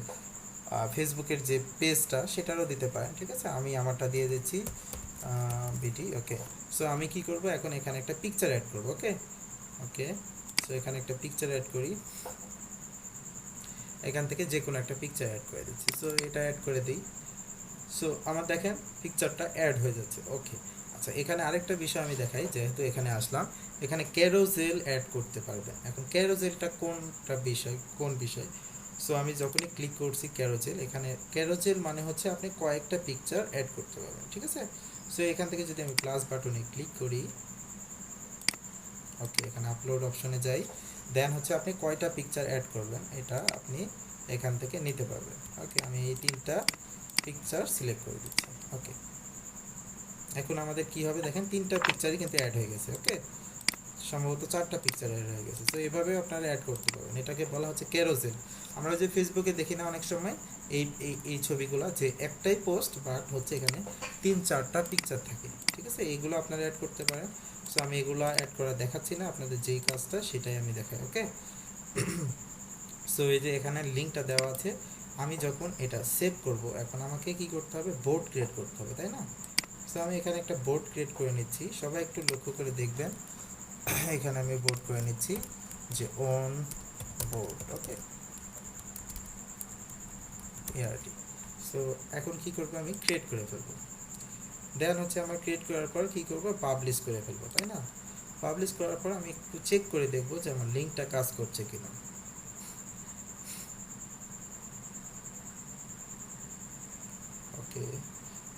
ফেসবুকের যে পেজটা সেটারও দিতে পারেন, ঠিক আছে? আমি আমারটা দিয়ে দিচ্ছি বিটি। ওকে, সো আমি কি করব এখন, এখানে একটা পিকচার অ্যাড করব। ওকে ওকে, সো এখানে একটা পিকচার অ্যাড করি, এখান থেকে যে কোনো একটা পিকচার অ্যাড করে দিচ্ছি। সো এটা অ্যাড করে দিই, সো আমার দেখেন পিকচারটা অ্যাড হয়ে যাচ্ছে। ওকে, আচ্ছা, এখানে আরেকটা বিষয় আমি দেখাই, যেহেতু এখানে আসলাম, এখানে ক্যারোজেল অ্যাড করতে পারবেন। এখন ক্যারোজেলটা কোনটা বিষয়, কোন বিষয়? সো আমি যখনই ক্লিক করছি ক্যারোজেল, এখানে ক্যারোজেল মানে হচ্ছে আপনি কয়েকটা পিকচার অ্যাড করতে পারবেন, ঠিক আছে? সো এখান থেকে যদি আমি প্লাস বাটনে ক্লিক করি, ওকে, এখানে আপলোড অপশনে যাই, দেন হচ্ছে আপনি কয়টা পিকচার অ্যাড করবেন এটা আপনি এখান থেকে নিতে পারবেন। ওকে, আমি এই 3টা পিকচার সিলেক্ট করে দিচ্ছি। ওকে, এখন আমাদের কি হবে দেখেন, 3টা পিকচারই কিন্তু অ্যাড হয়ে গেছে। ওকে, সম্ভবত 4টা পিকচার অ্যাড হয়ে গেছে। তো এইভাবে আপনারা অ্যাড করতে পারবেন, এটাকে বলা হচ্ছে ক্যারোজেল। আমরা যে ফেসবুকে দেখি না অনেক সময় এই এই এই ছবিগুলো, যে একটাই পোস্ট বাট হচ্ছে এখানে 3-4টা পিকচার থাকে, ঠিক আছে? এইগুলো আপনারা অ্যাড করতে পারেন। সো আমি এগুলো অ্যাড করা দেখাচ্ছি না, আপনাদের যেই কাজটা সেটাই আমি দেখাই। ওকে, সো এই যে এখানে লিঙ্কটা দেওয়া আছে, আমি যখন এটা সেভ করব, এখন আমাকে কি করতে হবে, বোর্ড ক্রিয়েট করতে হবে, তাই না? সো আমি এখানে একটা বোর্ড ক্রিয়েট করে নিচ্ছি, সবাই একটু লক্ষ্য করে দেখবেন। এখানে আমি বোর্ড করে নিচ্ছি যে on board. Okay, ART. So এখন কি করব, আমি ক্রিয়েট করে ফেলবো। দেন হচ্ছে আমার ক্রিয়েট করার পর কি করব, পাবলিশ করে ফেলবো, তাই না? পাবলিশ করার পর আমি একটু চেক করে দেখবো যে আমার লিঙ্কটা কাজ করছে কিনা। ওকে,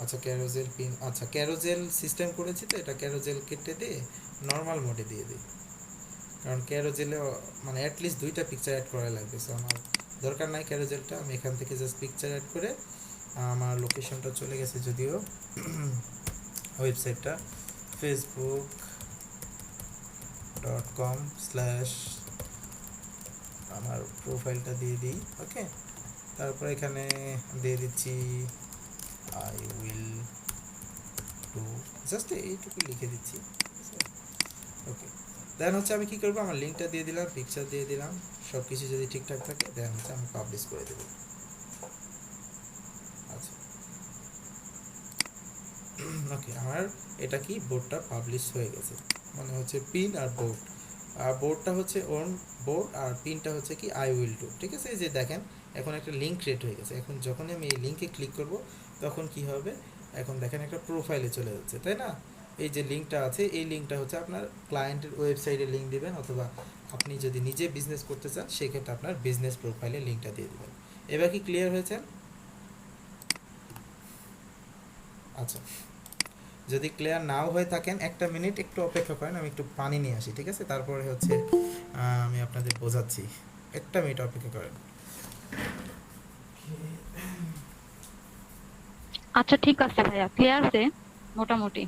আচ্ছা, ক্যারোজেল পিন, আচ্ছা ক্যারোজেল সিস্টেম করেছি, তো এটা ক্যারোজেল কেটে দিয়ে নর্মাল মোডে দিয়ে দিই, কারণ ক্যারোজেলে মানে অ্যাটলিস্ট 2টা পিকচার অ্যাড করা লাগবে। সো আমার দরকার নাই ক্যারোজেলটা, আমি এখান থেকে জাস্ট পিকচার অ্যাড করে, আমার লোকেশনটা চলে গেছে যদিও, ওয়েবসাইটটা facebook.com/ আমার প্রোফাইলটা দিয়ে দিই। ওকে, তারপর এখানে দিয়ে দিচ্ছি আই উইল ডু, জাস্ট এইটুকু লিখে দিচ্ছি। ওকে, দেন হচ্ছে আমি কি করবো, আমার লিঙ্কটা দিয়ে দিলাম, পিকচার দিয়ে দিলাম, সব কিছু যদি ঠিকঠাক থাকে দেন হচ্ছে আমি পাবলিশ করে দেবো। আচ্ছা ওকে, আমার এটা কি বোর্ডটা পাবলিশ হয়ে গেছে, মানে হচ্ছে পিন আর বোর্ড, আর বোর্ডটা হচ্ছে অন বোর্ড আর পিনটা হচ্ছে কি আই উইল ডু। ঠিক আছে, এই যে দেখেন এখন একটা লিঙ্ক ক্রিয়েট হয়ে গেছে। এখন যখন আমি এই লিঙ্কে ক্লিক করব তখন কি হবে, এখন দেখেন একটা প্রোফাইলে চলে যাচ্ছে, তাই না? এই যে লিঙ্কটা আছে এই লিঙ্কটা হচ্ছে আপনার ক্লায়েন্টের ওয়েবসাইটে লিঙ্ক দিবেন, অথবা আপনি যদি নিজে বিজনেস করতে চান সেক্ষেত্রে আপনার বিজনেস প্রোফাইলে লিঙ্কটা দিয়ে দেবেন। এবার কি ক্লিয়ার হয়েছে? আচ্ছা, যদি ক্লিয়ার নাও হয়ে থাকেন একটা মিনিট একটু অপেক্ষা করেন, আমি একটু পানি নিয়ে আসি, ঠিক আছে? তারপরে হচ্ছে আমি আপনাদের বোঝাচ্ছি, একটা মিনিট অপেক্ষা করেন। আচ্ছা ঠিক আছে ভাইয়া, ক্লিয়ার আছে মোটামুটি।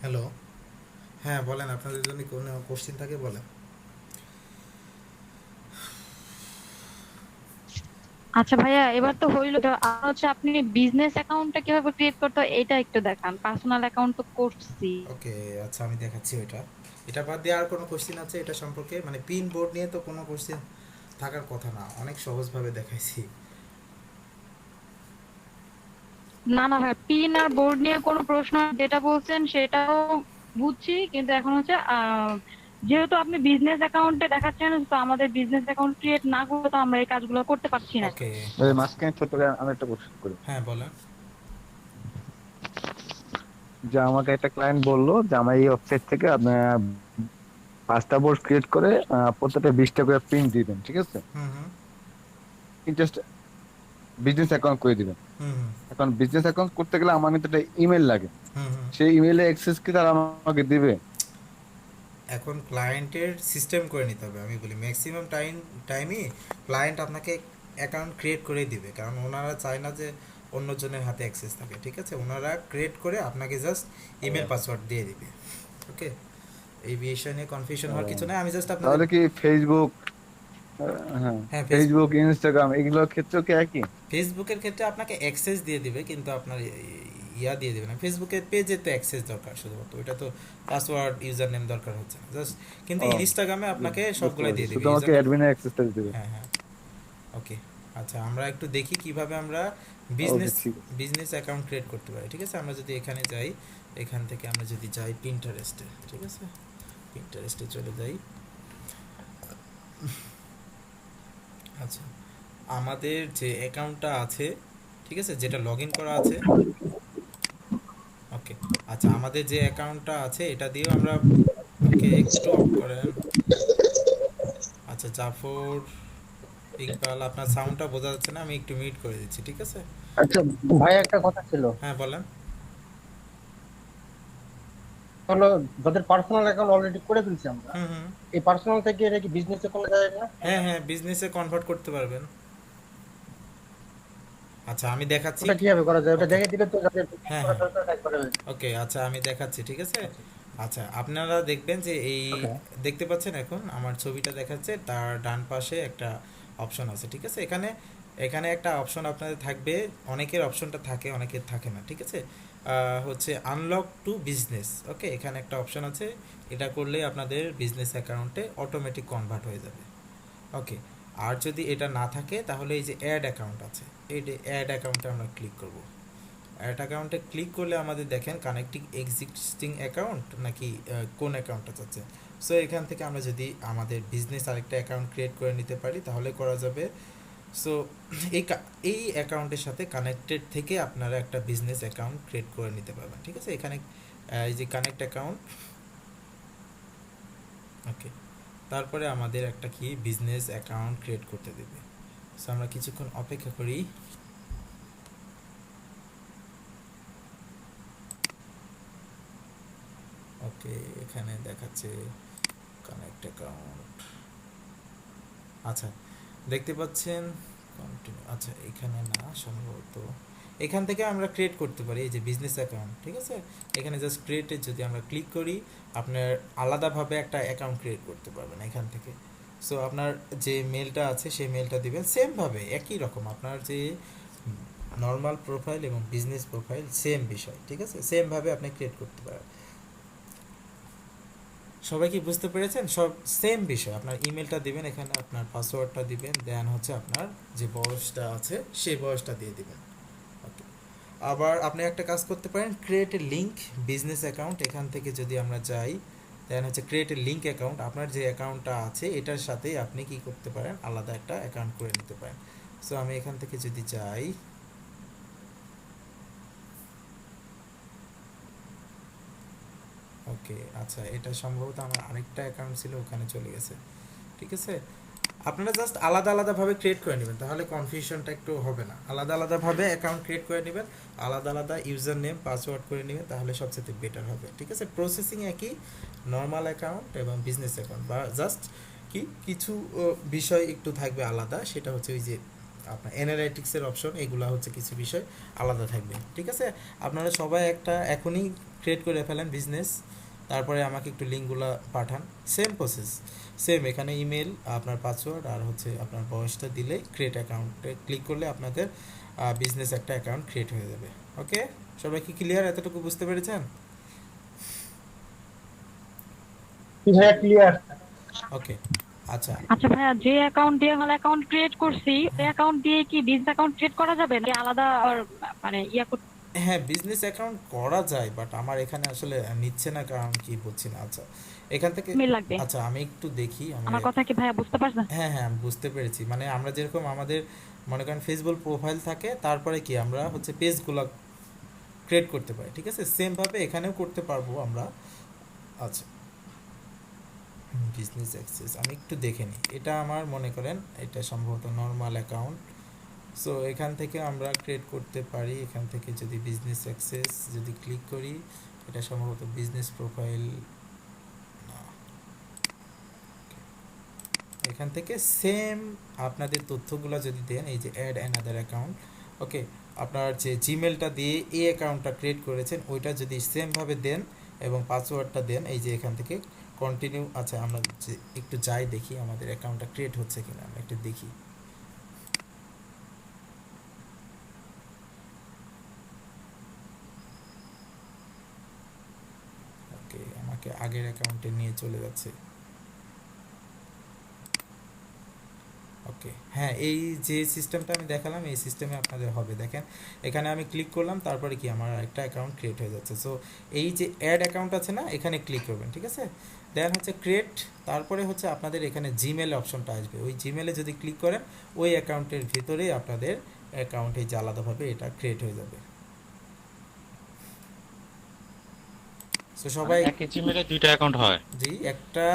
হ্যালো, হ্যাঁ বলেন, আপনাদের জন্য কোনো কোশ্চেন থাকে বলেন। আচ্ছা ভাইয়া, এবার তো হইলো, তো আর হচ্ছে আপনি বিজনেস অ্যাকাউন্টটা কিভাবে ক্রিয়েট করতে হয় এটা একটু দেখান। পার্সোনাল অ্যাকাউন্ট তো করছি। ওকে আচ্ছা, আমি দেখাচ্ছি ওইটা। এটা বাদ দিয়ে আর কোনো কোশ্চেন আছে এটা সম্পর্কে? মানে পিন বোর্ড নিয়ে তো কোনো কোশ্চেন থাকার কথা না, অনেক সহজভাবে দেখাইছি। না না ভাই, পিন আর বোর্ড নিয়ে কোনো প্রশ্ন, যেটা বলছেন সেটাও বুঝছি, কিন্তু এখন হচ্ছে যেহেতু আপনি বিজনেস অ্যাকাউন্টে দেখাচ্ছেন, তো আমাদের বিজনেস অ্যাকাউন্ট ক্রিয়েট না করলে তো আমরা এই কাজগুলো করতে পারছি না। ওকে ওই মাঝখানে ছোট করে আমি একটা কোশ্চেন করি। হ্যাঁ বলেন। যে আমাকে একটা ক্লায়েন্ট বললো যে আমার এই ওয়েবসাইট থেকে আপনার 5টা বোর্ড ক্রিয়েট করে প্রত্যেকটা 20টা করে প্রিন্ট দিবেন, ঠিক আছে? হুম হুম জাস্ট বিজনেস অ্যাকাউন্ট করে দিবেন। হুম হুম এখন বিজনেস অ্যাকাউন্ট করতে গেলে আমার কিন্তু একটা ইমেল লাগে, হুম হুম। সেই ইমেলে অ্যাক্সেস কি তারা আমাকে দিবে? এখন ক্লায়েন্টের সিস্টেম করে নিতে হবে। আমি বলি ম্যাক্সিমাম টাইমই ক্লায়েন্ট আপনাকে অ্যাকাউন্ট ক্রিয়েট করেই দিবে, কারণ ওনারা চায় না যে অন্যজনের হাতে অ্যাক্সেস থাকে। ঠিক আছে, ওনারা ক্রিয়েট করে আপনাকে জাস্ট ইমেল পাসওয়ার্ড দিয়ে দিবে। ওকে, এই বিষয় নিয়ে কনফিউশন হওয়ার কিছু নাই, আমি জাস্ট আপনাদের। তাহলে কি ফেসবুক, হ্যাঁ হ্যাঁ ফেসবুক ইনস্টাগ্রাম এগুলোর ক্ষেত্রেও কি একই? ফেসবুকের ক্ষেত্রে আপনাকে অ্যাক্সেস দিয়ে দিবে, কিন্তু আপনার ইয়া দিয়ে দিবে না। ফেসবুকের পেজে তো অ্যাক্সেস দরকার শুধুমাত্র, ওইটা তো পাসওয়ার্ড ইউজার নেম দরকার হচ্ছে না জাস্ট। কিন্তু ও, ইনস্টাগ্রামে আপনাকে বুঝতে সবগুলাই পারছি, দিয়ে দিবে, শুধু আমাকে ইউজার নেম। অ্যাডমিনের অ্যাক্সেসটা দিবে। হ্যাঁ হ্যাঁ ওকে। আচ্ছা, আমরা একটু দেখি কিভাবে আমরা ওকে বিজনেস ঠিক আছে। বিজনেস অ্যাকাউন্ট ক্রিয়েট করতে পারি। ঠিক আছে, আমরা যদি এখানে যাই, এখান থেকে আমরা যদি যাই পিন্টারেস্টে, ঠিক আছে, পিন্টারেস্টে চলে যাই। আচ্ছা, আমাদের যে অ্যাকাউন্টটা আছে, ঠিক আছে, যেটা লগ ইন করা আছে। ওকে আচ্ছা, আমাদের যে অ্যাকাউন্টটা আছে এটা দিয়েও আমরা, ওকে একটু অফ করেন। আচ্ছা জাফর ইকবাল, আপনার সাউন্ডটা বোঝা যাচ্ছে না, আমি একটু মিউট করে দিচ্ছি, ঠিক আছে? আচ্ছা ভাই, একটা কথা ছিল, হ্যাঁ বলেন। হলো যাদের পার্সোনাল অ্যাকাউন্ট অলরেডি করে ফেলছি আমরা, হুম হুম এই পার্সোনাল থেকে এটা কি বিজনেসে করা যায় না? হ্যাঁ হ্যাঁ, বিজনেসে কনভার্ট করতে পারবেন। আচ্ছা আমি দেখাচ্ছি। ওটা কিভাবে করা যায়? ওটা ওকে দেখে দিলে তো যাদের হ্যাঁ করা হ্যাঁ দরকার একবারে হয়ে যাবে। ওকে আচ্ছা, আমি দেখাচ্ছি, ঠিক আছে? আচ্ছা, আপনারা দেখবেন যে এই ওকে, দেখতে পাচ্ছেন এখন আমার ছবিটা দেখাচ্ছে, তার ডান পাশে একটা অপশন আছে, ঠিক আছে? এখানে এখানে একটা অপশন আপনাদের থাকবে, অনেকের অপশনটা থাকে অনেকের থাকে না, ঠিক আছে? হচ্ছে আনলক টু বিজনেস। ওকে, এখানে একটা অপশন আছে, এটা করলেই আপনাদের বিজনেস অ্যাকাউন্টে অটোমেটিক কনভার্ট হয়ে যাবে। ওকে, আর যদি এটা না থাকে তাহলে এই যে অ্যাড অ্যাকাউন্ট আছে, এই যে অ্যাড অ্যাকাউন্টে আমরা ক্লিক করব। অ্যাড অ্যাকাউন্টে ক্লিক করলে আমাদের দেখেন কানেক্টিং এক্সিস্টিং অ্যাকাউন্ট নাকি কোন অ্যাকাউন্টটা চাচ্ছে। সো এখান থেকে আমরা যদি আমাদের বিজনেস আরেকটা অ্যাকাউন্ট ক্রিয়েট করে নিতে পারি তাহলে করা যাবে। সো এই অ্যাকাউন্টের সাথে কানেক্টেড থেকে আপনারা একটা বিজনেস অ্যাকাউন্ট ক্রিয়েট করে নিতে পারবেন, ঠিক আছে। এখানে এই যে কানেক্ট অ্যাকাউন্ট, ওকে, তারপরে আমাদের একটা কি বিজনেস অ্যাকাউন্ট ক্রিয়েট করতে দেবে। সো আমরা কিছুক্ষণ অপেক্ষা করি। ওকে, এখানে দেখাচ্ছে কানেক্ট অ্যাকাউন্ট। আচ্ছা, দেখতে পাচ্ছেন কন্টিনিউ। আচ্ছা, এখানে না, সম্ভবত এখান থেকে আমরা ক্রিয়েট করতে পারি এই যে বিজনেস অ্যাকাউন্ট, ঠিক আছে। এখানে জাস্ট ক্রিয়েটে যদি আমরা ক্লিক করি আপনার আলাদাভাবে একটা অ্যাকাউন্ট ক্রিয়েট করতে পারবেন এখান থেকে। সো আপনার যে মেলটা আছে সেই মেলটা দিবেন সেমভাবে, একই রকম আপনার যে নর্মাল প্রোফাইল এবং বিজনেস প্রোফাইল সেম বিষয়, ঠিক আছে, সেমভাবে আপনি ক্রিয়েট করতে পারেন। সবাই কি বুঝতে পেরেছেন? সব সেম বিষয়। আপনার ইমেলটা দিবেন, এখানে আপনার পাসওয়ার্ডটা দিবেন, দেন হচ্ছে আপনার যে বয়সটা আছে সেই বয়সটা দিয়ে দিবেন। ওকে, আবার আপনি একটা কাজ করতে পারেন, create a link business account. এখান থেকে যদি আমরা যাই দেন হচ্ছে ক্রিয়েট এ লিঙ্ক অ্যাকাউন্ট। আপনার যে অ্যাকাউন্টটা আছে এটার সাথেই আপনি কি করতে পারেন, আলাদা একটা অ্যাকাউন্ট করে নিতে পারেন। সো আমি এখান থেকে যদি যাই, ওকে, আচ্ছা, এটা সম্ভবত আমার আরেকটা অ্যাকাউন্ট ছিল, ওখানে চলে গেছে, ঠিক আছে। আপনারা জাস্ট আলাদা আলাদাভাবে ক্রিয়েট করে নেবেন, তাহলে কনফিউশনটা একটু হবে না। আলাদা আলাদাভাবে অ্যাকাউন্ট ক্রিয়েট করে নেবেন, আলাদা আলাদা ইউজার নেম পাসওয়ার্ড করে নেবেন, তাহলে সবচেয়ে বেটার হবে, ঠিক আছে। প্রসেসিং একই, নর্মাল অ্যাকাউন্ট এবং বিজনেস অ্যাকাউন্ট, বা জাস্ট কি কিছু বিষয় একটু থাকবে আলাদা, সেটা হচ্ছে ওই যে আপনার অ্যানালাইটিক্সের অপশন, এগুলো হচ্ছে কিছু বিষয় আলাদা থাকবে, ঠিক আছে। আপনারা সবাই একটা এখনই ক্রিয়েট করে ফেলেন বিজনেস, তারপরে আমাকে একটু লিঙ্কগুলো পাঠান। সেম প্রসেস, সেম, এখানে ইমেল, আপনার পাসওয়ার্ড আর হচ্ছে আপনার বয়সটা দিলে ক্রিয়েট অ্যাকাউন্টে ক্লিক করলে আপনাদের বিজনেস একটা অ্যাকাউন্ট ক্রিয়েট হয়ে যাবে। ওকে, সবাই কি ক্লিয়ার? এতটুকু বুঝতে পেরেছেন? হ্যাঁ, ক্লিয়ার। ওকে, আচ্ছা। আচ্ছা ভাইয়া, যে অ্যাকাউন্ট দিয়ে আমরা অ্যাকাউন্ট ক্রিয়েট করছি ওই অ্যাকাউন্ট দিয়ে কি বিজনেস অ্যাকাউন্ট ক্রিয়েট করা যাবে নাকি আলাদা মানে হ্যাঁ, বিজনেস অ্যাকাউন্ট করা যায়, বাট আমার এখানে আসলে নিচ্ছে না, কারণ কি বলছি না। আচ্ছা, এখান থেকে মেল লাগবে? আচ্ছা, আমি একটু দেখি আমার কথা কি ভাইয়া বুঝতে পারছেন? হ্যাঁ হ্যাঁ, আমি বুঝতে পেরেছি। মানে আমরা যেরকম আমাদের মনে করেন ফেসবুক প্রোফাইল থাকে, তারপরে কি আমরা হচ্ছে পেজগুলো ক্রিয়েট করতে পারি, ঠিক আছে, সেমভাবে এখানেও করতে পারবো আমরা। আচ্ছা, বিজনেস অ্যাক্সেস আমি একটু দেখে নিই। এটা আমার মনে করেন এটা সম্ভবত নর্মাল অ্যাকাউন্ট। সো এখান থেকে আমরা ক্রিয়েট করতে পারি। এখান থেকে যদি বিজনেস অ্যাক্সেস যদি ক্লিক করি, এটা সম্ভবত বিজনেস প্রোফাইল না, এখান থেকে সেম আপনাদের তথ্যগুলো যদি দেন, এই যে অ্যাড অ্যানাদার অ্যাকাউন্ট, ওকে, আপনার যে জিমেলটা দিয়ে এই অ্যাকাউন্টটা ক্রিয়েট করেছেন ওইটা যদি সেমভাবে দেন এবং পাসওয়ার্ডটা দেন, এই যে এখান থেকে কন্টিনিউ। আচ্ছা, আমরা একটু যাই দেখি আমাদের অ্যাকাউন্টটা ক্রিয়েট হচ্ছে কিনা, আমরা একটু দেখি। ওকে, আমাকে আগের অ্যাকাউন্টে নিয়ে চলে যাচ্ছে। ওকে, হ্যাঁ, এই যে সিস্টেমটা আমি দেখালাম এই সিস্টেমে আপনাদের হবে। দেখেন এখানে আমি ক্লিক করলাম, তারপরে কি আমার একটা অ্যাকাউন্ট ক্রিয়েট হয়ে যাচ্ছে। সো এই যে অ্যাড অ্যাকাউন্ট আছে না, এখানে ক্লিক করবেন, ঠিক আছে। দেন হচ্ছে ক্রিয়েট, তারপরে হচ্ছে আপনাদের এখানে জিমেল অপশনটা আসবে। ওই জিমেলে যদি ক্লিক করেন ওই অ্যাকাউন্টের ভিতরেই আপনাদের অ্যাকাউন্টে যে আলাদাভাবে এটা ক্রিয়েট হয়ে যাবে। সো সবাই একই জিমেলে দুইটা অ্যাকাউন্ট হয়? জি, একটা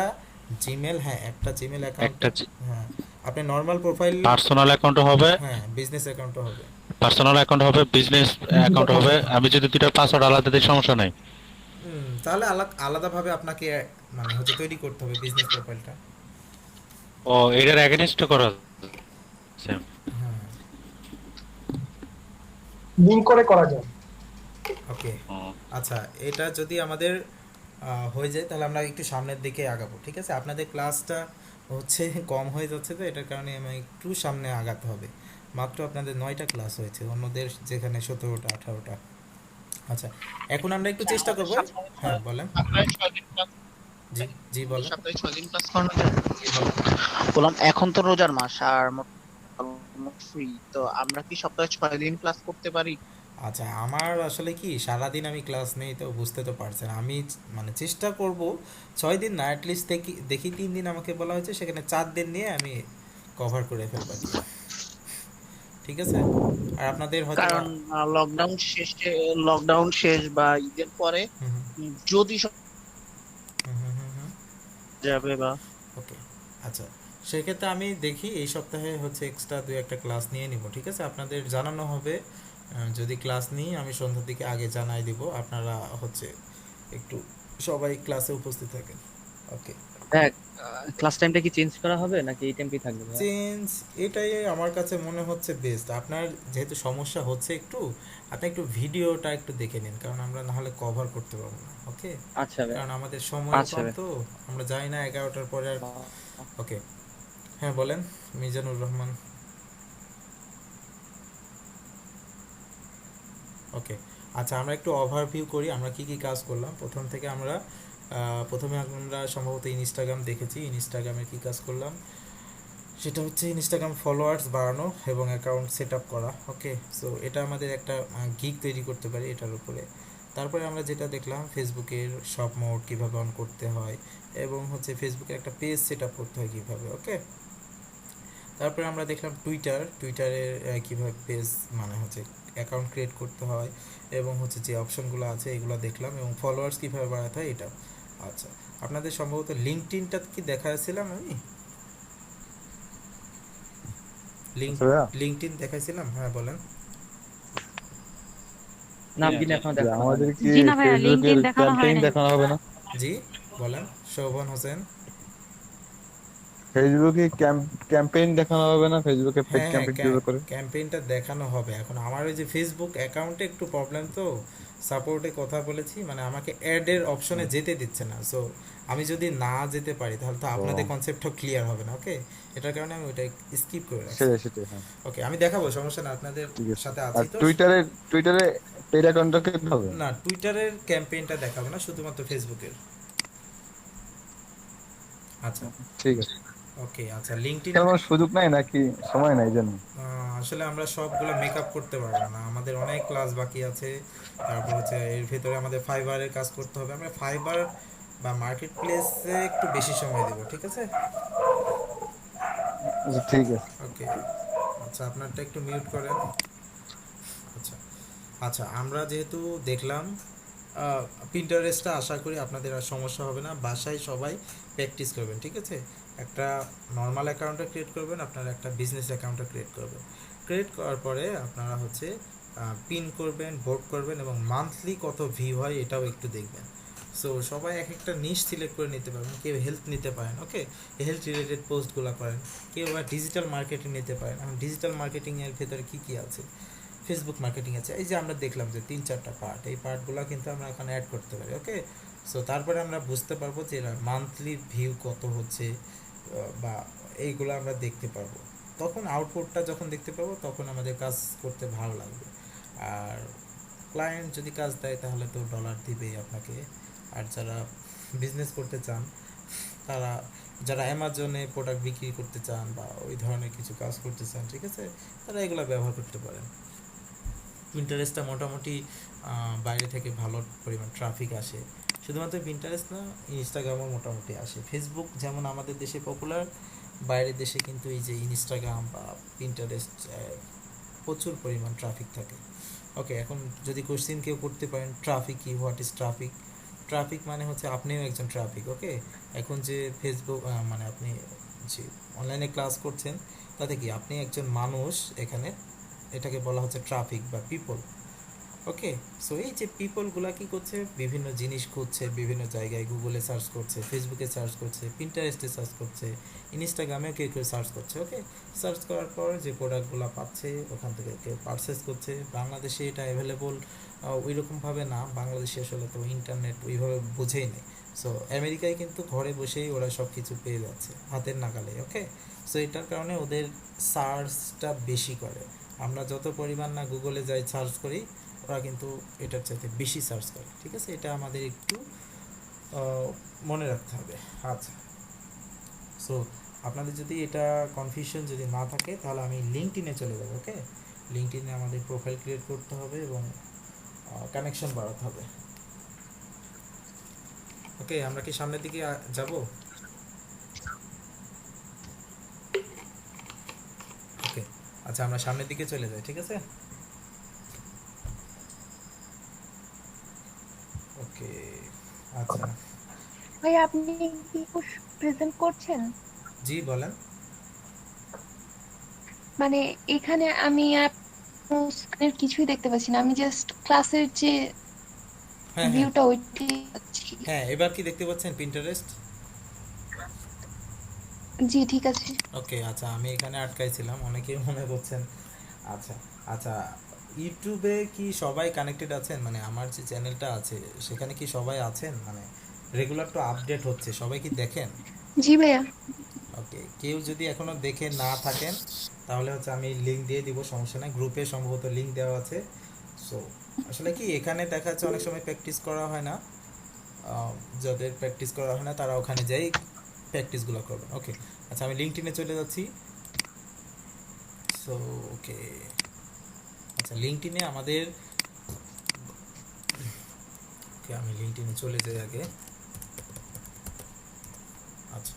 জিমেল, হ্যাঁ, একটা জিমেল অ্যাকাউন্ট, একটা হ্যাঁ, আপনি নরমাল প্রোফাইল, পার্সোনাল অ্যাকাউন্টও হবে, হ্যাঁ, বিজনেস অ্যাকাউন্টও হবে, পার্সোনাল অ্যাকাউন্ট হবে, বিজনেস অ্যাকাউন্ট হবে। আমি যদি দুইটা পাসওয়ার্ড আলাদা দিই সমস্যা নাই? তাহলে আলাদাভাবে আপনাকে মানে হচ্ছে তৈরি করতে হবে বিজনেস প্রোফাইলটা। ও, এটার এগেইনস্ট করা সেম? হ্যাঁ, লিংক করে করা যায়। ওকে, আচ্ছা, এটা যদি আমাদের হয়ে যায় তাহলে আমরা একটু সামনের দিকে আগাবো, ঠিক আছে। আপনাদের ক্লাসটা হচ্ছে কম হয়ে যাচ্ছে, তো এটার কারণে আমি একটু সামনে আগাতে হবে। মাত্র আপনাদের 9টা ক্লাস হয়েছে, অন্যদের যেখানে 17টা 18টা। আচ্ছা, এখন আমরা একটু চেষ্টা করবো। হ্যাঁ, বলেন। জি জি বলেন। সপ্তাহে 6 দিন ক্লাস করানো যায়? বললাম এখন তো রোজার মাস আর ফ্রি, তো আমরা কি সপ্তাহে 6 দিন ক্লাস করতে পারি? আচ্ছা, আমার আসলে কি সারাদিন আমি ক্লাস নেই, তো বুঝতে তো পারছেন আমি মানে চেষ্টা করব 6 দিন না, অ্যাটলিস্ট দেখি দেখি 3 দিন আমাকে বলা হয়েছে, সেখানে 4 দিন নিয়ে আমি কভার করে ফেলবো আর কি। ঠিক আছে, আর আপনাদের হয়তো কারণ লকডাউন শেষ বা ঈদের পরে যদি যাবে বা ওকে। আচ্ছা, সেক্ষেত্রে আমি দেখি এই সপ্তাহে হচ্ছে এক্সট্রা 2-1টা ক্লাস নিয়ে নিব। ঠিক আছে, আপনাদের জানানো হবে যদি ক্লাস নিই, আমি সন্ধ্যার দিকে আগে জানাই দিব, আপনারা হচ্ছে একটু সবাই ক্লাসে উপস্থিত থাকেন। ওকে। হ্যাঁ, ক্লাস টাইমটা কি চেঞ্জ করা হবে নাকি এই টাইমটাই থাকবে ভাইয়া? চেঞ্জ এটাই আমার কাছে মনে হচ্ছে বেস্ট। আপনার যেহেতু সমস্যা হচ্ছে একটু, আপনি একটু ভিডিওটা একটু দেখে নিন, কারণ আমরা না হলে কভার করতে পারবো না। ওকে, আচ্ছা ভাই, কারণ আমাদের সময় আচ্ছা কম, ভাই। তো আমরা যাই না 11টার পরে আর। ওকে, হ্যাঁ বলেন মিজানুর রহমান। ওকে, আচ্ছা আমরা একটু ওভারভিউ করি আমরা কি কি কাজ করলাম। প্রথমে আমরা সম্ভবত ইনস্টাগ্রাম দেখেছি। ইনস্টাগ্রামে কি কাজ করলাম সেটা হচ্ছে ইনস্টাগ্রাম ফলোয়ার্স বাড়ানো এবং অ্যাকাউন্ট সেট আপ করা। ওকে, সো এটা আমাদের একটা গিগ তৈরি করতে পারি এটার উপরে। তারপরে আমরা যেটা দেখলাম ফেসবুকের শপ মোড কীভাবে অন করতে হয়, এবং হচ্ছে ফেসবুকে একটা পেজ সেট আপ করতে হয় কীভাবে। ওকে, তারপরে আমরা দেখলাম টুইটারের কীভাবে পেজ মানে হচ্ছে অ্যাকাউন্ট ক্রিয়েট করতে হয়, এবং হচ্ছে যে অপশনগুলো আছে এগুলো দেখলাম, এবং ফলোয়ার্স কীভাবে বাড়াতে হয় এটা। আচ্ছা, আপনাদের সম্ভবত লিঙ্কডইনটা কি দেখাচ্ছিলাম আমি? আচ্ছা ভাইয়া, লিঙ্কডইন দেখাইছিলাম, হ্যাঁ বলেন। না, দিন এখনো দেখানো হয়নি। আমাদের কি জি না ভাইয়া, ফেসবুকের লিঙ্কডইন দেখানো হয় ক্যাম্পেইন নাই। দেখানো হবে না? জি বলেন, শোভন হোসেন। ফেসবুকে ক্যাম্পেইন দেখানো হবে না? ফেসবুকে পেড হ্যাঁ হ্যাঁ, ক্যাম্পেইন কিভাবে করে? ক্যাম্পেইনটা দেখানো হবে। এখন আমার ওই যে ফেসবুক অ্যাকাউন্টে একটু প্রবলেম, তো সাপোর্টে কথা বলেছি, মানে আমাকে অ্যাডের অপশনে যেতে দিচ্ছে না। সো আমি যদি না যেতে পারি তাহলে তো আপনাদের কনসেপ্টটাও ক্লিয়ার হবে না। ওকে, এটার কারণে আমি ওইটা স্কিপ করে রাখছি। সেটাই, হ্যাঁ, ওকে, আমি দেখাবো, সমস্যা না, আপনাদের ঠিক আছে। সাথে আর আছি তো। টুইটারে পেড অ্যাকাউন্টটা কিভাবে হবে? না, টুইটারের ক্যাম্পেইনটা দেখাবো না, শুধুমাত্র ফেসবুকের। আচ্ছা ঠিক আছে। ওকে, আচ্ছা লিঙ্কডইন তেমন সুযোগ নাই নাকি সময় নাই জন্য? আসলে আমরা সবগুলো মেকআপ করতে পারবো না, আমাদের অনেক ক্লাস বাকি আছে। তারপর হচ্ছে এর ভিতরে আমাদের ফাইবারের কাজ করতে হবে, আমরা ফাইবার বা মার্কেট প্লেসে একটু বেশি সময় দেবো। ঠিক আছে, আচ্ছা, ঠিক আছে। ওকে। আচ্ছা, আপনারটা একটু মিউট করেন। আচ্ছা আচ্ছা, আমরা যেহেতু দেখলাম পিন্টারেস্টটা, আশা করি আপনাদের আর সমস্যা হবে না। বাসায় সবাই প্র্যাকটিস করবেন। ঠিক আছে, একটা নর্মাল অ্যাকাউন্টটা ক্রিয়েট করবেন, আপনারা একটা বিজনেস অ্যাকাউন্টটা ক্রিয়েট করবেন। ক্রিয়েট করার পরে আপনারা হচ্ছে পিন করবেন, ভোট করবেন, এবং মান্থলি কত ভিউ হয় এটাও একটু দেখবেন। সো সবাই এক একটা নিশ সিলেক্ট করে নিতে পারবেন। কেউ হেলথ নিতে পারেন, ওকে, হেলথ রিলেটেড পোস্টগুলো করেন। কেউ আবার ডিজিটাল মার্কেটিং নিতে পারেন। এখন ডিজিটাল মার্কেটিংয়ের ভেতরে কী কী আছে? ফেসবুক মার্কেটিং আছে, এই যে আমরা দেখলাম যে 3-4টা পার্ট, এই পার্টগুলো কিন্তু আমরা এখানে অ্যাড করতে পারি। ওকে, সো তারপরে আমরা বুঝতে পারবো যে এরা মান্থলি ভিউ কত হচ্ছে, বা এইগুলো আমরা দেখতে পারবো। তখন আউটপুটটা যখন দেখতে পাবো তখন আমাদের কাজ করতে ভালো লাগবে। আর ক্লায়েন্ট যদি কাজ দেয় তাহলে তো ডলার দিবেই আপনাকে। আর যারা বিজনেস করতে চান, তারা যারা অ্যামাজনে প্রোডাক্ট বিক্রি করতে চান বা ওই ধরনের কিছু কাজ করতে চান, ঠিক আছে, তারা এগুলো ব্যবহার করতে পারেন। পিন্টারেস্টটা মোটামুটি বাইরে থেকে ভালো পরিমাণ ট্রাফিক আসে। শুধুমাত্র পিন্টারেস্ট না, ইনস্টাগ্রামও মোটামুটি আসে। ফেসবুক যেমন আমাদের দেশে পপুলার, বাইরের দেশে কিন্তু এই যে ইনস্টাগ্রাম বা পিন্টারেস্ট প্রচুর পরিমাণ ট্রাফিক থাকে। ওকে, এখন যদি কোশ্চেন কেউ করতে পারেন ট্রাফিক কি, হোয়াট ইজ ট্রাফিক? ট্রাফিক মানে হচ্ছে আপনিও একজন ট্রাফিক। ওকে, এখন যে ফেসবুক মানে আপনি যে অনলাইনে ক্লাস করছেন, তাতে কি আপনি একজন মানুষ এখানে, এটাকে বলা হচ্ছে ট্রাফিক বা পিপল। ওকে, সো এই যে পিপলগুলো কী করছে, বিভিন্ন জিনিস খুঁজছে, বিভিন্ন জায়গায় গুগলে সার্চ করছে, ফেসবুকে সার্চ করছে, পিন্টারেস্টে সার্চ করছে, ইনস্টাগ্রামেও কেউ কেউ সার্চ করছে। ওকে, সার্চ করার পর যে প্রোডাক্টগুলো পাচ্ছে ওখান থেকে কেউ পারচেস করছে। বাংলাদেশে এটা অ্যাভেলেবল ওই রকমভাবে না, বাংলাদেশে আসলে তো ইন্টারনেট ওইভাবে বুঝেই নেই। সো আমেরিকায় কিন্তু ঘরে বসেই ওরা সব কিছু পেয়ে যাচ্ছে হাতের নাগালে। ওকে, সো এটার কারণে ওদের সার্চটা বেশি করে। আমরা যত পরিমাণ না গুগলে যাই সার্চ করি, ওরা কিন্তু এটার চাইতে বেশি সার্চ করে। ঠিক আছে, এটা আমাদের একটু মনে রাখতে হবে। আচ্ছা, সো আপনাদের যদি এটা কনফিউশন যদি না থাকে তাহলে আমি লিঙ্কডইনে চলে যাব। ওকে, লিঙ্কডইনে আমাদের প্রোফাইল ক্রিয়েট করতে হবে এবং কানেকশন বাড়াতে হবে। ওকে, আমরা কি সামনের দিকে যাব? ওকে, আচ্ছা আমরা সামনের দিকে চলে যাই, ঠিক আছে? ওকে, আচ্ছা ভাই আপনি কি প্রেজেন্ট করছেন? জি বলেন। মানে এখানে আমি স্ক্রিনের কিছুই দেখতে পাচ্ছি না, আমি জাস্ট ক্লাসের যে হ্যাঁ হ্যাঁ ভিউটা ওইটাই পাচ্ছি। হ্যাঁ, এবার কি দেখতে পাচ্ছেন পিন্টারেস্ট? জি ঠিক আছে। ওকে, আচ্ছা আমি এখানে আটকাইছিলাম, অনেকেই মনে করছেন। আচ্ছা আচ্ছা, ইউটিউবে কি সবাই কানেক্টেড আছেন? মানে আমার যে চ্যানেলটা আছে সেখানে কি সবাই আছেন? মানে রেগুলার তো আপডেট হচ্ছে, সবাই কি দেখেন? জি ভাইয়া। ওকে, কেউ যদি এখনো দেখে না থাকেন তাহলে হচ্ছে আমি লিঙ্ক দিয়ে দিব, সমস্যা নাই, গ্রুপে সম্ভবত লিঙ্ক দেওয়া আছে। সো আসলে কি এখানে দেখা যাচ্ছে অনেক সময় প্র্যাকটিস করা হয় না, যাদের প্র্যাকটিস করা হয় না তারা ওখানে যাই প্র্যাকটিসগুলো করবেন। ওকে, আচ্ছা আমি লিঙ্কডইনে চলে যাচ্ছি। সো ওকে, আচ্ছা লিঙ্কডইনে আমাদের, ওকে আমি লিঙ্কডইনে চলে যাই আগে। আচ্ছা,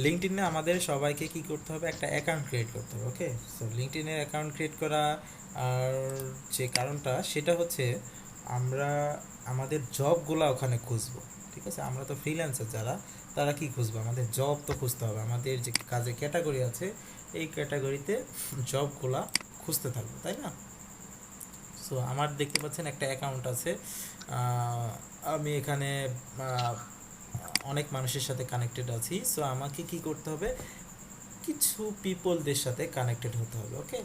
লিঙ্কডইনে আমাদের সবাইকে কি করতে হবে? একটা অ্যাকাউন্ট ক্রিয়েট করতে হবে। ওকে, সো লিঙ্কডইনের অ্যাকাউন্ট ক্রিয়েট করা আর যে কারণটা সেটা হচ্ছে আমরা আমাদের জবগুলো ওখানে খুঁজবো, ঠিক আছে? আমরা তো ফ্রিল্যান্সার যারা, তারা কি খুঁজবো? আমাদের জব তো খুঁজতে হবে, আমাদের যে কাজে ক্যাটাগরি আছে এই ক্যাটাগরিতে জবগুলা খুঁজতে থাকবো, তাই না? সো আমার দেখতে পাচ্ছেন একটা অ্যাকাউন্ট আছে, আমি এখানে অনেক মানুষের সাথে কানেক্টেড আছি। সো আমাকে কি করতে হবে? কিছু পিপলদের সাথে কানেক্টেড হতে হবে। ওকে,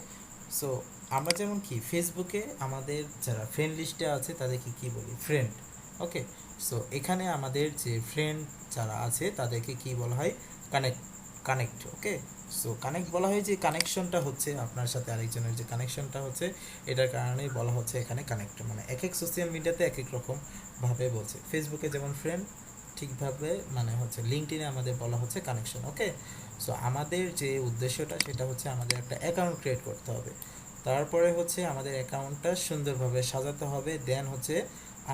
সো আমরা যেমন কি ফেসবুকে আমাদের যারা ফ্রেন্ড লিস্টে আছে তাদেরকে কি বলি? ফ্রেন্ড। ওকে, সো এখানে আমাদের যে ফ্রেন্ড যারা আছে তাদেরকে কি বলা হয়? কানেক্ট। ওকে, সো কানেক্ট বলা হয়, যে কানেকশনটা হচ্ছে আপনার সাথে আরেকজনের যে কানেকশনটা হচ্ছে, এটার কারণেই বলা হচ্ছে এখানে কানেক্ট। মানে এক এক সোশ্যাল মিডিয়াতে এক এক রকম ভাবে বলছে, ফেসবুকে যেমন ফ্রেন্ড ঠিকভাবে মানে হচ্ছে লিঙ্কডইনে আমাদের বলা হচ্ছে কানেকশন। ওকে, সো আমাদের যে উদ্দেশ্যটা সেটা হচ্ছে আমাদের একটা অ্যাকাউন্ট ক্রিয়েট করতে হবে, তারপরে হচ্ছে আমাদের অ্যাকাউন্টটা সুন্দরভাবে সাজাতে হবে, দেন হচ্ছে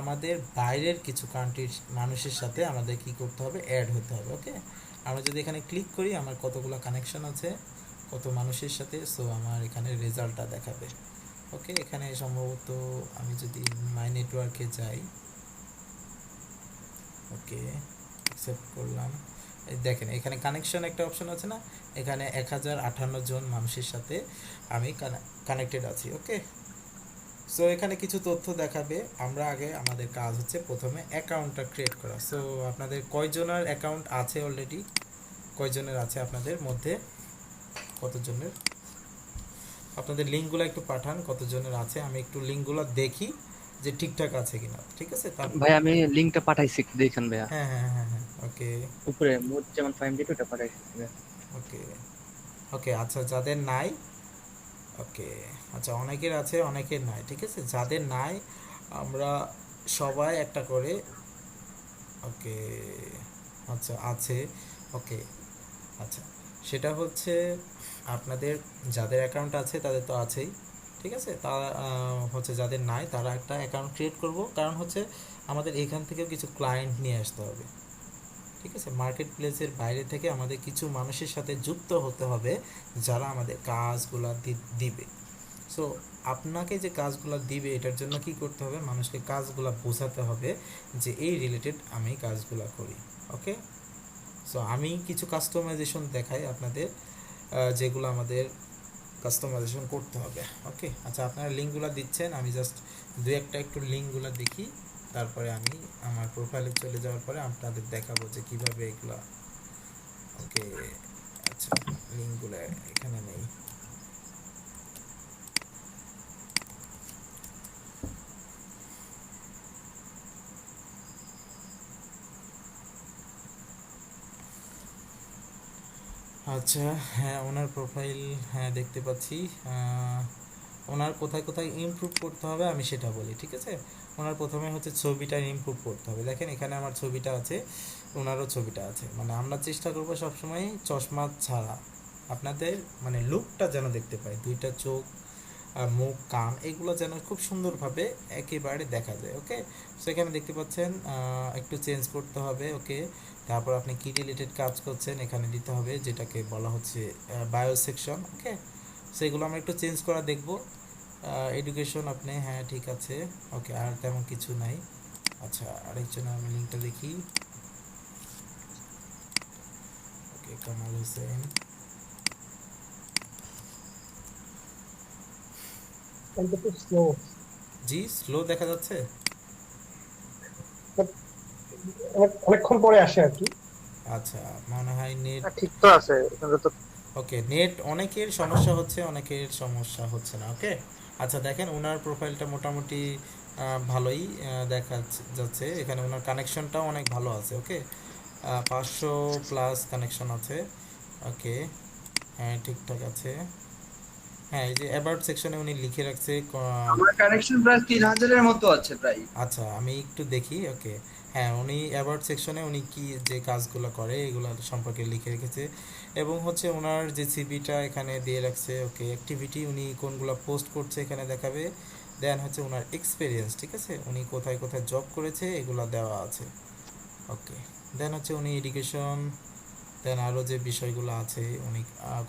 আমাদের বাইরের কিছু কান্ট্রির মানুষের সাথে আমাদের কি করতে হবে? অ্যাড হতে হবে। ওকে, আমরা যদি এখানে ক্লিক করি আমার কতগুলো কানেকশন আছে, কত মানুষের সাথে, সো আমার এখানে রেজাল্টটা দেখাবে। ওকে, এখানে সম্ভবত আমি যদি মাই নেটওয়ার্কে যাই, ওকে অ্যাকসেপ্ট করলাম, এই দেখেন এখানে কানেকশন একটা অপশন আছে না, এখানে 1058 জন মানুষের সাথে আমি কানেক্টেড আছি। ওকে, সো এখানে কিছু তথ্য দেখাবে। আমরা আগে আমাদের কাজ হচ্ছে প্রথমে অ্যাকাউন্টটা ক্রিয়েট করা। সো আপনাদের কয়জনের অ্যাকাউন্ট আছে অলরেডি? কয়জনের আছে আপনাদের মধ্যে? কতজনের? আপনাদের লিঙ্কগুলো একটু পাঠান, কতজনের আছে, আমি একটু লিঙ্কগুলো দেখি যে ঠিকঠাক আছে কিনা, ঠিক আছে? ভাই আমি লিংকটা পাঠাইছি, একটু দেখেন ভাইয়া। হ্যাঁ হ্যাঁ হ্যাঁ হ্যাঁ, ওকে উপরে মোট যেমন 5 দিতে ওটা পাঠাইছি ভাইয়া। ওকে ওকে, আচ্ছা যাদের নাই, ওকে আচ্ছা অনেকের আছে অনেকের নাই, ঠিক আছে? যাদের নাই আমরা সবাই একটা করে, ওকে আচ্ছা আছে, ওকে আচ্ছা সেটা হচ্ছে আপনাদের যাদের অ্যাকাউন্ট আছে তাদের তো আছেই, ঠিক আছে? তা হচ্ছে যাদের নাই তারা একটা অ্যাকাউন্ট ক্রিয়েট করব, কারণ হচ্ছে আমাদের এখান থেকেও কিছু ক্লায়েন্ট নিয়ে আসতে হবে, ঠিক আছে? মার্কেট প্লেসের বাইরে থেকে আমাদের কিছু মানুষের সাথে যুক্ত হতে হবে যারা আমাদের কাজগুলো দিবে। সো আপনাকে যে কাজগুলো দিবে এটার জন্য কি করতে হবে? মানুষকে কাজগুলো বোঝাতে হবে যে এই রিলেটেড আমি কাজগুলো করি। ওকে, সো আমি কিছু কাস্টমাইজেশন দেখাই আপনাদের, যেগুলো আমাদের কাস্টমাইজেশন করতে হবে। ওকে, আচ্ছা আপনারা লিঙ্কগুলো দিচ্ছেন, আমি জাস্ট দু একটা একটু লিঙ্কগুলো দেখি, তারপরে আমি আমার প্রোফাইলে চলে যাওয়ার পরে আপনাদের দেখাবো যে কীভাবে এগুলো। ওকে আচ্ছা, লিঙ্কগুলো এখানে নেই। আচ্ছা হ্যাঁ, ওনার প্রোফাইল হ্যাঁ দেখতে পাচ্ছি। ওনার কোথায় কোথায় ইমপ্রুভ করতে হবে আমি সেটা বলি, ঠিক আছে? ওনার প্রথমে হচ্ছে ছবিটা ইমপ্রুভ করতে হবে। দেখেন এখানে আমার ছবিটা আছে, ওনারও ছবিটা আছে, মানে আমরা চেষ্টা করবো সবসময় চশমা ছাড়া আপনাদের মানে লুকটা যেন দেখতে পাই, দুইটা চোখ মুখ কান এগুলো যেন খুব সুন্দরভাবে একেবারে দেখা যায়। ওকে, সেখানে দেখতে পাচ্ছেন একটু চেঞ্জ করতে হবে। ওকে, তারপর আপনি কি রিলেটেড কাজ করছেন এখানে দিতে হবে, যেটাকে বলা হচ্ছে বায়ো সেকশন। ওকে, সেগুলো আমরা একটু চেঞ্জ করা দেখব। এডুকেশন আপনি, হ্যাঁ ঠিক আছে। ওকে, আর তেমন কিছু নাই। আচ্ছা, আরেকজন আমি লিঙ্কটা দেখি। ওকে, কামাল হোসেন। স্লো, জি স্লো দেখা যাচ্ছে, অনেকক্ষণ পরে আসে আর কি। আচ্ছা মনে হয় নেট ঠিক তো আছে এখানে তো। ওকে, নেট অনেকের সমস্যা হচ্ছে, অনেকের সমস্যা হচ্ছে না। ওকে, আচ্ছা দেখেন ওনার প্রোফাইলটা মোটামুটি ভালোই দেখা যাচ্ছে, এখানে ওনার কানেকশনটাও অনেক ভালো আছে। ওকে, 500+ কানেকশন আছে। ওকে, হ্যাঁ ঠিকঠাক আছে। হ্যাঁ, এই যে অ্যাবাউট সেকশনে উনি লিখে রাখছে আমার কানেকশন প্রায় 3000 এর মতো আছে প্রায়। আচ্ছা আমি একটু দেখি। ওকে, হ্যাঁ উনি অ্যাবাউট সেকশনে উনি কি যে কাজগুলো করে এগুলো সম্পর্কে লিখে রেখেছে, এবং হচ্ছে ওনার যে সিভিটা এখানে দিয়ে রাখছে। ওকে, অ্যাক্টিভিটি উনি কোনগুলো পোস্ট করছে এখানে দেখাবে। দেন হচ্ছে ওনার এক্সপিরিয়েন্স, ঠিক আছে, উনি কোথায় কোথায় জব করেছে এগুলো দেওয়া আছে। ওকে, দেন হচ্ছে উনি এডুকেশন, দেন আরও যে বিষয়গুলো আছে উনি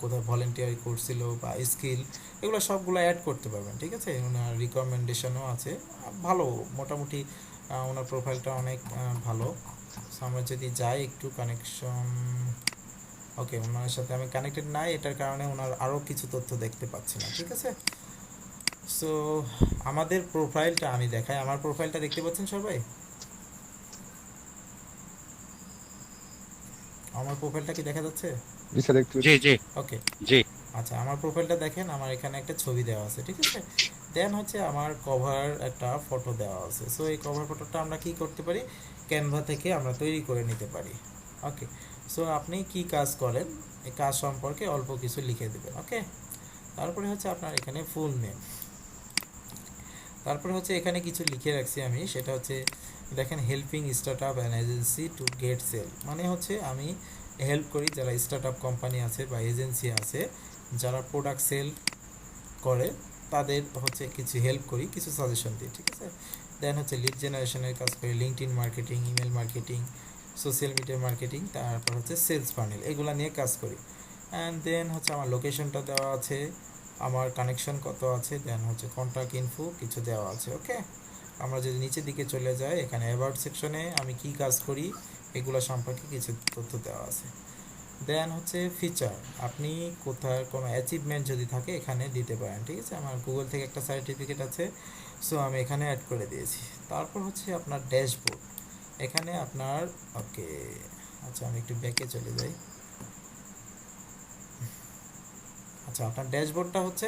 কোথায় ভলেন্টিয়ারি করছিল বা স্কিল, এগুলো সবগুলো অ্যাড করতে পারবেন। ঠিক আছে, ওনার রিকমেন্ডেশনও আছে, ভালো মোটামুটি ওনার প্রোফাইলটা অনেক ভালো। সো আমরা যদি যাই একটু কানেকশন, ওকে ওনার সাথে আমি কানেক্টেড নাই, এটার কারণে ওনার আরও কিছু তথ্য দেখতে পাচ্ছি না। ঠিক আছে, সো আমাদের প্রোফাইলটা আমি দেখাই। আমার প্রোফাইলটা দেখতে পাচ্ছেন সবাই? আমার প্রোফাইলটা কি দেখা যাচ্ছে? জি স্যার, একটু জি জি ওকে, জি। আচ্ছা আমার প্রোফাইলটা দেখেন, আমার এখানে একটা ছবি দেওয়া আছে। ঠিক আছে, দেন হচ্ছে আমার কভার একটা ফটো দেওয়া আছে। সো এই কভার ফটোটা আমরা কি করতে পারি, ক্যানভা থেকে আমরা তৈরি করে নিতে পারি। ওকে, সো আপনি কি কাজ করেন এই কাজ সম্পর্কে অল্প কিছু লিখে দেবেন। ওকে, তারপরে হচ্ছে আপনার এখানে ফুল নেম, তারপরে হচ্ছে এখানে কিছু লিখে রাখছি আমি, সেটা হচ্ছে দেখেন helping startup and agency to get sale, মানে হচ্ছে আমি হেল্প করি যারা স্টার্ট আপ কোম্পানি আছে বা এজেন্সি আছে যারা প্রোডাক্ট সেল করে তাদের হচ্ছে কিছু হেল্প করি, কিছু সাজেশন দিই। ঠিক আছে, দেন হচ্ছে লিড জেনারেশনের কাজ করি, LinkedIn marketing, email marketing, social media marketing, তারপর হচ্ছে সেলস ফানেল, এগুলো নিয়ে কাজ করি। অ্যান্ড দেন হচ্ছে আমার লোকেশনটা দেওয়া আছে, আমার কানেকশন কত আছে, দেন হচ্ছে কন্ট্যাক্ট ইনফো কিছু দেওয়া আছে। ওকে, আমরা যদি নিচের দিকে চলে যাই এখানে অ্যাবাউট সেকশনে আমি কি কাজ করি এগুলো সম্পর্কে কিছু তথ্য দেওয়া আছে। দেন হচ্ছে ফিচার, আপনি কোথায় কোনো অ্যাচিভমেন্ট যদি থাকে এখানে দিতে পারেন। ঠিক আছে, আমার গুগল থেকে একটা সার্টিফিকেট আছে, সো আমি এখানে অ্যাড করে দিয়েছি। তারপর হচ্ছে আপনার ড্যাশবোর্ড, এখানে আপনার ওকে, আচ্ছা আমি একটু ব্যাকে চলে যাই। আচ্ছা আপনার ড্যাশবোর্ডটা হচ্ছে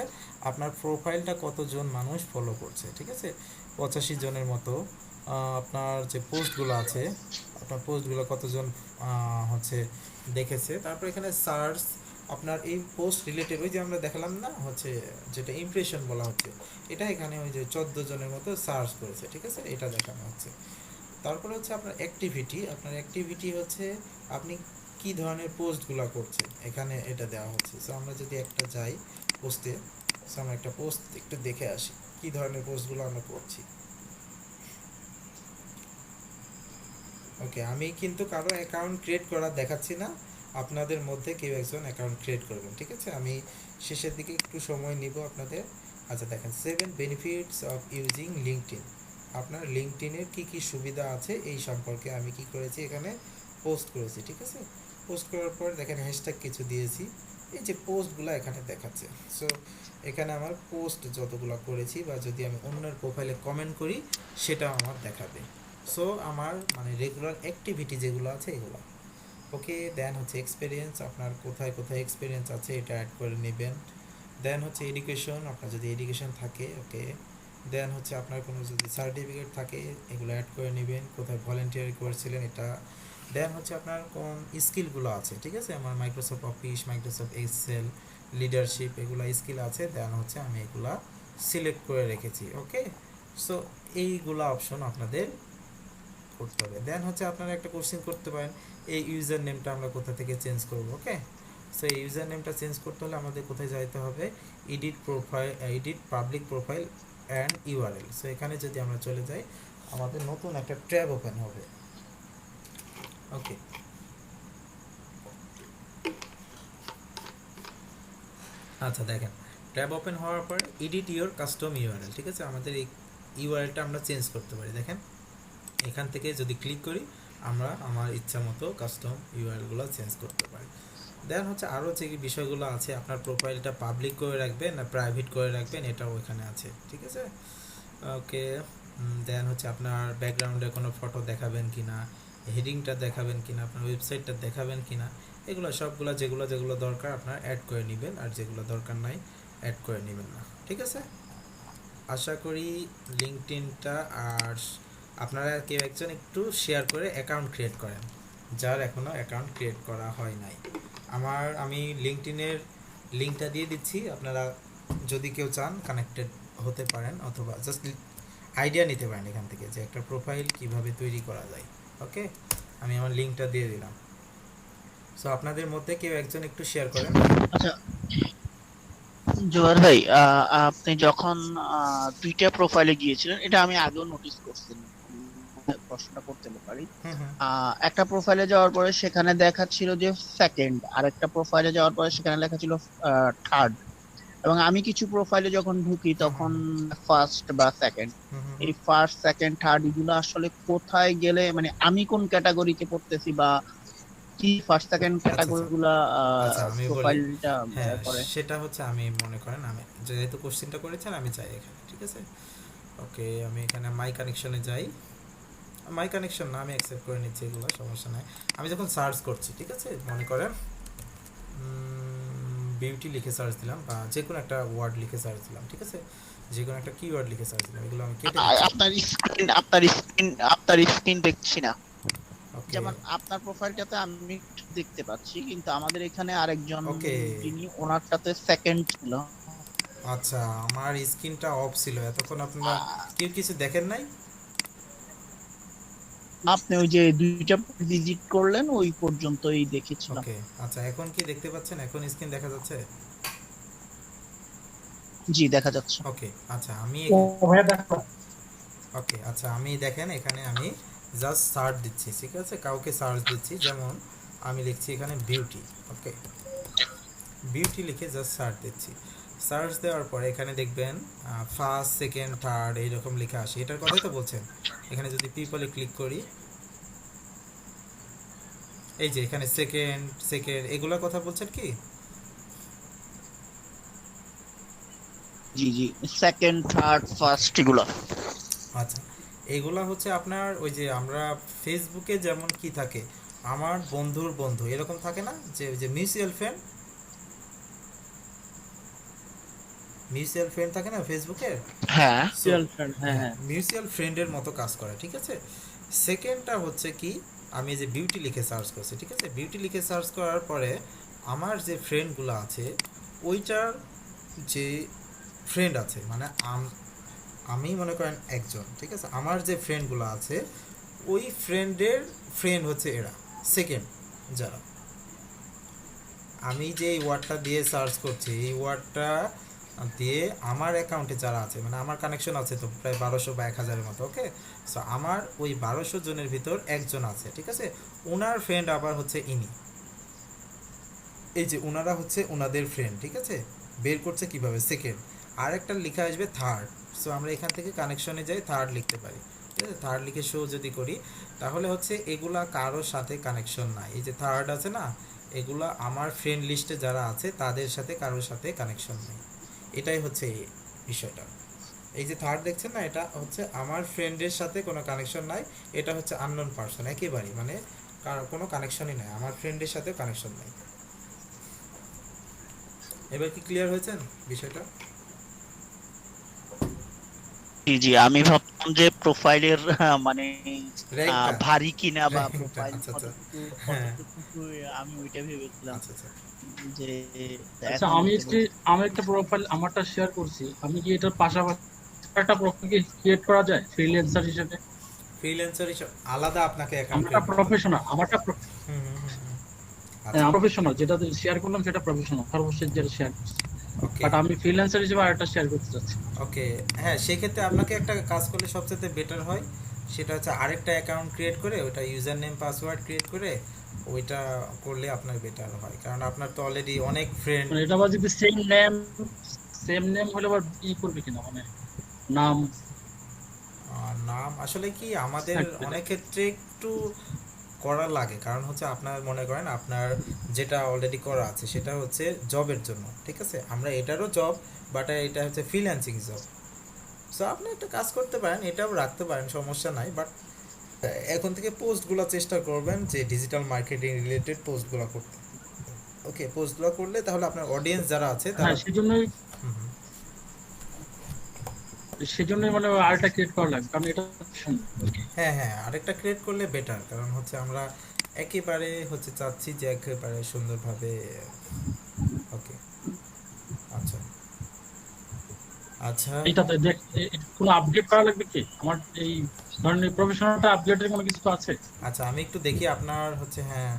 আপনার প্রোফাইলটা কতজন মানুষ ফলো করছে। ঠিক আছে, 85 জনের মতো। আপনার যে পোস্টগুলো আছে আপনার পোস্টগুলো কতজন হচ্ছে দেখেছে। তারপর এখানে সার্চ, আপনার এই পোস্ট রিলেটেড ওই যে আমরা দেখালাম না হচ্ছে যেটা ইমপ্রেশন বলা হচ্ছে, এটা এখানে ওই যে 14 জনের মতো সার্চ করেছে। ঠিক আছে, এটা দেখানো হচ্ছে। তারপরে হচ্ছে আপনার অ্যাক্টিভিটি, আপনার অ্যাক্টিভিটি হচ্ছে আপনি কি ধরনের পোস্টগুলো করছেন এখানে এটা দেওয়া হচ্ছে। সো আমরা যদি একটা যাই পোস্টে, সো আমরা একটা পোস্ট একটু দেখে আসি কি ধরনের পোস্টগুলো আমরা করছি। ওকে, আমি কিন্তু কারো অ্যাকাউন্ট ক্রিয়েট করা দেখাচ্ছি না, আপনাদের মধ্যে কেউ একজন অ্যাকাউন্ট ক্রিয়েট করবেন। ঠিক আছে, আমি শেষের দিকে একটু সময় নিব আপনাদের। আচ্ছা দেখেন 7 বেনিফিটস অফ ইউজিং লিঙ্কডইন, আপনার লিঙ্কডইনের কি কি সুবিধা আছে এই সম্পর্কে আমি কি করেছি এখানে পোস্ট করেছি। ঠিক আছে, পোস্ট করার পর দেখেন হ্যাশট্যাগ কিছু দিয়েছি, এই যে পোস্টগুলো এখানে দেখাচ্ছে। সো এখানে আমার পোস্ট যতগুলো করেছি বা যদি আমি অন্যের প্রোফাইলে কমেন্ট করি সেটা আমার দেখাবে। সো আমার মানে রেগুলার অ্যাক্টিভিটি যেগুলো আছে এগুলো। ওকে, দেন হচ্ছে এক্সপিরিয়েন্স, আপনার কোথায় কোথায় এক্সপিরিয়েন্স আছে এটা অ্যাড করে নেবেন। দেন হচ্ছে এডুকেশন, আপনার যদি এডুকেশন থাকে। ওকে, দেন হচ্ছে আপনার কোনো যদি সার্টিফিকেট থাকে এগুলো অ্যাড করে নেবেন, কোথায় ভলেন্টিয়ারি করেছিলেন এটা। দেন হচ্ছে আপনার কোন স্কিলগুলো আছে। ঠিক আছে, আমার Microsoft Office, Microsoft Excel, leadership এগুলো স্কিল আছে। দেন হচ্ছে আমি এগুলা সিলেক্ট করে রেখেছি। ওকে, সো এইগুলা অপশন আপনাদের করতে হবে। দেন হচ্ছে আপনারা একটা কোশ্চেন করতে পারেন, এই ইউজার নেমটা আমরা কোথা থেকে চেঞ্জ করব। ওকে, সো এই ইউজার নেমটা চেঞ্জ করতে হলে আমাদের কোথায় যাইতে হবে, edit profile, edit public profile and URL. So এখানে যদি আমরা চলে যাই আমাদের নতুন একটা ট্যাব ওপেন হবে। ওকে, আচ্ছা দেখেন ট্যাব ওপেন হওয়ার পর এডিট ইউর কাস্টম ইউআরএল, ঠিক আছে, আমাদের এই ইউআরএলটা আমরা চেঞ্জ করতে পারি। দেখেন এখান থেকে যদি ক্লিক করি আমরা আমার ইচ্ছা মতো কাস্টম ইউআরএলগুলো চেঞ্জ করতে পারি। দেন হচ্ছে আরও যে বিষয়গুলো আছে, আপনার প্রোফাইলটা পাবলিক করে রাখবেন না প্রাইভেট করে রাখবেন, এটাও এখানে আছে, ঠিক আছে। ওকে, দেন হচ্ছে আপনার ব্যাকগ্রাউন্ডে কোনো ফটো দেখাবেন কি না, হেডিংটা দেখাবেন কি না, আপনার ওয়েবসাইটটা দেখাবেন কি না, এগুলো সবগুলো যেগুলো যেগুলো দরকার আপনার অ্যাড করে নেবেন, আর যেগুলো দরকার নাই অ্যাড করে নেবেন না, ঠিক আছে। আশা করি লিঙ্কডইনটা আর আপনারা কেউ একজন একটু শেয়ার করে অ্যাকাউন্ট ক্রিয়েট করেন, যার এখনও অ্যাকাউন্ট ক্রিয়েট করা হয় নাই। আমি লিঙ্কডইনের লিঙ্কটা দিয়ে দিচ্ছি, আপনারা যদি কেউ চান কানেক্টেড হতে পারেন, অথবা জাস্ট আইডিয়া নিতে পারেন এখান থেকে যে একটা প্রোফাইল কিভাবে তৈরি করা যায়। ওকে, আমি আমার লিঙ্কটা দিয়ে দিলাম। সো আপনাদের মধ্যে কেউ একজন একটু শেয়ার করেন। আচ্ছা জোয়ার ভাই, আপনি যখন দুইটা প্রোফাইলে গিয়েছিলেন, এটা আমি আগেও নোটিস করছি, প্রশ্নটা করতে পারি। একটা প্রোফাইলে যাওয়ার পরে সেখানে দেখাচ্ছিল যে সেকেন্ড, আর একটা প্রোফাইলে যাওয়ার পরে সেখানে লেখা ছিল থার্ড, এবং আমি কিছু প্রোফাইলে যখন ঢুকি তখন ফার্স্ট বা সেকেন্ড। এই ফার্স্ট সেকেন্ড থার্ড এগুলো আসলে কোথায় গেলে, মানে আমি কোন ক্যাটাগরিতে পড়তেছি বা কি ফার্স্ট সেকেন্ড ক্যাটাগরিগুলো প্রোফাইলটা করে, সেটা হচ্ছে আমি মনে করেন আমি যেহেতু কোশ্চেনটা করেছেন আমি চাই এখানে, ঠিক আছে। ওকে, আমি এখানে মাই কানেকশনে যাই, মাই কানেকশন না আমি অ্যাকসেপ্ট করে নিচ্ছি, এগুলো সমস্যা নাই। আমি যখন সার্চ করছি, ঠিক আছে, মনে করেন বিউটি লিখে সার্চ দিলাম বা যে কোনো একটা ওয়ার্ড লিখে সার্চ দিলাম, ঠিক আছে, যে কোনো একটা কিওয়ার্ড লিখে সার্চ দিলাম, এগুলো আমি কেটে আপনার স্ক্রিন দেখছি না, যেমন আপনার প্রোফাইলটাতে আমি দেখতে পাচ্ছি, কিন্তু আমাদের এখানে আরেকজন যিনি ওনারটাতে সেকেন্ড ছিল। আচ্ছা, আমার স্ক্রিনটা অফ ছিল এতক্ষণ, আপনারা কেউ কিছু দেখেন নাই? আপনি ওই যে দুইটা ভিজিট করলেন ওই পর্যন্তই দেখেছিলাম। ওকে, আচ্ছা এখন কি দেখতে পাচ্ছেন? এখন স্ক্রিন দেখা যাচ্ছে? জি দেখা যাচ্ছে। ওকে, আচ্ছা আমি ওকে, আচ্ছা আমি দেখেন এখানে আমি জাস্ট সার্চ দিচ্ছি, ঠিক আছে, কাউকে সার্চ দিচ্ছি, যেমন আমি লিখছি এখানে বিউটি। ওকে, বিউটি লিখে জাস্ট সার্চ দিচ্ছি। সার্চ দেওয়ার পরে এখানে দেখবেন ফার্স্ট সেকেন্ড থার্ড এইরকম লেখা আসে, এটার কথাই তো বলছেন। এখানে যদি পিপলে ক্লিক করি, এই যে এখানে সেকেন্ড সেকেন্ড এগুলোর কথা বলছেন কি? জি জি, সেকেন্ড থার্ড ফার্স্ট এগুলো। আচ্ছা, এগুলা হচ্ছে আপনার ওই যে আমরা ফেসবুকে যেমন কি থাকে, আমার বন্ধুর বন্ধু এরকম থাকে না, যে ওই যে মিউচুয়াল ফ্রেন্ড থাকে না ফেসবুকের, হ্যাঁ মিউচুয়াল ফ্রেন্ডের মতো কাজ করে, ঠিক আছে। সেকেন্ডটা হচ্ছে কি, আমি যে বিউটি লিখে সার্চ করছি, ঠিক আছে, বিউটি লিখে সার্চ করার পরে আমার যে ফ্রেন্ডগুলো আছে ওইটার যে ফ্রেন্ড আছে, মানে আমি মনে করেন একজন, ঠিক আছে, আমার যে ফ্রেন্ডগুলো আছে ওই ফ্রেন্ডের ফ্রেন্ড হচ্ছে এরা সেকেন্ড, যারা আমি যে এই ওয়ার্ডটা দিয়ে সার্চ করছি, এই ওয়ার্ডটা দিয়ে আমার অ্যাকাউন্টে যারা আছে, মানে আমার কানেকশন আছে তো প্রায় 1200 বা 1000-এর মতো। ওকে, সো আমার ওই 1200 জনের ভিতর একজন আছে, ঠিক আছে, ওনার ফ্রেন্ড আবার হচ্ছে ইনি, এই যে ওনারা হচ্ছে ওনাদের ফ্রেন্ড, ঠিক আছে, বের করছে কিভাবে, সেকেন্ড, আর একটা লেখা আসবে থার্ড। সো আমরা এখান থেকে কানেকশনে যাই, থার্ড লিখতে পারি, ঠিক আছে, থার্ড লিখে শো যদি করি তাহলে হচ্ছে এগুলা কারোর সাথে কানেকশন নাই, এই যে থার্ড আছে না, এগুলা আমার ফ্রেন্ড লিস্টে যারা আছে তাদের সাথে কারোর সাথে কানেকশন নেই, এটাই হচ্ছে এই বিষয়টা। এই যে থার্ড দেখছেন না, এটা হচ্ছে আমার ফ্রেন্ডের সাথে কোনো কানেকশন নাই, এটা হচ্ছে আননোন পারসন, একেবারেই মানে কোনো কানেকশনই নাই, আমার ফ্রেন্ডের সাথে কানেকশন নাই। এবার কি ক্লিয়ার হয়েছেন বিষয়টা? জি জি, আমি ভাবতাম যে প্রোফাইলের মানে ভারী কিনা বা প্রোফাইল, আমি ওইটা ভেবেছিলাম যে আচ্ছা আমি একটা প্রোফাইল আমারটা শেয়ার করছি, আমি কি এটার পাশাপাশি একটা প্রোফাইল কি ক্রিয়েট করা যায় ফ্রিল্যান্সার হিসেবে? ফ্রিল্যান্সার হিসেবে আলাদা আপনাকে অ্যাকাউন্ট আমারটা ক্রিয়েট করতে হবে। প্রফেশনাল, আমারটা হুম হুম হুম হুম। আচ্ছা প্রফেশনাল, যেটা শেয়ার করলাম সেটা প্রফেশনাল, সর্বশেষ যেটা শেয়ার করছি। ওকে বাট আমি ফ্রিল্যান্সার হিসেবে আরেকটা শেয়ার করতে চাচ্ছি। ওকে। হ্যাঁ সেক্ষেত্রে আপনাকে একটা কাজ করলে সবচেয়ে বেটার হয়, সেটা হচ্ছে আরেকটা অ্যাকাউন্ট ক্রিয়েট করে ওটা ইউজার নেম পাসওয়ার্ড ক্রিয়েট করে ওইটা করলে আপনার বেটার হয়, কারণ আপনার তো অলরেডি অনেক ফ্রেন্ড। মানে এটা আবার যদি সেম নেম হলে আবার করবে কিনা, মানে নাম নাম আসলে কি আমাদের অনেক ক্ষেত্রে একটু করা লাগে, কারণ হচ্ছে আপনার মনে করেন আপনার যেটা অলরেডি করা আছে সেটা হচ্ছে জবের জন্য, ঠিক আছে, আমরা এটারও জব, বাট এটা হচ্ছে ফ্রিল্যান্সিং জব। সো আপনি একটা কাজ করতে পারেন, এটাও রাখতে পারেন, সমস্যা নাই, বাট এখন থেকে পোস্টগুলো চেষ্টা করবেন যে ডিজিটাল মার্কেটিং রিলেটেড পোস্টগুলো করতে। ওকে, পোস্টগুলো করলে তাহলে আপনার অডিয়েন্স যারা আছে তারা হ্যাঁ সেজন্যই মানে আরেকটা ক্রিয়েট করা লাগবে, কারণ এটা হ্যাঁ হ্যাঁ আরেকটা ক্রিয়েট করলে বেটার, কারণ হচ্ছে আমরা একেবারে হচ্ছে চাচ্ছি যে একেবারে সুন্দরভাবে। ওকে আচ্ছা আচ্ছা এইটাতে দেখ কোনো আপডেট করা লাগবে কি আমার এই ধরনের প্রফেশনালটা আপডেটের কোনো কিছু তো আছে? আচ্ছা আমি একটু দেখি আপনার হচ্ছে, হ্যাঁ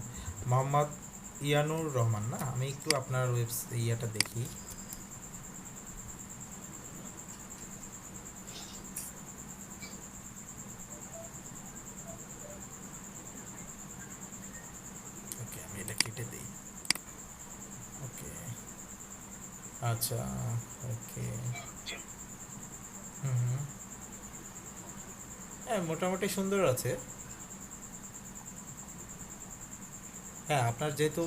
মোহাম্মদ ইয়ানুর রহমান না, আমি একটু আপনার ইয়েটা দেখি। ওকে আমি এটা কেটে দিই। ওকে আচ্ছা ওকে হুম হুম হ্যাঁ মোটামুটি সুন্দর আছে। হ্যাঁ আপনার যেহেতু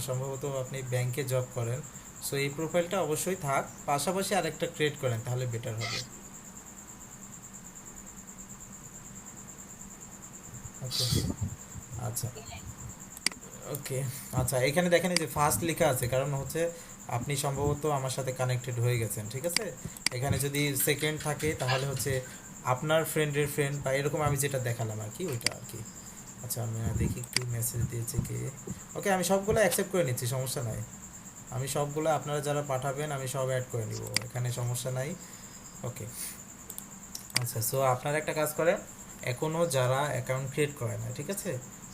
সম্ভবত আপনি ব্যাংকে জব করেন, সো এই প্রোফাইলটা অবশ্যই থাক, পাশাপাশি আরেকটা ক্রিয়েট করেন তাহলে বেটার হবে। ওকে আচ্ছা ওকে আচ্ছা এখানে দেখেন এই যে ফার্স্ট লেখা আছে, কারণ হচ্ছে আপনি সম্ভবত আমার সাথে কানেক্টেড হয়ে গেছেন, ঠিক আছে। এখানে যদি সেকেন্ড থাকে তাহলে হচ্ছে আপনার ফ্রেন্ডের ফ্রেন্ড বা এরকম আমি যেটা দেখালাম আর কি, ওইটা আর কি। আচ্ছা আমি দেখি একটু মেসেজ দিয়েছে কি। ওকে আমি সবগুলো অ্যাকসেপ্ট করে নিচ্ছি, সমস্যা নাই, আমি সবগুলো আপনারা যারা পাঠাবেন আমি সব অ্যাড করে নিব, এখানে সমস্যা নাই। ওকে আচ্ছা সো আপনারা একটা কাজ করেন, এখনও যারা অ্যাকাউন্ট ক্রিয়েট করে না, ঠিক আছে,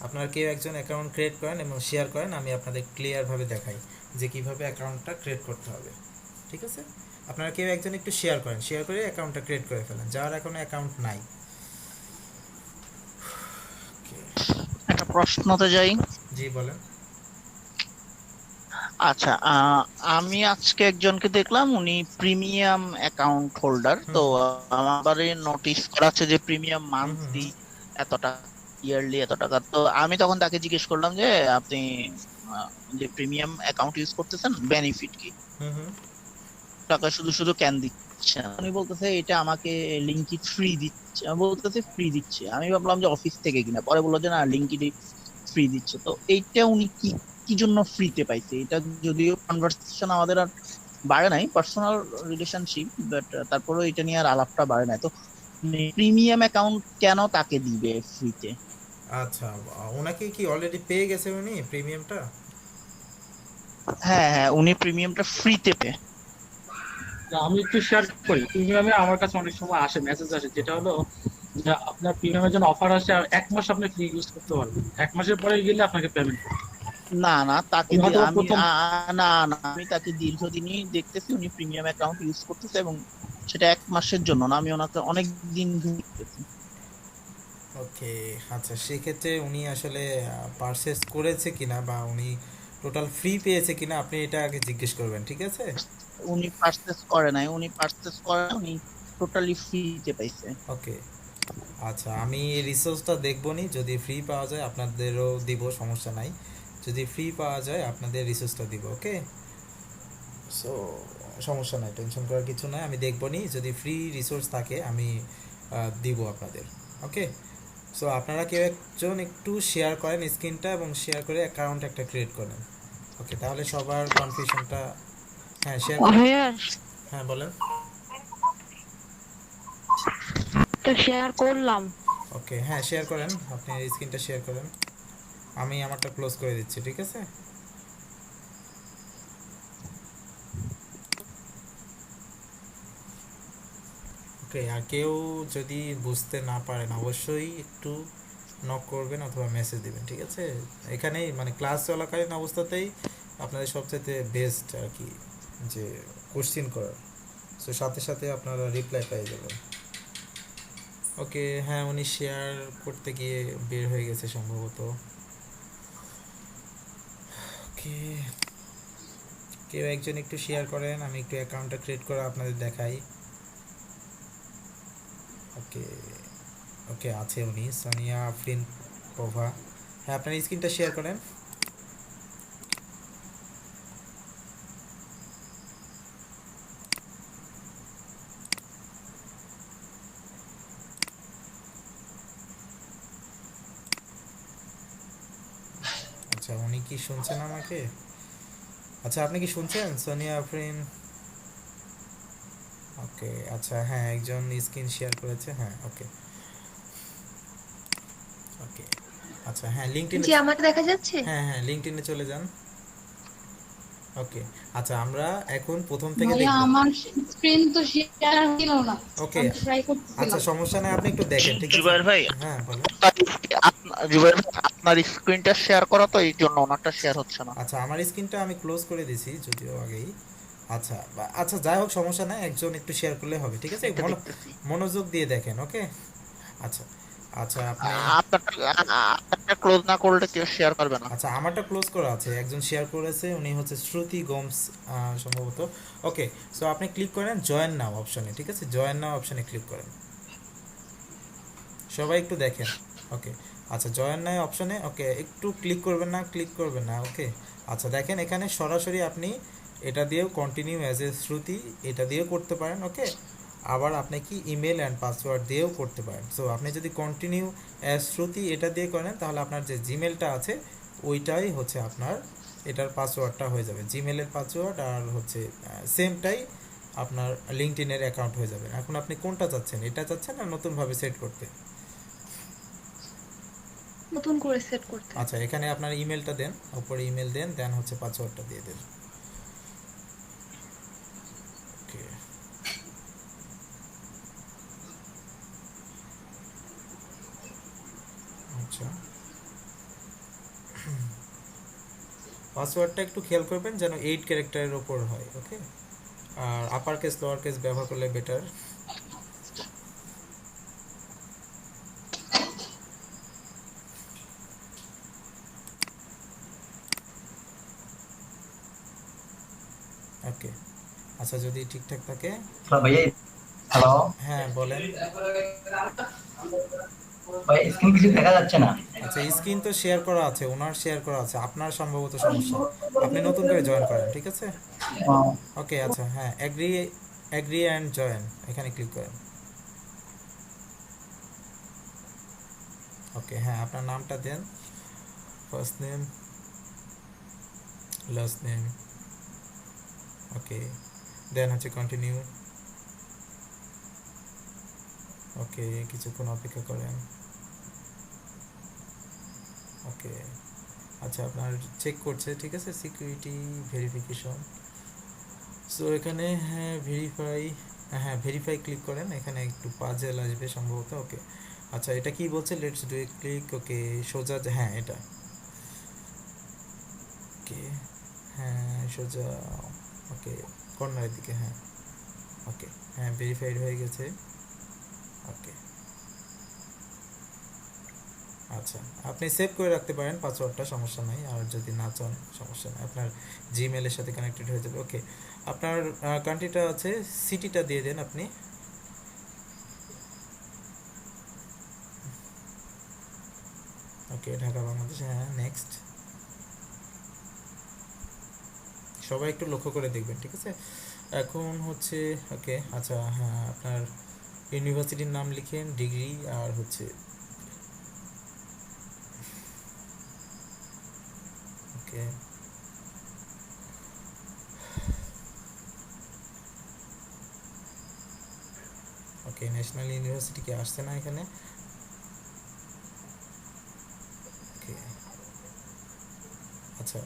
আপনারা কেউ একজন অ্যাকাউন্ট ক্রিয়েট করেন এবং শেয়ার করেন, আমি আপনাদের ক্লিয়ারভাবে দেখাই যে কীভাবে অ্যাকাউন্টটা ক্রিয়েট করতে হবে, ঠিক আছে। আপনারা কেউ একজন একটু শেয়ার করেন, শেয়ার করে অ্যাকাউন্টটা ক্রিয়েট করে ফেলেন যার এখনও অ্যাকাউন্ট নাই। একটা প্রশ্নতে যাই। জি বলেন। আচ্ছা আমি আজকে একজনকে দেখলাম, উনি প্রিমিয়াম অ্যাকাউন্ট হোল্ডার, তো আমারে নোটিস করাচ্ছে যে প্রিমিয়াম মান্থলি এত টাকা, ইয়ারলি এত টাকা। তো আমি তখন তাকে জিজ্ঞেস করলাম যে আপনি যে প্রিমিয়াম অ্যাকাউন্ট ইউজ করতেছেন বেনিফিট কি, টাকা শুধু শুধু কেন দিচ্ছে? উনি বলতেছে এটা আমাকে লিঙ্কি ফ্রি দিচ্ছে, আমি বলতেছে ফ্রি দিচ্ছে, আমি ভাবলাম যে অফিস থেকে কিনা, পরে বললো যে না লিঙ্কি ফ্রি দিচ্ছে। তো এইটা উনি কি কি জন্য ফ্রিতে পাইছে? এটা যদিও কনভারসেশন আমাদের আর বাড়ে নাই, পার্সোনাল রিলেশনশিপ, বাট তারপরেও এটা নিয়ে আর আলাপটা বাড়ে নাই। তো প্রিমিয়াম অ্যাকাউন্ট কেন তাকে দিবে ফ্রিতে? আচ্ছা ওনাকে কি অলরেডি পেয়ে গেছে উনি প্রিমিয়ামটা? হ্যাঁ হ্যাঁ উনি প্রিমিয়ামটা ফ্রিতে পেয়ে। আমি একটু শেয়ার করি, প্রিমিয়ামে আমার কাছে অনেক সময় আসে মেসেজ আসে, যেটা হলো যে আপনার প্রিমিয়ামের জন্য অফার আসে আর 1 মাস আপনি ফ্রি ইউজ করতে পারবেন, 1 মাসের পরে গেলে আপনাকে পেমেন্ট করতে হবে। না না তাকে না না আমি তাকে দীর্ঘদিনই দেখতেছি উনি প্রিমিয়াম অ্যাকাউন্ট ইউজ করতেছে, এবং সেটা 1 মাসের জন্য না, আমি ওনাকে অনেক দিন দেখতেছি। ওকে আচ্ছা সেক্ষেত্রে উনি আসলে পারচেস করেছে কিনা বা উনি টোটাল ফ্রি পেয়েছে কিনা আপনি এটা আগে জিজ্ঞেস করবেন, ঠিক আছে। উনি পারচেস করে নাই, উনি টোটালি ফ্রিতে পাইছে। ওকে আচ্ছা আমি রিসোর্সটা দেখবো নি, যদি ফ্রি পাওয়া যায় আপনাদেরও দিব, সমস্যা নাই, যদি ফ্রি পাওয়া যায় আপনাদের রিসোর্সটা দিব। ওকে সো সমস্যা নাই, টেনশন করার কিছু নাই, আমি দেখবো নি, যদি ফ্রি রিসোর্স থাকে আমি দিব আপনাদের। ওকে সো আপনারা কেউ একজন একটু শেয়ার করেন স্ক্রিনটা এবং শেয়ার করে অ্যাকাউন্ট একটা ক্রিয়েট করেন। ওকে তাহলে সবার কনফিউশনটা, হ্যাঁ শেয়ার করেন। হ্যাঁ বলেন। তো শেয়ার করলাম। ওকে হ্যাঁ শেয়ার করেন, আপনি স্ক্রিনটা শেয়ার করেন, আমি আমারটা ক্লোজ করে দিচ্ছি, ঠিক আছে। ওকে, আর কেউ যদি বুঝতে না পারেন অবশ্যই একটু নক করবেন অথবা মেসেজ দিবেন, ঠিক আছে? এখানেই মানে ক্লাস চলাকালীন অবস্থাতেই আপনাদের সবচেয়ে বেস্ট আর কি যে কোশ্চিন করার, সো সাথে সাথে আপনারা রিপ্লাই পেয়ে যাবেন। ওকে, হ্যাঁ উনি শেয়ার করতে গিয়ে বের হয়ে গেছে সম্ভবত। ওকে, কেউ একজন একটু শেয়ার করেন, আমি একটু অ্যাকাউন্টটা ক্রিয়েট করে আপনাদের দেখাই। ওকে ওকে, আছে উনি সোনিয়া আফরিন প্রভা। হ্যাঁ, আপনার স্ক্রিনটা শেয়ার করেন। আচ্ছা, উনি কি শুনছেন আমাকে? আচ্ছা, আপনি কি শুনছেন সোনিয়া আফরিন? ওকে, আচ্ছা, হ্যাঁ একজন স্ক্রিন শেয়ার করেছে, হ্যাঁ ওকে ওকে। আচ্ছা, হ্যাঁ লিঙ্কডইনে, জি, আমাকে দেখা যাচ্ছে? হ্যাঁ হ্যাঁ লিঙ্কডইনে চলে যান। ওকে, আচ্ছা আমরা এখন প্রথম থেকে ভাইয়া দেখব। আমার স্ক্রিন তো শেয়ার ছিল না, ওকে, আমি ট্রাই আচ্ছা করতেছিলাম। সমস্যা নাই, আপনি একটু দেখেন, ঠিক আছে? জুবাইর ভাই, হ্যাঁ বলেন। জুবাইর ভাই আপনার স্ক্রিনটা শেয়ার করা তো এই জন্য ওনারটা শেয়ার হচ্ছে না। আচ্ছা, আমার স্ক্রিনটা আমি ক্লোজ করে দিয়েছি যদিও আগেই। আচ্ছা আচ্ছা, যাই হোক সমস্যা নাই, একজন একটু শেয়ার করলে হবে, ঠিক আছে? এটা দেখতেছি মনোযোগ দিয়ে দেখেন, ওকে? আচ্ছা আচ্ছা, আপনি আপনারটা ক্লোজ না করলে কেউ শেয়ার করবে না। আচ্ছা, আমারটা ক্লোজ করা আছে, একজন শেয়ার করেছে, উনি হচ্ছে শ্রুতি গোমস সম্ভবত। ওকে, সো আপনি ক্লিক করেন জয়েন নাও অপশনে, ঠিক আছে? জয়েন নাও অপশনে ক্লিক করেন, সবাই একটু দেখেন। ওকে, আচ্ছা জয়েন নাও অপশনে, ওকে একটু ক্লিক করবেন না, ওকে? আচ্ছা দেখেন, এখানে সরাসরি আপনি এটা দিয়েও কন্টিনিউ অ্যাজ এ শ্রুতি এটা দিয়েও করতে পারেন, ওকে? আবার আপনি কি ইমেল অ্যান্ড পাসওয়ার্ড দিয়েও করতে পারেন। সো আপনি যদি কন্টিনিউ অ্যাজ শ্রুতি এটা দিয়ে করেন তাহলে আপনার যে জিমেলটা আছে ওইটাই হচ্ছে আপনার এটার পাসওয়ার্ডটা হয়ে যাবে, জিমেলের পাসওয়ার্ড, আর হচ্ছে সেমটাই আপনার লিঙ্কডইনের অ্যাকাউন্ট হয়ে যাবে। এখন আপনি কোনটা চাচ্ছেন, এটা চাচ্ছেন না নতুনভাবে সেট করতে? নতুন করে সেট করতে। আচ্ছা, এখানে আপনার ইমেলটা দেন, উপরে ইমেল দেন, দেন হচ্ছে পাসওয়ার্ডটা দিয়ে দেন। ওকে, আচ্ছা পাসওয়ার্ডটা একটু খেয়াল করবেন যেন 8 ক্যারেক্টারের ওপর হয়, ওকে? আর আপার কেস লোয়ার কেস ব্যবহার করলে বেটার। ওকে, আচ্ছা যদি ঠিকঠাক থাকে। হ্যালো হ্যাঁ বলেন ভাই, স্ক্রিন কিছু দেখা যাচ্ছে না। আচ্ছা, স্ক্রিন তো শেয়ার করা আছে, ওনার শেয়ার করা আছে, আপনার সম্ভবত সমস্যা, আপনি নতুন করে জয়েন করেন, ঠিক আছে? ওকে, আচ্ছা হ্যাঁ, এগ্রি অ্যান্ড জয়েন এখানে ক্লিক করেন। ওকে, হ্যাঁ আপনার নামটা দেন, ফার্স্ট নেম, লাস্ট নেম, ওকে, দেন হচ্ছে কন্টিনিউ। ওকে, কিছুক্ষণ অপেক্ষা করেন। ওকে, আচ্ছা আপনার চেক করছে, ঠিক আছে? সিকিউরিটি ভেরিফিকেশন, সো এখানে হ্যাঁ ভেরিফাই ক্লিক করেন, এখানে একটু পাজেল আসবে সম্ভবত। ওকে, আচ্ছা এটা কি বলছে, লেটস ডু এ ক্লিক। ওকে, সোজা, হ্যাঁ এটা, ওকে হ্যাঁ সোজা, ওকে কর্নারের দিকে, হ্যাঁ ওকে, হ্যাঁ ভেরিফাইড হয়ে গেছে। ওকে, আচ্ছা আপনি সেভ করে রাখতে পারেন পাসওয়ার্ডটা, সমস্যা নাই, আর যদি না চান সমস্যা নাই, আপনার জিমেলের সাথে কানেক্টেড হয়ে যাবে। ওকে, আপনার কান্ট্রিটা আছে, সিটিটা দিয়ে দেন আপনি। ওকে, ঢাকা বাংলাদেশ, হ্যাঁ নেক্সট। সবাই একটু লক্ষ্য করে দেখবেন, ঠিক আছে? এখন হচ্ছে ওকে, আচ্ছা হ্যাঁ আপনার ইউনিভার্সিটির নাম লিখেন, ডিগ্রি, আর হচ্ছে ওকে ওকে, ন্যাশনাল ইউনিভার্সিটি কি আসছে না এখানে? ওকে, আচ্ছা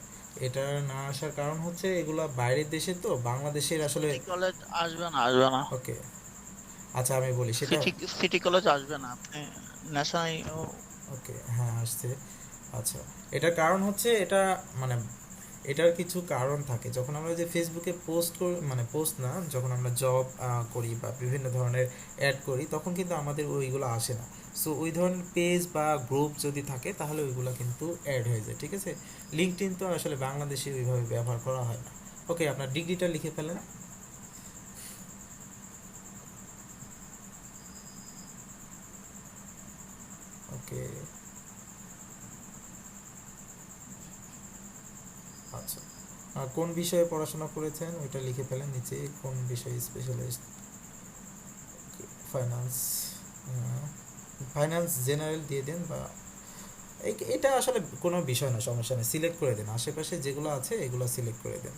এটা না আসার কারণ হচ্ছে এগুলা বাইরের দেশে, তো বাংলাদেশের আসলে কলেজ আসবে না। ওকে আচ্ছা আমি বলি সেটা। সিটি সিটি কলেজ আসবে না, আপনি ন্যাশনাল। ওকে হ্যাঁ আসছে। আচ্ছা এটার কারণ হচ্ছে এটা মানে এটার কিছু কারণ থাকে। যখন আমরা যে ফেসবুকে পোস্ট করি, মানে পোস্ট না, যখন আমরা জব করি বা বিভিন্ন ধরনের অ্যাড করি তখন কিন্তু আমাদের ওইগুলো আসে না। সো ওই ধরনের পেজ বা গ্রুপ যদি থাকে তাহলে ওইগুলো কিন্তু অ্যাড হয়ে যায়, ঠিক আছে। লিঙ্কডইন তো আসলে বাংলাদেশে ওইভাবে ব্যবহার করা হয় না। ওকে আপনার ডিগ্রিটা লিখে ফেলেন। ওকে আচ্ছা কোন বিষয়ে পড়াশোনা করেছেন ওইটা লিখে ফেলেন নিচে, কোন বিষয়ে স্পেশালিস্ট। ফাইন্যান্স, ফাইন্যান্স জেনারেল দিয়ে দেন, বা এটা আসলে কোনো বিষয় না, সমস্যা নেই, সিলেক্ট করে দেন আশেপাশে যেগুলো আছে এগুলো সিলেক্ট করে দেন।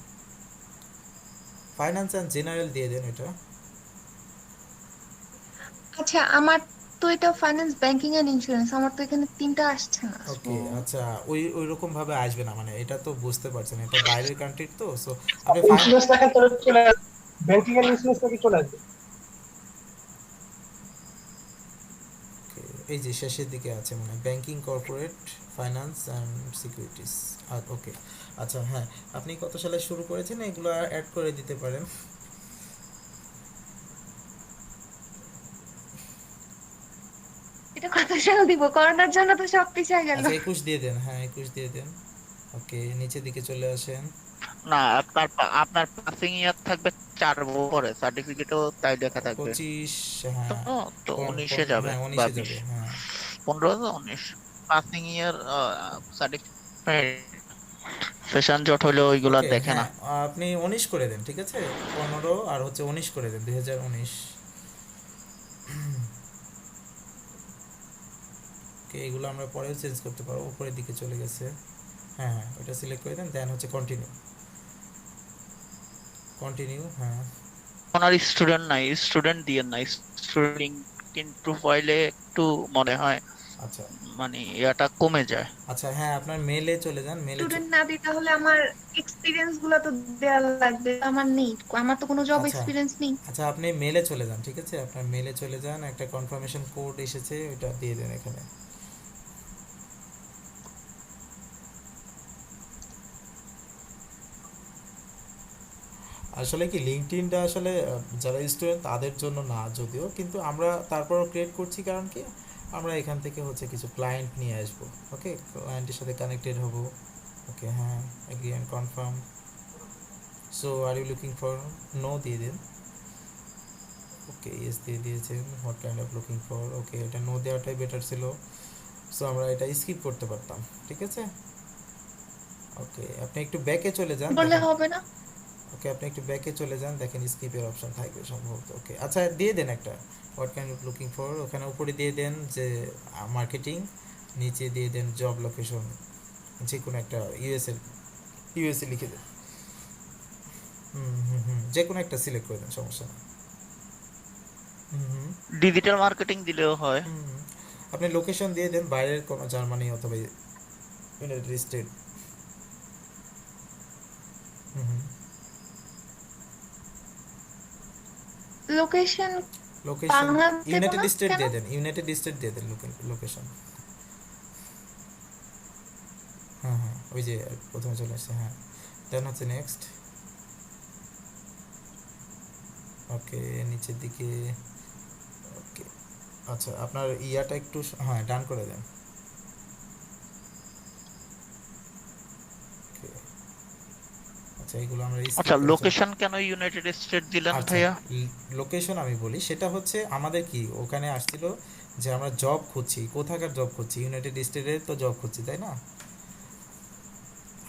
ফাইন্যান্স অ্যান্ড জেনারেল দিয়ে দেন এটা। আচ্ছা আমার তো এটা ফাইন্যান্স, ব্যাংকিং এন্ড ইন্স্যুরেন্স, আমার তো এখানে তিনটা আসছে না। ওকে আচ্ছা ওই রকম ভাবে আসবে না, মানে এটা তো বুঝতে পারছেন এটা বাইরের কান্ট্রির তো। সো আপনি ইন্স্যুরেন্স টাকা চলে আসবে, ব্যাংকিং এন্ড ইন্স্যুরেন্স টাকা চলে আসবে। এই যে শেষের দিকে আছে মানে banking, corporate finance and securities. Okay আচ্ছা হ্যাঁ আপনি কত সালে শুরু করেছেন এগুলো অ্যাড করে দিতে পারেন। এটা কত সাল দিব? করোনার জন্য তো সব পিছিয়ে গেল। আচ্ছা 21 দিয়ে দেন, হ্যাঁ 21 দিয়ে দেন। ওকে নিচের দিকে চলে আসেন। না, আপনার পাসিং ইয়ার থাকবে 4 পরে, সার্টিফিকেটও তাই লেখা থাকবে 25, হ্যাঁ তো 19-এ যাবে হ্যাঁ বা 19 যাবে, হ্যাঁ 15 19 পাসিং ইয়ার সার্টিফিকেট। সেশন জট হলে ওইগুলা ওকে দেখে না। হ্যাঁ আপনি 19 করে দেন, ঠিক আছে 15 আর হচ্ছে 19 করে দেন 2019। ওকে এগুলো আমরা পরেও চেঞ্জ করতে পারবো, উপরের দিকে চলে গেছে। হ্যাঁ হ্যাঁ ওটা সিলেক্ট করে দেন, দেন হচ্ছে কন্টিনিউ। কন্টিনিউ হ্যাঁ। ওনার স্টুডেন্ট নাই, স্টুডেন্ট দিয়ে নাই, স্টুডেন্ট প্রোফাইলে একটু মনে হয় আচ্ছা মানে এটা কমে যায়। আচ্ছা হ্যাঁ আপনার মেলে চলে যান, মেলে স্টুডেন্ট না দিই তাহলে আমার এক্সপিরিয়েন্স গুলো তো দেওয়া লাগবে, আমার নেই, আমার তো কোনো জব আচ্ছা এক্সপিরিয়েন্স নেই। আচ্ছা আপনি মেলে চলে যান, ঠিক আছে আপনার মেলে চলে যান, একটা কনফার্মেশন কোড এসেছে ওটা দিয়ে দেন এখানে। আসলে কি লিঙ্কডইনটা আসলে যারা স্টুডেন্ট তাদের জন্য না যদিও, কিন্তু আমরা তারপরও ক্রিয়েট করছি কারণ কি আমরা এখান থেকে হচ্ছে কিছু ক্লায়েন্ট নিয়ে আসবো। ওকে ক্লায়েন্টের সাথে কানেক্টেড হব। ওকে হ্যাঁ agree and confirm. So are you looking for, no দিয়ে দিন। ওকে ইয়েস দিয়ে দিয়েছেন, what kind of looking for. Okay এটা নো দেওয়াটাই বেটার ছিল, সো আমরা এটা স্কিপ করতে পারতাম, ঠিক আছে। ওকে আপনি একটু ব্যাকে চলে যান, বললে হবে না? ওকে আপনি একটু ব্যাকে চলে যান, দেখেন স্কিপের অপশন থাকবে সম্ভবত। ওকে আচ্ছা দিয়ে দেন একটা what kind of looking for, ওখানে উপরে দিয়ে দেন যে মার্কেটিং, নিচে দিয়ে দেন জব লোকেশন, যে কোনো একটা ইউএসএ লিখে দেন। যে কোনো একটা সিলেক্ট করে দেন, সমস্যা না। ডিজিটাল মার্কেটিং দিলেও হয়। আপনি লোকেশন দিয়ে দেন বাইরের কোনো, জার্মানি অথবা ইউনাইটেড স্টেট। লোকেশন লোকেশন বাংলাদেশে ইউনাইটেড না স্টেট কেন? দিয়ে দেন, ইউনাইটেড স্টেট দিয়ে দেন লোকেশন। হ্যাঁ হ্যাঁ ওই যে প্রথমে চলে আসছে, হ্যাঁ দেন হচ্ছে নেক্সট। ওকে নিচের দিকে। ওকে আচ্ছা আপনার ইয়াটা একটু হ্যাঁ ডান করে দেন। আচ্ছা এগুলো আমরা আচ্ছা লোকেশন কেন ইউনাইটেড স্টেট দিলেন ভাইয়া? লোকেশন আমি বলি সেটা হচ্ছে আমাদের কি ওখানে আসছিল যে আমরা জব খুঁজছি, কোথাকার জব খুঁজছি, ইউনাইটেড স্টেটের তো জব খুঁজছি তাই না,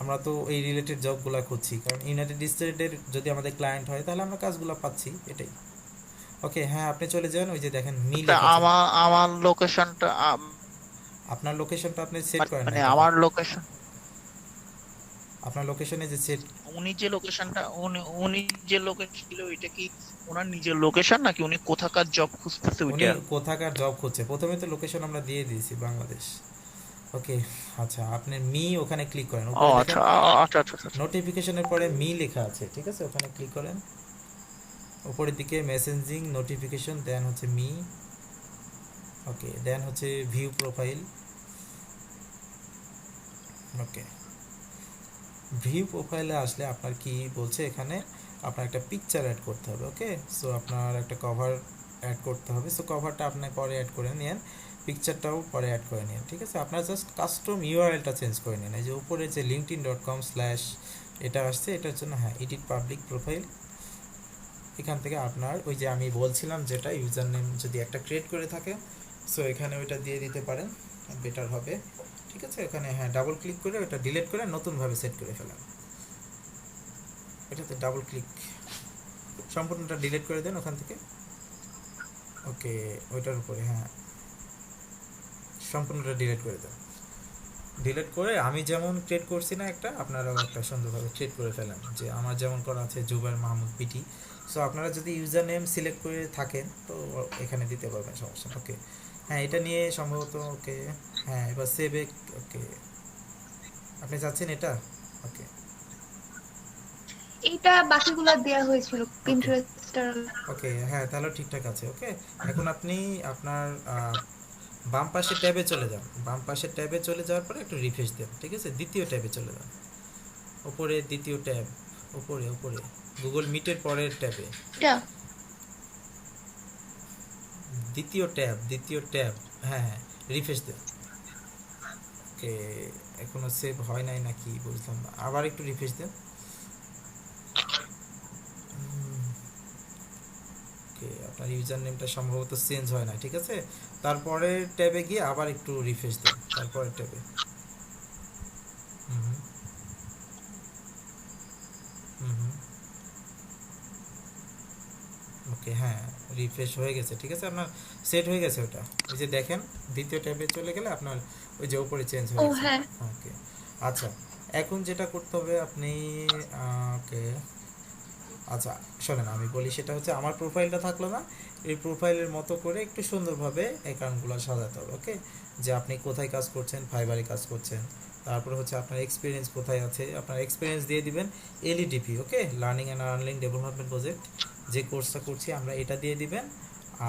আমরা তো এই রিলেটেড জবগুলো খুঁজছি, কারণ ইউনাইটেড স্টেটের যদি আমাদের ক্লায়েন্ট হয় তাহলে আমরা কাজগুলো পাচ্ছি এটাই। ওকে হ্যাঁ আপনি চলে যান, ওই যে দেখেন মিল আমার লোকেশনটা, আপনার লোকেশনটা আপনি সেট করেন মানে না, আমার লোকেশন, আপনার লোকেশনে যে সেট, উনি যে লোকেশনটা উনি যে লোকেশন ছিল ওইটা কি ওনার নিজের লোকেশন নাকি উনি কোথাকার জব খুঁজতেছে উনি ওইটা? কোথাকার জব খুঁজছে, প্রথমে তো লোকেশন আমরা দিয়ে দিয়েছি বাংলাদেশ। ওকে আচ্ছা আপনি মি ওখানে ক্লিক করেন, ও আচ্ছা আচ্ছা আচ্ছা নোটিফিকেশনের পরে মি লেখা আছে, ঠিক আছে ওখানে ক্লিক করেন। উপরের দিকে মেসেঞ্জিং নোটিফিকেশন, দেন হচ্ছে মি, ওকে, দেন হচ্ছে ভিউ প্রোফাইল। ওকে, ভিউ প্রোফাইলে আসলে আপনার কি বলছে এখানে, আপনার একটা পিকচার অ্যাড করতে হবে। ওকে, সো আপনার একটা কভার অ্যাড করতে হবে। সো কভারটা আপনি পরে অ্যাড করে নিন, পিকচারটাও পরে অ্যাড করে নিন। ঠিক আছে, আপনার জাস্ট কাস্টম ইউআরএলটা চেঞ্জ করে নিন। এই যে উপরে যে linkedin.com/ এটা আসছে, এটার জন্য হ্যাঁ এডিট পাবলিক প্রোফাইল, এখান থেকে আপনার ওই যে আমি বলছিলাম যেটা ইউজার নেম যদি একটা ক্রিয়েট করে থাকে, সো এখানে ওইটা দিয়ে দিতে পারেন, বেটার হবে। ঠিক আছে, এখানে হ্যাঁ ডাবল ক্লিক করে ওটা ডিলিট করে নতুনভাবে সেট করে ফেলেন। এটাতে ডাবল ক্লিক, সম্পূর্ণটা ডিলিট করে দেন ওখান থেকে। ওকে, ওইটার উপরে হ্যাঁ সম্পূর্ণটা ডিলিট করে দেন। ডিলিট করে আমি যেমন ক্রিয়েট করছি না একটা, আপনারাও একটা সুন্দরভাবে ক্রিয়েট করে ফেলেন, যে আমার যেমন করা আছে জুবাইর মাহমুদ পিটি। সো আপনারা যদি ইউজার নেম সিলেক্ট করে থাকেন তো এখানে দিতে পারবেন, সমস্যা না। ওকে, হ্যাঁ এটা নিয়ে সম্ভবত, ওকে হ্যাঁ এবার সেভ। ওকে, আপনি চাচ্ছেন এটা? ওকে, এইটা বাকিগুলো দেয়া হয়েছিল পিন্টারেস্টের। ওকে হ্যাঁ তাহলে ঠিকঠাক আছে। ওকে, এখন আপনি আপনার বাম পাশে ট্যাবে চলে যান। বাম পাশে ট্যাবে চলে যাওয়ার পরে একটু রিফ্রেশ দেন। ঠিক আছে, দ্বিতীয় ট্যাবে চলে যান, উপরে দ্বিতীয় ট্যাব, উপরে উপরে গুগল মিটের পরের ট্যাবে, দ্বিতীয় ট্যাব হ্যাঁ হ্যাঁ রিফ্রেশ দেন। ওকে, এখনো সেভ হয় নাই নাকি বুঝলাম না, আবার একটু রিফ্রেশ দেন। ওকে, আপনার ইউজার নেমটা সম্ভবত চেঞ্জ হয় না। ঠিক আছে, তারপরে ট্যাবে গিয়ে আবার একটু রিফ্রেশ দেন, তারপরে ট্যাবে। ওকে হ্যাঁ রিফ্রেশ হয়ে গেছে। ঠিক আছে, আপনার সেট হয়ে গেছে ওটা। এই যে দেখেন দ্বিতীয় ট্যাবে চলে গেলে আপনার ওই যে উপরে চেঞ্জ হয়ে গেছে। ওকে, আচ্ছা এখন যেটা করতে হবে আপনি, ওকে আচ্ছা শোনেন আমি বলি, সেটা হচ্ছে আমার প্রোফাইলটা থাকলো না, এই প্রোফাইলের মতো করে একটু সুন্দরভাবে অ্যাকাউন্টগুলো সাজাতে হবে। ওকে, যে আপনি কোথায় কাজ করছেন, ফাইবারে কাজ করছেন, তারপরে হচ্ছে আপনার এক্সপিরিয়েন্স কোথায় আছে, আপনার এক্সপিরিয়েন্স দিয়ে দিবেন এলইডিপি। ওকে, learning and earning development project, যে কোর্সটা করছি আমরা এটা দিয়ে দিবেন।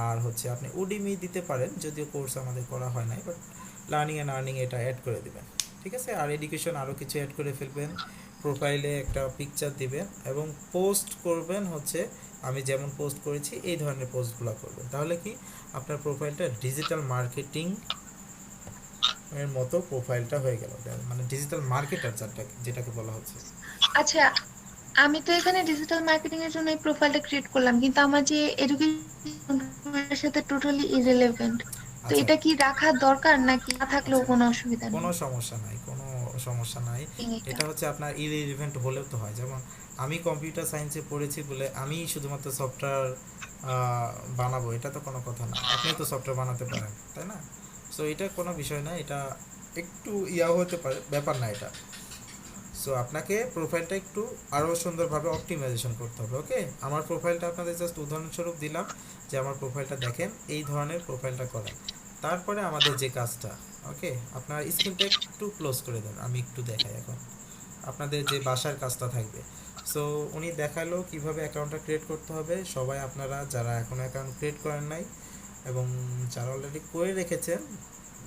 আর হচ্ছে আপনি উডিমি দিতে পারেন, যদিও কোর্স আমাদের করা হয় নাই, বাট লার্নিং অ্যান্ড আর্নিং এটা অ্যাড করে দিবেন। ঠিক আছে, আর এডুকেশন আরও কিছু অ্যাড করে ফেলবেন, প্রোফাইলে একটা পিকচার দিবেন এবং পোস্ট করবেন হচ্ছে আমি যেমন পোস্ট করেছি এই ধরনের পোস্টগুলো করবেন। তাহলে কি আপনার প্রোফাইলটা ডিজিটাল মার্কেটিং এর মতো প্রোফাইলটা হয়ে গেল, মানে ডিজিটাল মার্কেটার যেটাকে বলা হচ্ছে। আচ্ছা, আমি তো এখানে ডিজিটাল মার্কেটিং এর জন্য এই প্রোফাইলটা ক্রিয়েট করলাম, কিন্তু আমার যে এডুকেশনের সাথে টোটালি ইররিলেভেন্ট। তো এটা কি রাখা দরকার নাকি না থাকলেও কোনো অসুবিধা নেই? কোনো সমস্যা নাই, কোনো সমস্যা নাই। এটা হচ্ছে আপনার ইররিলেভেন্ট হলেও তো হয়, যেমন আমি কম্পিউটার সায়েন্সে পড়েছি বলে আমি শুধুমাত্র সফটওয়্যার বানাবো, এটা তো কোনো কথা না। আপনি তো সফটওয়্যার বানাতে পারেন, তাই না? সো এটা কোনো বিষয় না, এটা একটু হতে পারে, ব্যাপার না এটা। সো আপনাকে প্রোফাইলটা একটু আরও সুন্দরভাবে অপটিমাইজেশন করতে হবে। ওকে, আমার প্রোফাইলটা আপনাদের জাস্ট উদাহরণস্বরূপ দিলাম, যে আমার প্রোফাইলটা দেখেন এই ধরনের প্রোফাইলটা করা। তারপরে আমাদের যে কাজটা, ওকে আপনার স্ক্রিনটা একটু ক্লোজ করে দেন, আমি একটু দেখাই এখন আপনাদের যে বাসার কাজটা থাকবে। সো উনি দেখালো কিভাবে অ্যাকাউন্টটা ক্রিয়েট করতে হবে। সবাই আপনারা যারা এখনও অ্যাকাউন্ট ক্রিয়েট করেন নাই এবং যারা অলরেডি করে রেখেছেন,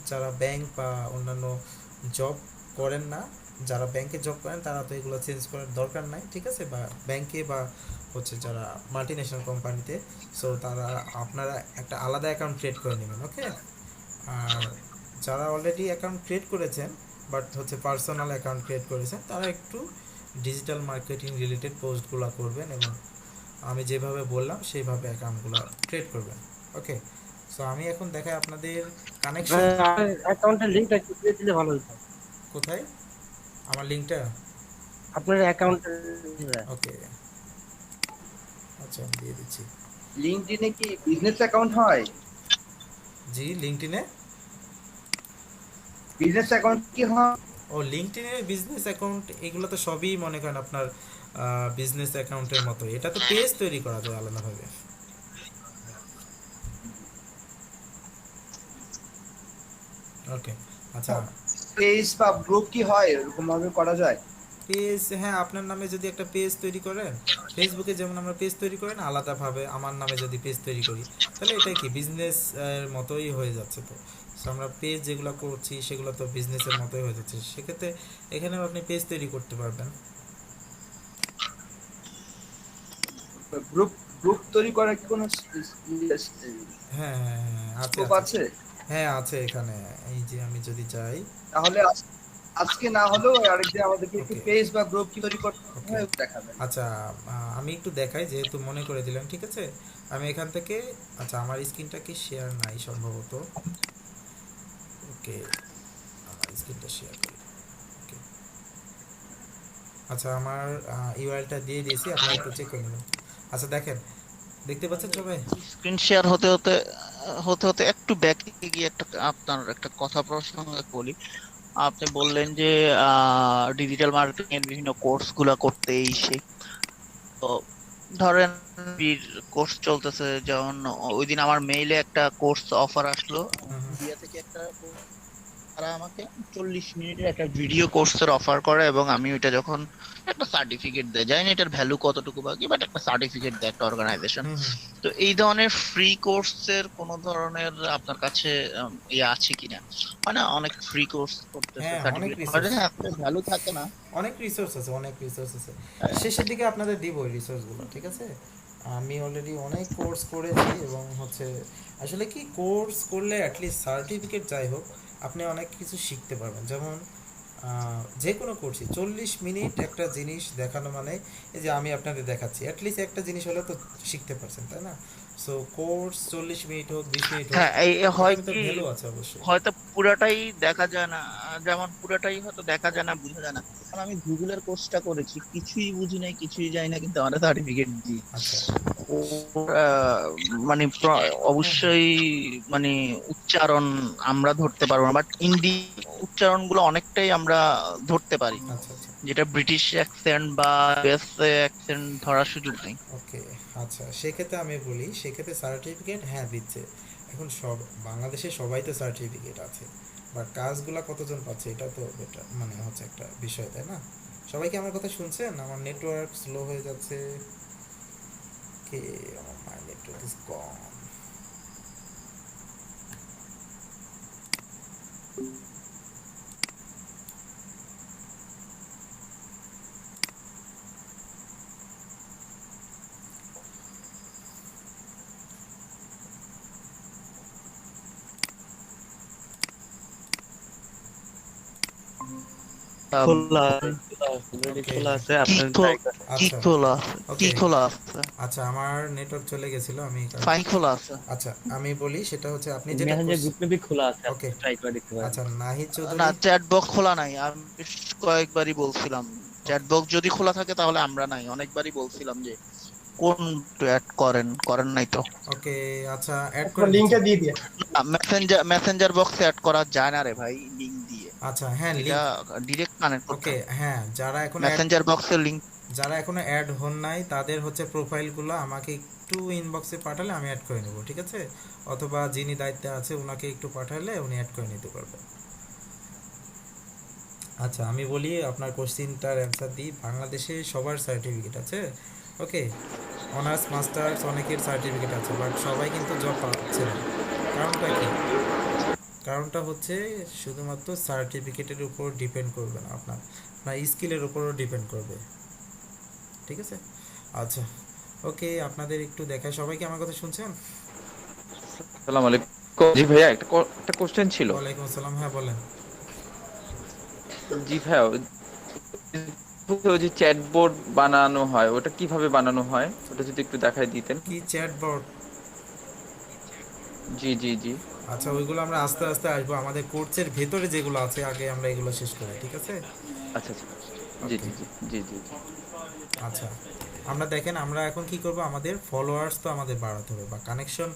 যারা ব্যাংক বা অন্যান্য জব করেন না, যারা ব্যাংকে জব করেন তারা তো এগুলো চেঞ্জ করার দরকার নাই। ঠিক আছে, বা ব্যাংকে বা হচ্ছে যারা মাল্টিন্যাশনাল কোম্পানিতে, সো তারা আপনারা একটা আলাদা অ্যাকাউন্ট ক্রিয়েট করে নেবেন। ওকে, আর যারা অলরেডি অ্যাকাউন্ট ক্রিয়েট করেছেন বাট হচ্ছে পার্সোনাল অ্যাকাউন্ট ক্রিয়েট করেছেন, তারা একটু ডিজিটাল মার্কেটিং রিলেটেড পোস্টগুলো করবেন এবং আমি যেভাবে বললাম সেইভাবে অ্যাকাউন্টগুলো ক্রিয়েট করবেন। ওকে, সো আমি এখন দেখাই আপনাদের কানেকশন। অ্যাকাউন্টের লিংকটা একটু দিয়ে দিলে ভালো হতো। কোথায় আমার লিংকটা? আপনার অ্যাকাউন্টে। ওকে আচ্ছা আমি দিয়ে দিচ্ছি। লিংকডইনে কি বিজনেস অ্যাকাউন্ট হয়? জি, লিংকডইনে বিজনেস অ্যাকাউন্ট কি হয়? ও লিংকডইনে বিজনেস অ্যাকাউন্ট, এগুলো তো সবই মনে করেন আপনার বিজনেস অ্যাকাউন্টের মতো। এটা তো পেজ তৈরি করা যায় আলাদাভাবে। ওকে আচ্ছা, পেজ বা গ্রুপ কি হয় এরকম ভাবে করা যায়? পেজ, হ্যাঁ আপনার নামে যদি একটা পেজ তৈরি করেন, ফেসবুকে যেমন আমরা পেজ তৈরি করি না, আলাদাভাবে আমার নামে যদি পেজ তৈরি করি, তাহলে এটা কি বিজনেস এর মতোই হয়ে যাচ্ছে। তো সো আমরা পেজ যেগুলো করছি সেগুলো তো বিজনেসের মতোই হয়ে যাচ্ছে, সেক্ষেত্রে এখানেও আপনি পেজ তৈরি করতে পারবেন। গ্রুপ গ্রুপ তৈরি করার কি কোনো হ্যাঁ হ্যাঁ হ্যাঁ আছে স্কোপ আছে, আছে? হ্যাঁ আছে এখানে। এই যে আমি যদি যাই, তাহলে আজকে না হলেও আরেকদিন আমাদেরকে একটু ওকে পেজ বা গ্রুপ কি তৈরি করতে ওকে হয় দেখাবেন। আচ্ছা, আমি একটু দেখাই যেহেতু মনে করে দিলেন, ঠিক আছে। আমি এখান থেকে, আচ্ছা আমার স্ক্রিনটা কি শেয়ার নাই সম্ভবত, ওকে আমার স্ক্রিনটা শেয়ার করি, ওকে। আচ্ছা আমার ইউআরএলটা দিয়ে দিয়েছি, আপনারা একটু চেক করে নেবেন। আচ্ছা দেখেন, দেখতে পাচ্ছেন সবাই? স্ক্রিন শেয়ার হতে হতে হতে একটু ব্যাকে গিয়ে একটা আপনার একটা কথা প্রসঙ্গে বলি। আপনি বললেন যে ডিজিটাল মার্কেটিং এর বিভিন্ন কোর্স গুলা করতে এই সেই, তো ধরেন কোর্স চলতেছে, যেমন ওই দিন আমার মেইলে একটা কোর্স অফার আসলো ইন্ডিয়া থেকে একটা, তারা আমাকে 40 মিনিটের একটা ভিডিও কোর্সের অফার করে এবং আমি ওইটা যখন একটা সার্টিফিকেট দেয়, জানি না এটার ভ্যালু কতটুকু বাকি, বাট একটা সার্টিফিকেট দেয় একটা অর্গানাইজেশন। তো এই ধরনের ফ্রি কোর্সের কোন ধরনের আপনার কাছে ইয়ে আছে কিনা? মানে অনেক ফ্রি কোর্স করতেছে, হ্যাঁ অনেক সার্টিফিকেট রিসোর্স, ভ্যালু থাকে না। অনেক রিসোর্স আছে, অনেক রিসোর্স আছে, শেষের দিকে আপনাদের দিব ওই রিসোর্সগুলো, ঠিক আছে। আমি অলরেডি অনেক কোর্স করেছি এবং হচ্ছে আসলে কি কোর্স করলে অ্যাটলিস্ট সার্টিফিকেট যাই হোক আপনি অনেক কিছু শিখতে পারবেন। যেমন যে কোনো কোর্সই 40 মিনিট একটা জিনিস দেখানো মানে, এই যে আমি আপনাদের দেখাচ্ছি, অ্যাটলিস্ট একটা জিনিস হলে তো শিখতে পারছেন, তাই না? সো কোর্স 40 মিনিট হোক 20 মিনিট হোক, হ্যাঁ, এই হয় এখানে তো কি ভ্যালু আছে অবশ্যই। হয়তো পুরাটাই দেখা যায় না, যেমন পুরাটাই হয়তো দেখা যায় না, বোঝা যায় না। কারণ আমি গুগলের কোর্সটা করেছি, কিছুই বুঝি নাই, কিছুই জানি না, কিন্তু আমার সার্টিফিকেট দিই। আচ্ছা মানে অবশ্যই মানে উচ্চারণ আমরা ধরতে পারবো না, বাট উচ্চারণ গুলো অনেকটাই আমরা ধরতে পারি, আচ্ছা আচ্ছা যেটা ব্রিটিশ অ্যাকসেন্ট বা ইউএস অ্যাকসেন্ট ধরার সুযোগ নেই। ওকে আচ্ছা, সেক্ষেত্রে আমি বলি, সেক্ষেত্রে সার্টিফিকেট হ্যাঁ দিচ্ছে। এখন সব বাংলাদেশে সবাই তো সার্টিফিকেট আছে, বাট কাজগুলা কতজন পাচ্ছে এটা তো এটা মানে হচ্ছে একটা বিষয়, তাই না? সবাই কি আমার কথা শুনছেন? আমার নেটওয়ার্ক স্লো হয়ে যাচ্ছে, কে আমার নেটওয়ার্ক ইজ কম। খোলা ওকে খোলা আছে কি আপনার আচ্ছা খোলা আছে? কি ওকে খোলা আছে? আচ্ছা আমার নেটওয়ার্ক চলে গেছিল, আমি ফাইল খোলা আছে। আচ্ছা আমি বলি, সেটা হচ্ছে আপনি যেটা মেসেঞ্জার গ্রুপ মেবি খোলা আছে, আপনি ওকে ট্রাই করে দেখতে পারেন। আচ্ছা নাহিদ না, চৌধুরী, চ্যাট বক্স খোলা নাই, আমি বেশ কয়েকবারই বলছিলাম চ্যাট বক্স যদি খোলা থাকে তাহলে আমরা নাই, অনেকবারই বলছিলাম যে কোন অ্যাড করেন নাই তো। ওকে আচ্ছা অ্যাড আপনার করে লিংকটা দিচ্ছি। দিয়ে দিয়ে। মেসেঞ্জার বক্সে অ্যাড করা যায় না রে ভাই, লিংক দিয়ে, আচ্ছা হ্যাঁ এটা লিংক, ডিরেক্ট কানেক্ট করতে ওকে হবে। হ্যাঁ মেসেঞ্জার বক্সের লিংক যারা এখনো অ্যাড হন নাই তাদের হচ্ছে প্রোফাইলগুলো আমাকে একটু ইনবক্সে পাঠালে আমি অ্যাড করে নেব, ঠিক আছে? অথবা যিনি দায়িত্বে আছে ওনাকে একটু পাঠালে উনি অ্যাড করে নিতে পারবেন। আচ্ছা আমি বলি আপনার কোশ্চিনটার অ্যান্সার দিই। বাংলাদেশে সবার সার্টিফিকেট আছে, ওকে, অনার্স মাস্টার্স অনেকের সার্টিফিকেট আছে, বাট সবাই কিন্তু জব পাচ্ছে না। কারণটা কি? কারণটা হচ্ছে শুধুমাত্র সার্টিফিকেটের উপর ডিপেন্ড করবে না, আপনার আপনার স্কিলের উপরও ডিপেন্ড করবে, ঠিক আছে? আচ্ছা ওকে, আপনাদের একটু দেখায়, সবাই কি আমার কথা শুনছেন? আসসালামু আলাইকুম। জি ভাইয়া, একটা কোশ্চেন ছিল। ওয়ালাইকুম আসসালাম, হ্যাঁ বলেন। জি ভাইয়া, ওই যে চ্যাটবোর্ড বানানো হয়, ওটা কিভাবে বানানো হয় ওটা যদি একটু দেখাই দিতেন। কি চ্যাটবট? জি জি জি। আচ্ছা ওইগুলো আমরা আস্তে আস্তে আসবো, আমাদের কোর্সের ভেতরে যেগুলো আছে আগে আমরা এগুলো শেষ করি, ঠিক আছে? আচ্ছা আচ্ছা, জি জি জি জি জি জি। আচ্ছা আমরা দেখেন, আমরা এখন কি করব, আমাদের ফলোয়ার্স তো আমাদের বাড়াতে হবে, বা কানেকশন,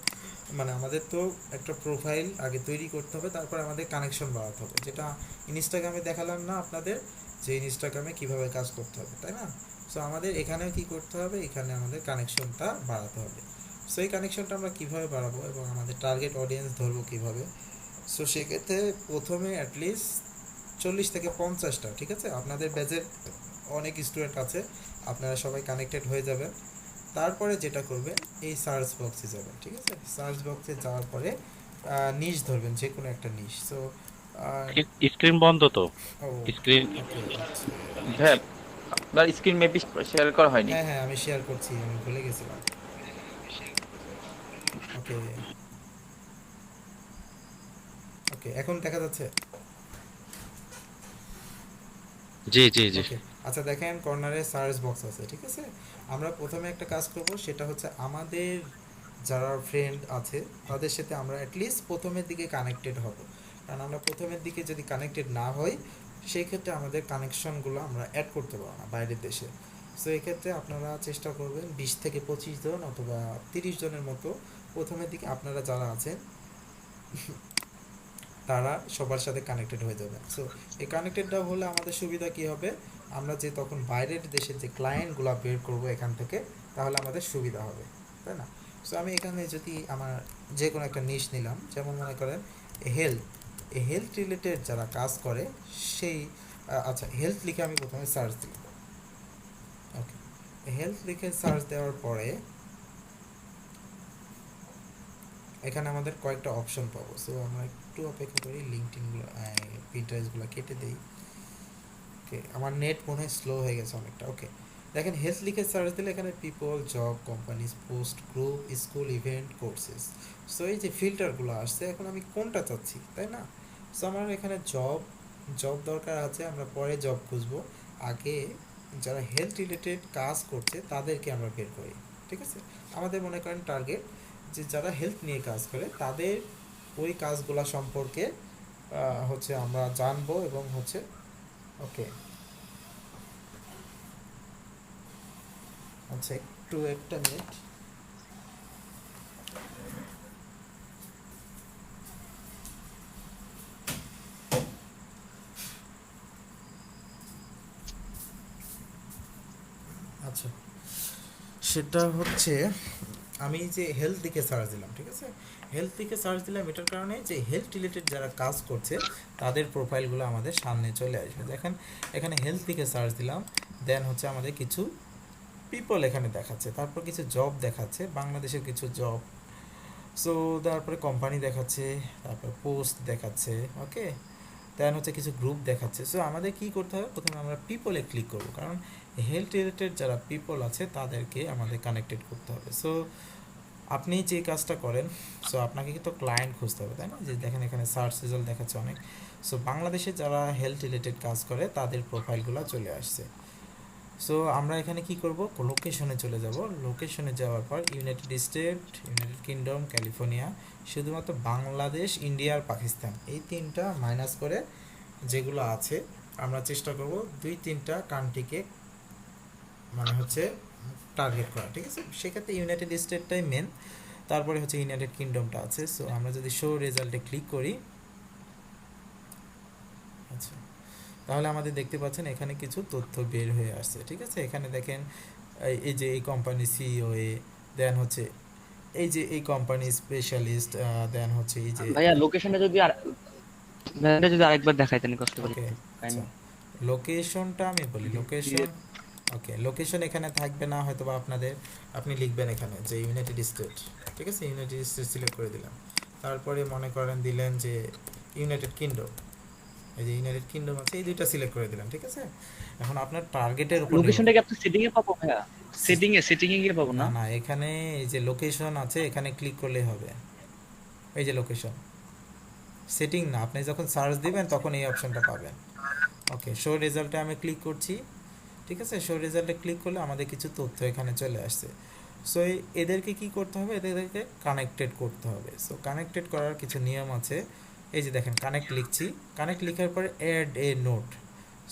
মানে আমাদের তো একটা প্রোফাইল আগে তৈরি করতে হবে, তারপর আমাদের কানেকশন বাড়াতে হবে, যেটা ইনস্টাগ্রামে দেখালাম না আপনাদের, যে ইনস্টাগ্রামে কিভাবে কাজ করতে হবে, তাই না? সো আমাদের এখানেও কি করতে হবে, এখানে আমাদের কানেকশনটা বাড়াতে হবে। সো এই কানেকশনটা আমরা কিভাবে বাড়াবো এবং আমাদের টার্গেট অডিয়েন্স ধরবো কিভাবে? সো সেক্ষেত্রে প্রথমে অ্যাটলিস্ট 40 থেকে 50টা, ঠিক আছে? আপনাদের ব্যাচের অনেক স্টুডেন্ট আছে, আপনারা সবাই কানেক্টেড হয়ে যাবেন। তারপরে যেটা করবেন, এই সার্চ বক্সে যাবেন, ঠিক আছে? সার্চ বক্সে যাওয়ার পরে নিশ ধরবেন, যে কোনো একটা নিশ। সো স্ক্রিন বন্ধ তো, স্ক্রিন হ্যাঁ আপনার স্ক্রিন মেবি শেয়ার করা হয়নি। হ্যাঁ হ্যাঁ আমি শেয়ার করছি, আমি ভুলে গেছিলাম। ওকে ওকে, এখন দেখা যাচ্ছে? জি জি জি। ওকে, আচ্ছা দেখেন কর্নারে সার্চ বক্স আছে, ঠিক আছে? আমরা প্রথমে একটা কাজ করব, সেটা হচ্ছে আমাদের যারা ফ্রেন্ড আছে তাদের সাথে আমরা অ্যাটলিস্ট প্রথমের দিকে কানেক্টেড হব। কারণ আমরা প্রথমের দিকে যদি কানেক্টেড না হই, সেই ক্ষেত্রে আমাদের কানেকশনগুলো আমরা অ্যাড করতে পারবো না বাইরের দেশে। সো এই ক্ষেত্রে আপনারা চেষ্টা করবেন 20 থেকে 25 জন অথবা 30 জনের মতো প্রথমের দিকে আপনারা যারা আছেন তারা সবার সাথে কানেক্টেড হয়ে যাবে। সো এই কানেক্টেডটা হলে আমাদের সুবিধা কি হবে, আমরা যে তখন বাইরের দেশের যে ক্লায়েন্টগুলো বের করব এখান থেকে, তাহলে আমাদের সুবিধা হবে, তাই না? সো আমি এখানে যদি আমার যে কোনো একটা নিশ নিলাম, যেমন মনে করেন হেলথ রিলেটেড যারা কাজ করে সেই আচ্ছা হেলথ লিখে আমি প্রথমে সার্চ দিই। ওকে, হেলথ লিখে সার্চ দেওয়ার পরে এখানে আমাদের কয়েকটা অপশন পাবো। সো আমরা একটু অপেক্ষা করি, লিঙ্কডইনগুলো পিন্টারেস্টগুলো কেটে দেই। ওকে, আমার নেট মনে হয় স্লো হয়ে গেছে অনেকটা। ওকে, দেখেন হেলথ লিখে সার্চ দিলে এখানে people, job, companies, post, group, school, event, courses. So এই যে ফিল্টারগুলো আসছে, এখন আমি কোনটা চাচ্ছি, তাই না? সো আমার এখানে জব দরকার আছে, আমরা পরে জব খুঁজবো। আগে যারা হেলথ রিলেটেড কাজ করছে তাদেরকে আমরা বের করি, ঠিক আছে? আমাদের মনে করেন টার্গেট যে যারা হেলথ নিয়ে কাজ করে তাদের ওই কাজগুলো সম্পর্কে হচ্ছে আমরা জানবো এবং হচ্ছে ওকে আচ্ছা একটু একটা মিনিট। আচ্ছা সেটা হচ্ছে আমি যে হেলথ দিকে সার্চ দিলাম, ঠিক আছে? হেলথ দিকে সার্চ দিলাম এটার কারণে যে হেলথ রিলেটেড যারা কাজ করছে তাদের প্রোফাইলগুলো আমাদের সামনে চলে আসবে। দেখেন এখানে হেলথ দিকে সার্চ দিলাম, দেন হচ্ছে আমাদের কিছু পিপল এখানে দেখাচ্ছে, তারপর কিছু জব দেখাচ্ছে, বাংলাদেশের কিছু জব। সো তারপরে কোম্পানি দেখাচ্ছে, তারপর পোস্ট দেখাচ্ছে, ওকে, দেন হচ্ছে কিছু গ্রুপ দেখাচ্ছে। সো আমাদের কি করতে হবে, প্রথমে আমরা পিপলে ক্লিক করব, কারণ হেলথ রিলেটেড যারা পিপল আছে তাদেরকে আমাদের কানেক্টেড করতে হবে। সো আপনি যে কাজটা করেন, সো আপনাকে কিন্তু ক্লায়েন্ট খুঁজতে হবে, তাই না? যে দেখেন এখানে সার্চ রেজাল্ট দেখাচ্ছে অনেক। সো বাংলাদেশে যারা হেলথ রিলেটেড কাজ করে তাদের প্রোফাইলগুলো চলে আসছে। সো আমরা এখানে কি করব, লোকেশনে চলে যাব। লোকেশনে যাওয়ার পর United state, United kingdom, California, শুধুমাত্র বাংলাদেশ, ইন্ডিয়া আর পাকিস্তান, এই তিনটা মাইনাস করে যেগুলো আছে আমরা চেষ্টা করব 2-3টা কান্ট্রিকে মানে হচ্ছে টার্গেট করা, ঠিক আছে? সেক্ষেত্রে ইউনাইটেড স্টেটটাই মেন, তারপরে হচ্ছে ইউনাইটেড কিংডমটা আছে। সো আমরা যদি শো রেজাল্টে ক্লিক করি, আচ্ছা তাহলে আমাদের দেখতে পাচ্ছেন এখানে কিছু তথ্য বের হয়ে আসছে, ঠিক আছে? এখানে দেখেন এই যে এই কোম্পানি সিইও, দেন হচ্ছে এই যে এই কোম্পানি স্পেশালিস্ট, দেন হচ্ছে এই যে ভাইয়া লোকেশনটা যদি আরেকবার দেখাইতেন কষ্ট করে। ওকে আচ্ছা লোকেশনটা আমি বলি, লোকেশন ওকে লোকেশন এখানে থাকবে না হয়তো বা আপনাদের, আপনি লিখবেন এখানে যে ইউনাইটেড স্টেট, ঠিক আছে? ইউনাইটেড স্টেট সিলেক্ট করে দিলাম, তারপরে মনে করেন দিলেন যে ইউনাইটেড কিংডম, এই যে ইউনাইটেড কিংডম আছে, এই দুইটা সিলেক্ট করে দিলাম, ঠিক আছে? এখন আপনার টার্গেটের উপর লোকেশনটা কি আপনি সেটিং এ পাবো ভাইয়া? সেটিং এ গিয়ে পাবো না? না এখানে এই যে লোকেশন আছে এখানে ক্লিক করলেই হবে। এই যে লোকেশন, সেটিং না, আপনি যখন সার্চ দিবেন তখন এই অপশনটা পাবেন। ওকে, শো রেজাল্টে আমি ক্লিক করছি, ঠিক আছে? শো রেজাল্টে ক্লিক করলে আমাদের কিছু তথ্য এখানে চলে আসছে। সো এদেরকে কি করতে হবে, এদেরকে কানেক্টেড করতে হবে। সো কানেক্টেড করার কিছু নিয়ম আছে, এই যে দেখেন কানেক্ট লিখছি, কানেক্ট লেখার পরে অ্যাড এ নোট।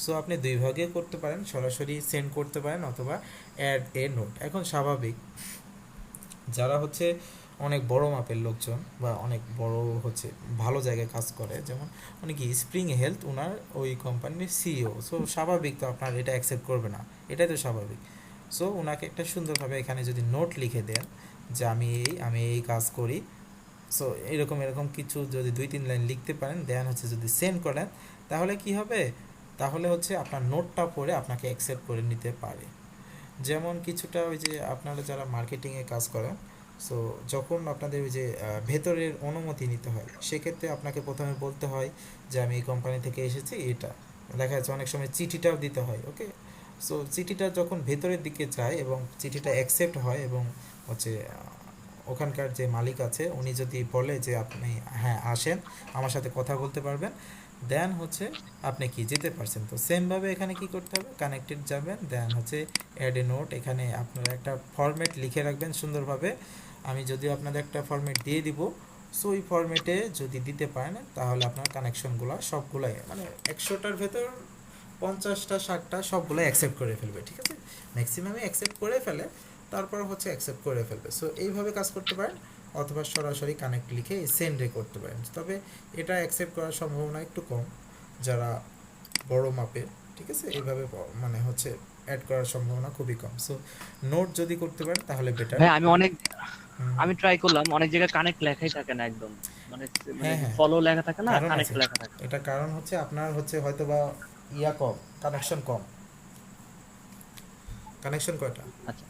সো আপনি দুই ভাগে করতে পারেন, সরাসরি সেন্ড করতে পারেন অথবা অ্যাড এ নোট। এখন স্বাভাবিক যারা হচ্ছে অনেক বড় মাপের লোকজন বা অনেক বড় হচ্ছে ভালো জায়গায় কাজ করে, যেমন অনেকে স্প্রিং হেলথ, ওনার ওই কোম্পানির সিইও, সো স্বাভাবিক তো আপনার এটা অ্যাকসেপ্ট করবে না, এটাই তো স্বাভাবিক। সো ওনাকে একটা সুন্দরভাবে এখানে যদি নোট লিখে দেন যে আমি এই কাজ করি, সো এরকম এরকম কিছু যদি 2-3 লাইন লিখতে পারেন, দেন হচ্ছে যদি সেন্ড করেন, তাহলে কি হবে, তাহলে হচ্ছে আপনার নোটটা পড়ে আপনাকে অ্যাকসেপ্ট করে নিতে পারে। যেমন কিছুটা ওই যে আপনারা যারা মার্কেটিংয়ে কাজ করেন, সো যখন আপনাদের ওই যে ভেতরের অনুমতি নিতে হয়, সেক্ষেত্রে আপনাকে প্রথমে বলতে হয় যে আমি এই কোম্পানি থেকে এসেছি, এটা দেখা যাচ্ছে অনেক সময় চিঠিটাও দিতে হয়। ওকে, সো চিঠিটা যখন ভেতরের দিকে যায় এবং চিঠিটা অ্যাকসেপ্ট হয় এবং হচ্ছে ওখানকার যে মালিক আছে উনি যদি বলে যে আপনি হ্যাঁ আসেন আমার সাথে কথা বলতে পারবেন, দেন হচ্ছে আপনি কি যেতে পারছেন। তো সেমভাবে এখানে কি করতে হবে, কানেক্টেড যাবেন, দেন হচ্ছে অ্যাড এ নোট, এখানে আপনারা একটা ফরম্যাট লিখে রাখবেন সুন্দরভাবে। আমি যদিও আপনাদের একটা ফরম্যাট দিয়ে দিব, সো ওই ফরম্যাটে যদি দিতে পারেন তাহলে আপনার কানেকশনগুলো সবগুলাই মানে 100টার ভেতর 50টা 60টা সবগুলো অ্যাকসেপ্ট করে ফেলবে, ঠিক আছে, ম্যাক্সিমামে অ্যাকসেপ্ট করে ফেলে, তারপর হচ্ছে অ্যাকসেপ্ট করে ফেলবে। সো এইভাবে কাজ করতে পারেন, অথবা সরাসরি কানেক্ট লিখে সেন্ডে করতে পারেন। তবে এটা অ্যাকসেপ্ট করার সম্ভাবনা একটু কম যারা বড় মাপের, ঠিক আছে, এইভাবে মানে হচ্ছে অ্যাড করার সম্ভাবনা খুবই কম। সো নোট যদি করতে পারেন তাহলে বেটার। ভাই আমি ট্রাই করলাম, অনেক জায়গায় কানেক্ট লেখাই থাকে না একদম, মানে হ্যাঁ হ্যাঁ ফলো লেখা থাকে না, কারণ কানেক্ট আছে, লেখা থাকে। এটা কারণ হচ্ছে আপনার হচ্ছে হয়তো বা ইয়া কম, কানেকশন কম। কানেকশন কয়টা? আচ্ছা,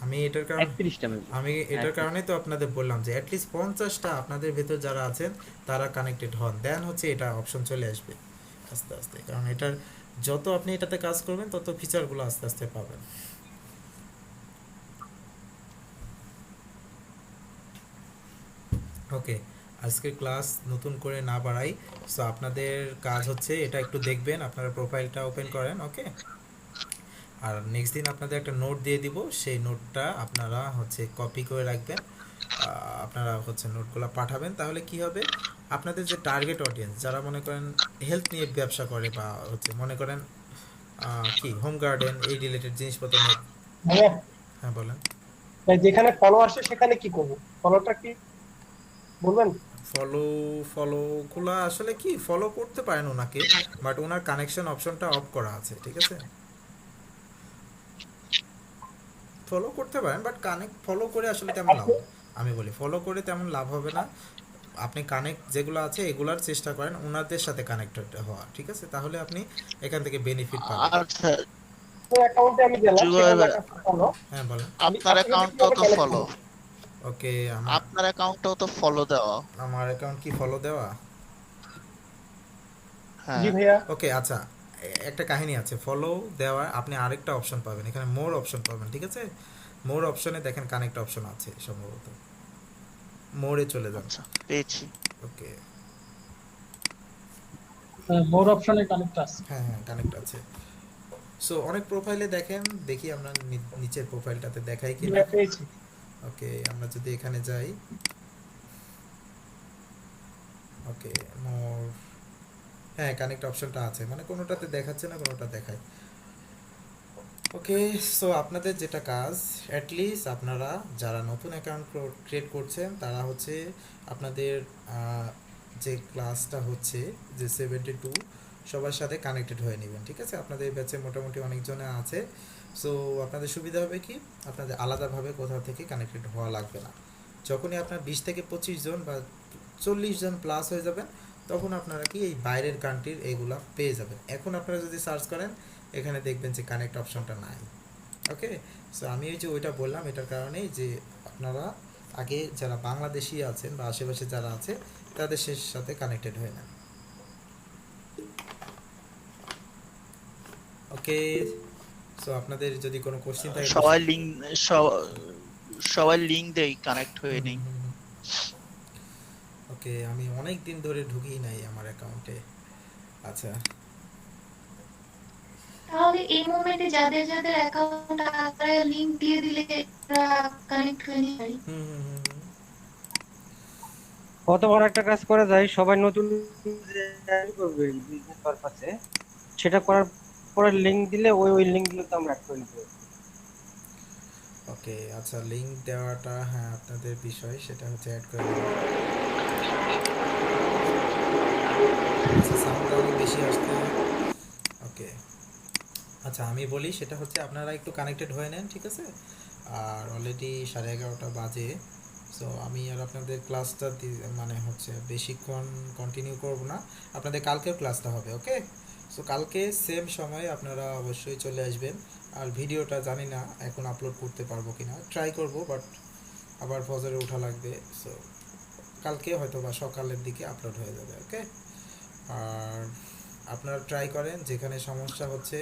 আমি এটার কারণে 31টা আমি এটার কারণে তো আপনাদের বললাম যে অ্যাটলিস্ট 50টা আপনাদের ভেতর যারা আছেন তারা কানেক্টেড হন, দেন হচ্ছে এটা অপশন চলে আসবে আস্তে আস্তে, কারণ এটার যত আপনি এটাতে কাজ করবেন তত ফিচারগুলো আস্তে আস্তে পাবেন। ওকে, আজকের ক্লাস নতুন করে না বাড়াই, সো আপনাদের কাজ হচ্ছে এটা একটু দেখবেন, আপনারা প্রোফাইলটা ওপেন করেন। ওকে, আর নেক্সট দিন আপনাদের একটা নোট দিয়ে দিব, সেই নোটটা আপনারা হচ্ছে কপি করে রাখবেন, আপনারা হচ্ছে নোটগুলো পাঠাবেন। তাহলে কি হবে, আপনাদের যে টার্গেট অডিয়েন্স যারা মনে করেন হেলথ নিয়ে ব্যবসা করে বা হচ্ছে মনে করেন কি হোম গার্ডেন এই রিলেটেড জিনিসপত্র নিয়ে। ভাইয়া, হ্যাঁ বলেন। ভাই যেখানে ফলো আসে সেখানে কি করব, ফলোটা কি বলবেন? ফলোগুলো আসলে কি ফলো করতে পারেন ওনাকে, বাট ওনার কানেকশন অপশনটা অফ করা আছে, ঠিক আছে, ফলো করতে পারেন বাট ফলো করে আসলে তেমন লাভ, আমি বলি ফলো করে তেমন লাভ হবে না। আপনি কানেক্ট যেগুলো আছে এগুলার চেষ্টা করেন ওনাদের সাথে কানেক্টেড হওয়া, ঠিক আছে, তাহলে আপনি এখান থেকে বেনিফিট পাবেন। আচ্ছা, অ্যাকাউন্টে আমি গেলাম, সেখানে একটা ফলো। হ্যাঁ বলেন। আপনার অ্যাকাউন্টটাও তো ফলো, ওকে, আপনার অ্যাকাউন্টটাও তো ফলো দেওয়া। আমার অ্যাকাউন্ট কি ফলো দেওয়া? হ্যাঁ জি ভাইয়া। ওকে, আচ্ছা, একটা কাহিনী আছে ফলো দেওয়ার, আপনি আরেকটা অপশন পাবেন এখানে, মোর অপশন পাবেন, ঠিক আছে, মোর অপশনে দেখেন কানেক্ট অপশন আছে সম্ভবত, মোরে চলে যান। আচ্ছা, পেয়েছি। ওকে, মোর অপশনে কানেক্ট আছে। হ্যাঁ হ্যাঁ কানেক্ট আছে। সো অনেক প্রোফাইলে দেখেন, দেখি আমরা নিচের প্রোফাইলটাতে দেখাই কি না। পেয়েছি। ওকে, আমরা যদি এখানে যাই, ওকে মোর, হ্যাঁ কানেক্ট অপশনটা আছে, মানে কোনোটাতে দেখাচ্ছে না কোনোটা দেখায়। ওকে, সো আপনাদের যেটা কাজ, অ্যাটলিস্ট আপনারা যারা নতুন অ্যাকাউন্ট ক্রিয়েট করছেন তারা হচ্ছে আপনাদের যে ক্লাসটা হচ্ছে যে 72 সবার সাথে কানেক্টেড হয়ে নেবেন, ঠিক আছে, আপনাদের ব্যাচে মোটামুটি অনেকজনে আছে। সো আপনাদের সুবিধা হবে কি, আপনাদের আলাদাভাবে কোথাও থেকে কানেক্টেড হওয়া লাগবে না। যখনই আপনার 20 থেকে 25 জন বা 40 জন প্লাস হয়ে যাবেন তখন আপনারা কি এই বাইরের কান্ট্রির এইগুলা পেয়ে যাবেন। এখন আপনারা যদি সার্চ করেন এখানে দেখবেন যে কানেক্ট অপশনটা নাই। ওকে, সো আমি ওই যে ওইটা বললাম এটার কারণেই যে আপনারা আগে যারা বাংলাদেশি আছেন বা আশেপাশে যারা আছে তাদের সাথে কানেক্টেড হয়ে নেন। ওকে, সো আপনাদের যদি কোনো কোশ্চেন থাকে সবাই লিংক দেই, কানেক্ট হয়ে নেই। ওকে, আমি অনেক দিন ধরে ঢুকি নাই আমার অ্যাকাউন্টে। আচ্ছা, তাহলে এই মোমেন্টে যাদের যাদের অ্যাকাউন্ট আছে লিংক দিয়ে দিলে কানেক্ট হয়ে নিতে পারি। কত বড় একটা কাজ করা যায়, সবাই নতুন করবে বিজনেস পারপাসে, সেটা করার পরে লিংক দিলে ওই লিংকগুলো তো আমরা অ্যাড করে নিতে পারি। ওকে, আচ্ছা, লিংক দেওয়াটা হ্যাঁ আপনাদের বিষয়, সেটা হচ্ছে অ্যাড করে সাউন্ড অনেক বেশি আসতে। ওকে, আচ্ছা আমি বলি, সেটা হচ্ছে আপনারা একটু কানেক্টেড হয়ে নেন, ঠিক আছে, আর অলরেডি 11:30 বাজে, সো আমি আর আপনাদের ক্লাসটা মানে হচ্ছে বেশিক্ষণ কন্টিনিউ করব না, আপনাদের কালকেও ক্লাসটা হবে। ওকে, সো কালকে সেম সময়ে আপনারা অবশ্যই চলে আসবেন। আর ভিডিওটা জানি না এখন আপলোড করতে পারবো কিনা, ট্রাই করব, বাট আবার ফজরে ওঠা লাগবে। সো কালকে হয়তো বা সকালের দিকে আপলোড হয়ে যাবে। ওকে, আর আপনারা ট্রাই করেন, যেখানে সমস্যা হচ্ছে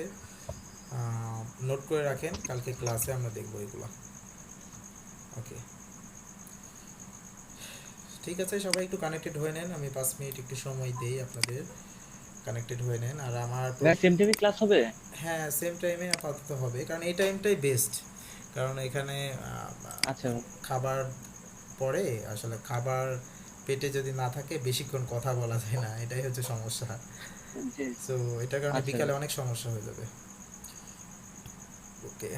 নোট করে রাখেন, কালকে ক্লাসে আমরা দেখব এগুলো। ওকে, ঠিক আছে, সবাই একটু কানেক্টেড হয়ে নেন, আমি 5 মিনিট একটু সময় দেই আপনাদের, কানেক্টেড হয়ে নেন। আর আমার সেম টাইমে ক্লাস হবে? হ্যাঁ, সেম টাইমে আপাতত হবে, কারণ এই টাইমটাই বেস্ট, কারণ এখানে আচ্ছা খাবার পরে আসলে খাবার পেটে যদি না থাকে বেশিক্ষণ কথা বলা যায় না, এটাই হচ্ছে সমস্যা। সো এটার কারণে আচ্ছা। বিকালে অনেক সমস্যা হয়ে যাবে। ওকে,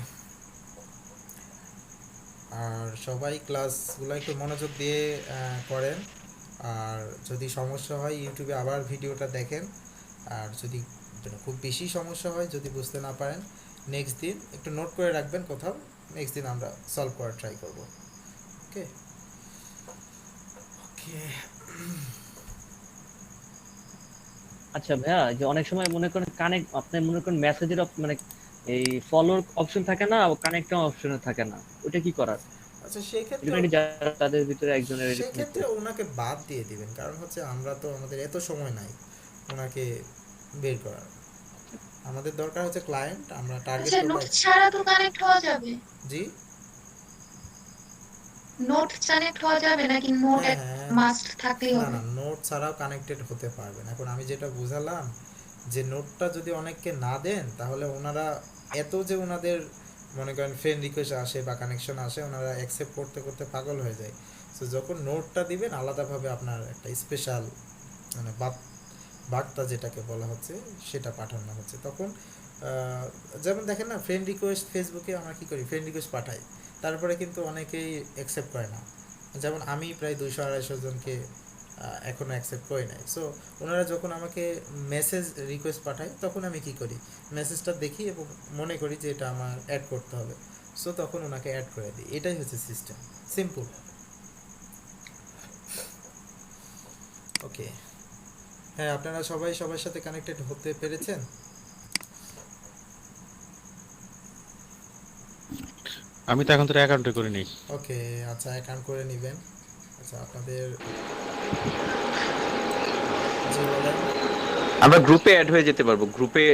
আর সবাই ক্লাসগুলো একটু মনোযোগ দিয়ে করেন, আর যদি সমস্যা হয় ইউটিউবে আবার ভিডিওটা দেখেন, আর যদি খুব বেশি সমস্যা হয়, যদি বুঝতে না পারেন, নেক্সট দিন একটু নোট করে রাখবেন কোথাও, নেক্সট দিন আমরা সলভ করার ট্রাই করব। ওকে ওকে আচ্ছা ভাইয়া, যে অনেক সময় মনে করেন কানেক্ট, আপনি মনে করেন মেসেজের মানে এই ফলোর অপশন থাকে না, কানেক্ট অপশন থাকে না, ওটা কি করার? আচ্ছা, সেই ক্ষেত্রে এটা নাকি তাদের ভিতরে একজনের সেই ক্ষেত্রে ওনাকে বাদ দিয়ে দিবেন, কারণ হচ্ছে আমরা তো, আমাদের এত সময় নাই ওনাকে বের করার, আমাদের দরকার হচ্ছে ক্লায়েন্ট, আমরা টার্গেট আচ্ছা, করব। নোট ছাড়া তো কানেক্ট হওয়া যাবে? জি, নোট কানেক্ট হওয়া যাবে নাকি নোট হ্যাঁ এক হ্যাঁ, মাস্ট থাকলেই না হবে? না, নোট ছাড়াও কানেক্টেড হতে পারবেন। এখন আমি যেটা বুঝালাম, যে নোটটা যদি অনেককে না দেন, তাহলে ওনারা এত যে ওনাদের মনে করেন ফ্রেন্ড রিকোয়েস্ট আসে বা কানেকশন আসে, ওনারা অ্যাকসেপ্ট করতে করতে পাগল হয়ে যায়। সো যখন নোটটা দিবেন, আলাদাভাবে আপনার একটা স্পেশাল মানে বার্তা যেটাকে বলা হচ্ছে সেটা পাঠানো হচ্ছে, তখন যেমন দেখেন না, ফ্রেন্ড রিকোয়েস্ট ফেসবুকে আমরা কী করি, ফ্রেন্ড রিকোয়েস্ট পাঠাই, তারপরে কিন্তু অনেকেই অ্যাকসেপ্ট করে না। যেমন আমি প্রায় 200-250 জনকে এখনও অ্যাকসেপ্ট করি নাই। সো ওনারা যখন আমাকে মেসেজ রিকোয়েস্ট পাঠায়, তখন আমি কি করি, মেসেজটা দেখি এবং মনে করি যে এটা আমার অ্যাড করতে হবে, সো তখন ওনাকে অ্যাড করে দিই। এটাই হচ্ছে সিস্টেম, সিম্পল। ওকে, হ্যাঁ, আপনারা সবাই সবার সাথে কানেক্টেড হতে পেরেছেন? আমি তো এখন তো অ্যাকাউন্টে করে নিই। ওকে, আচ্ছা, অ্যাকাউন্ট করে নেবেন। আচ্ছা, আপনাদের আমরা গ্রুপে অ্যাড হয়ে যেতে পারবো, গ্রুপে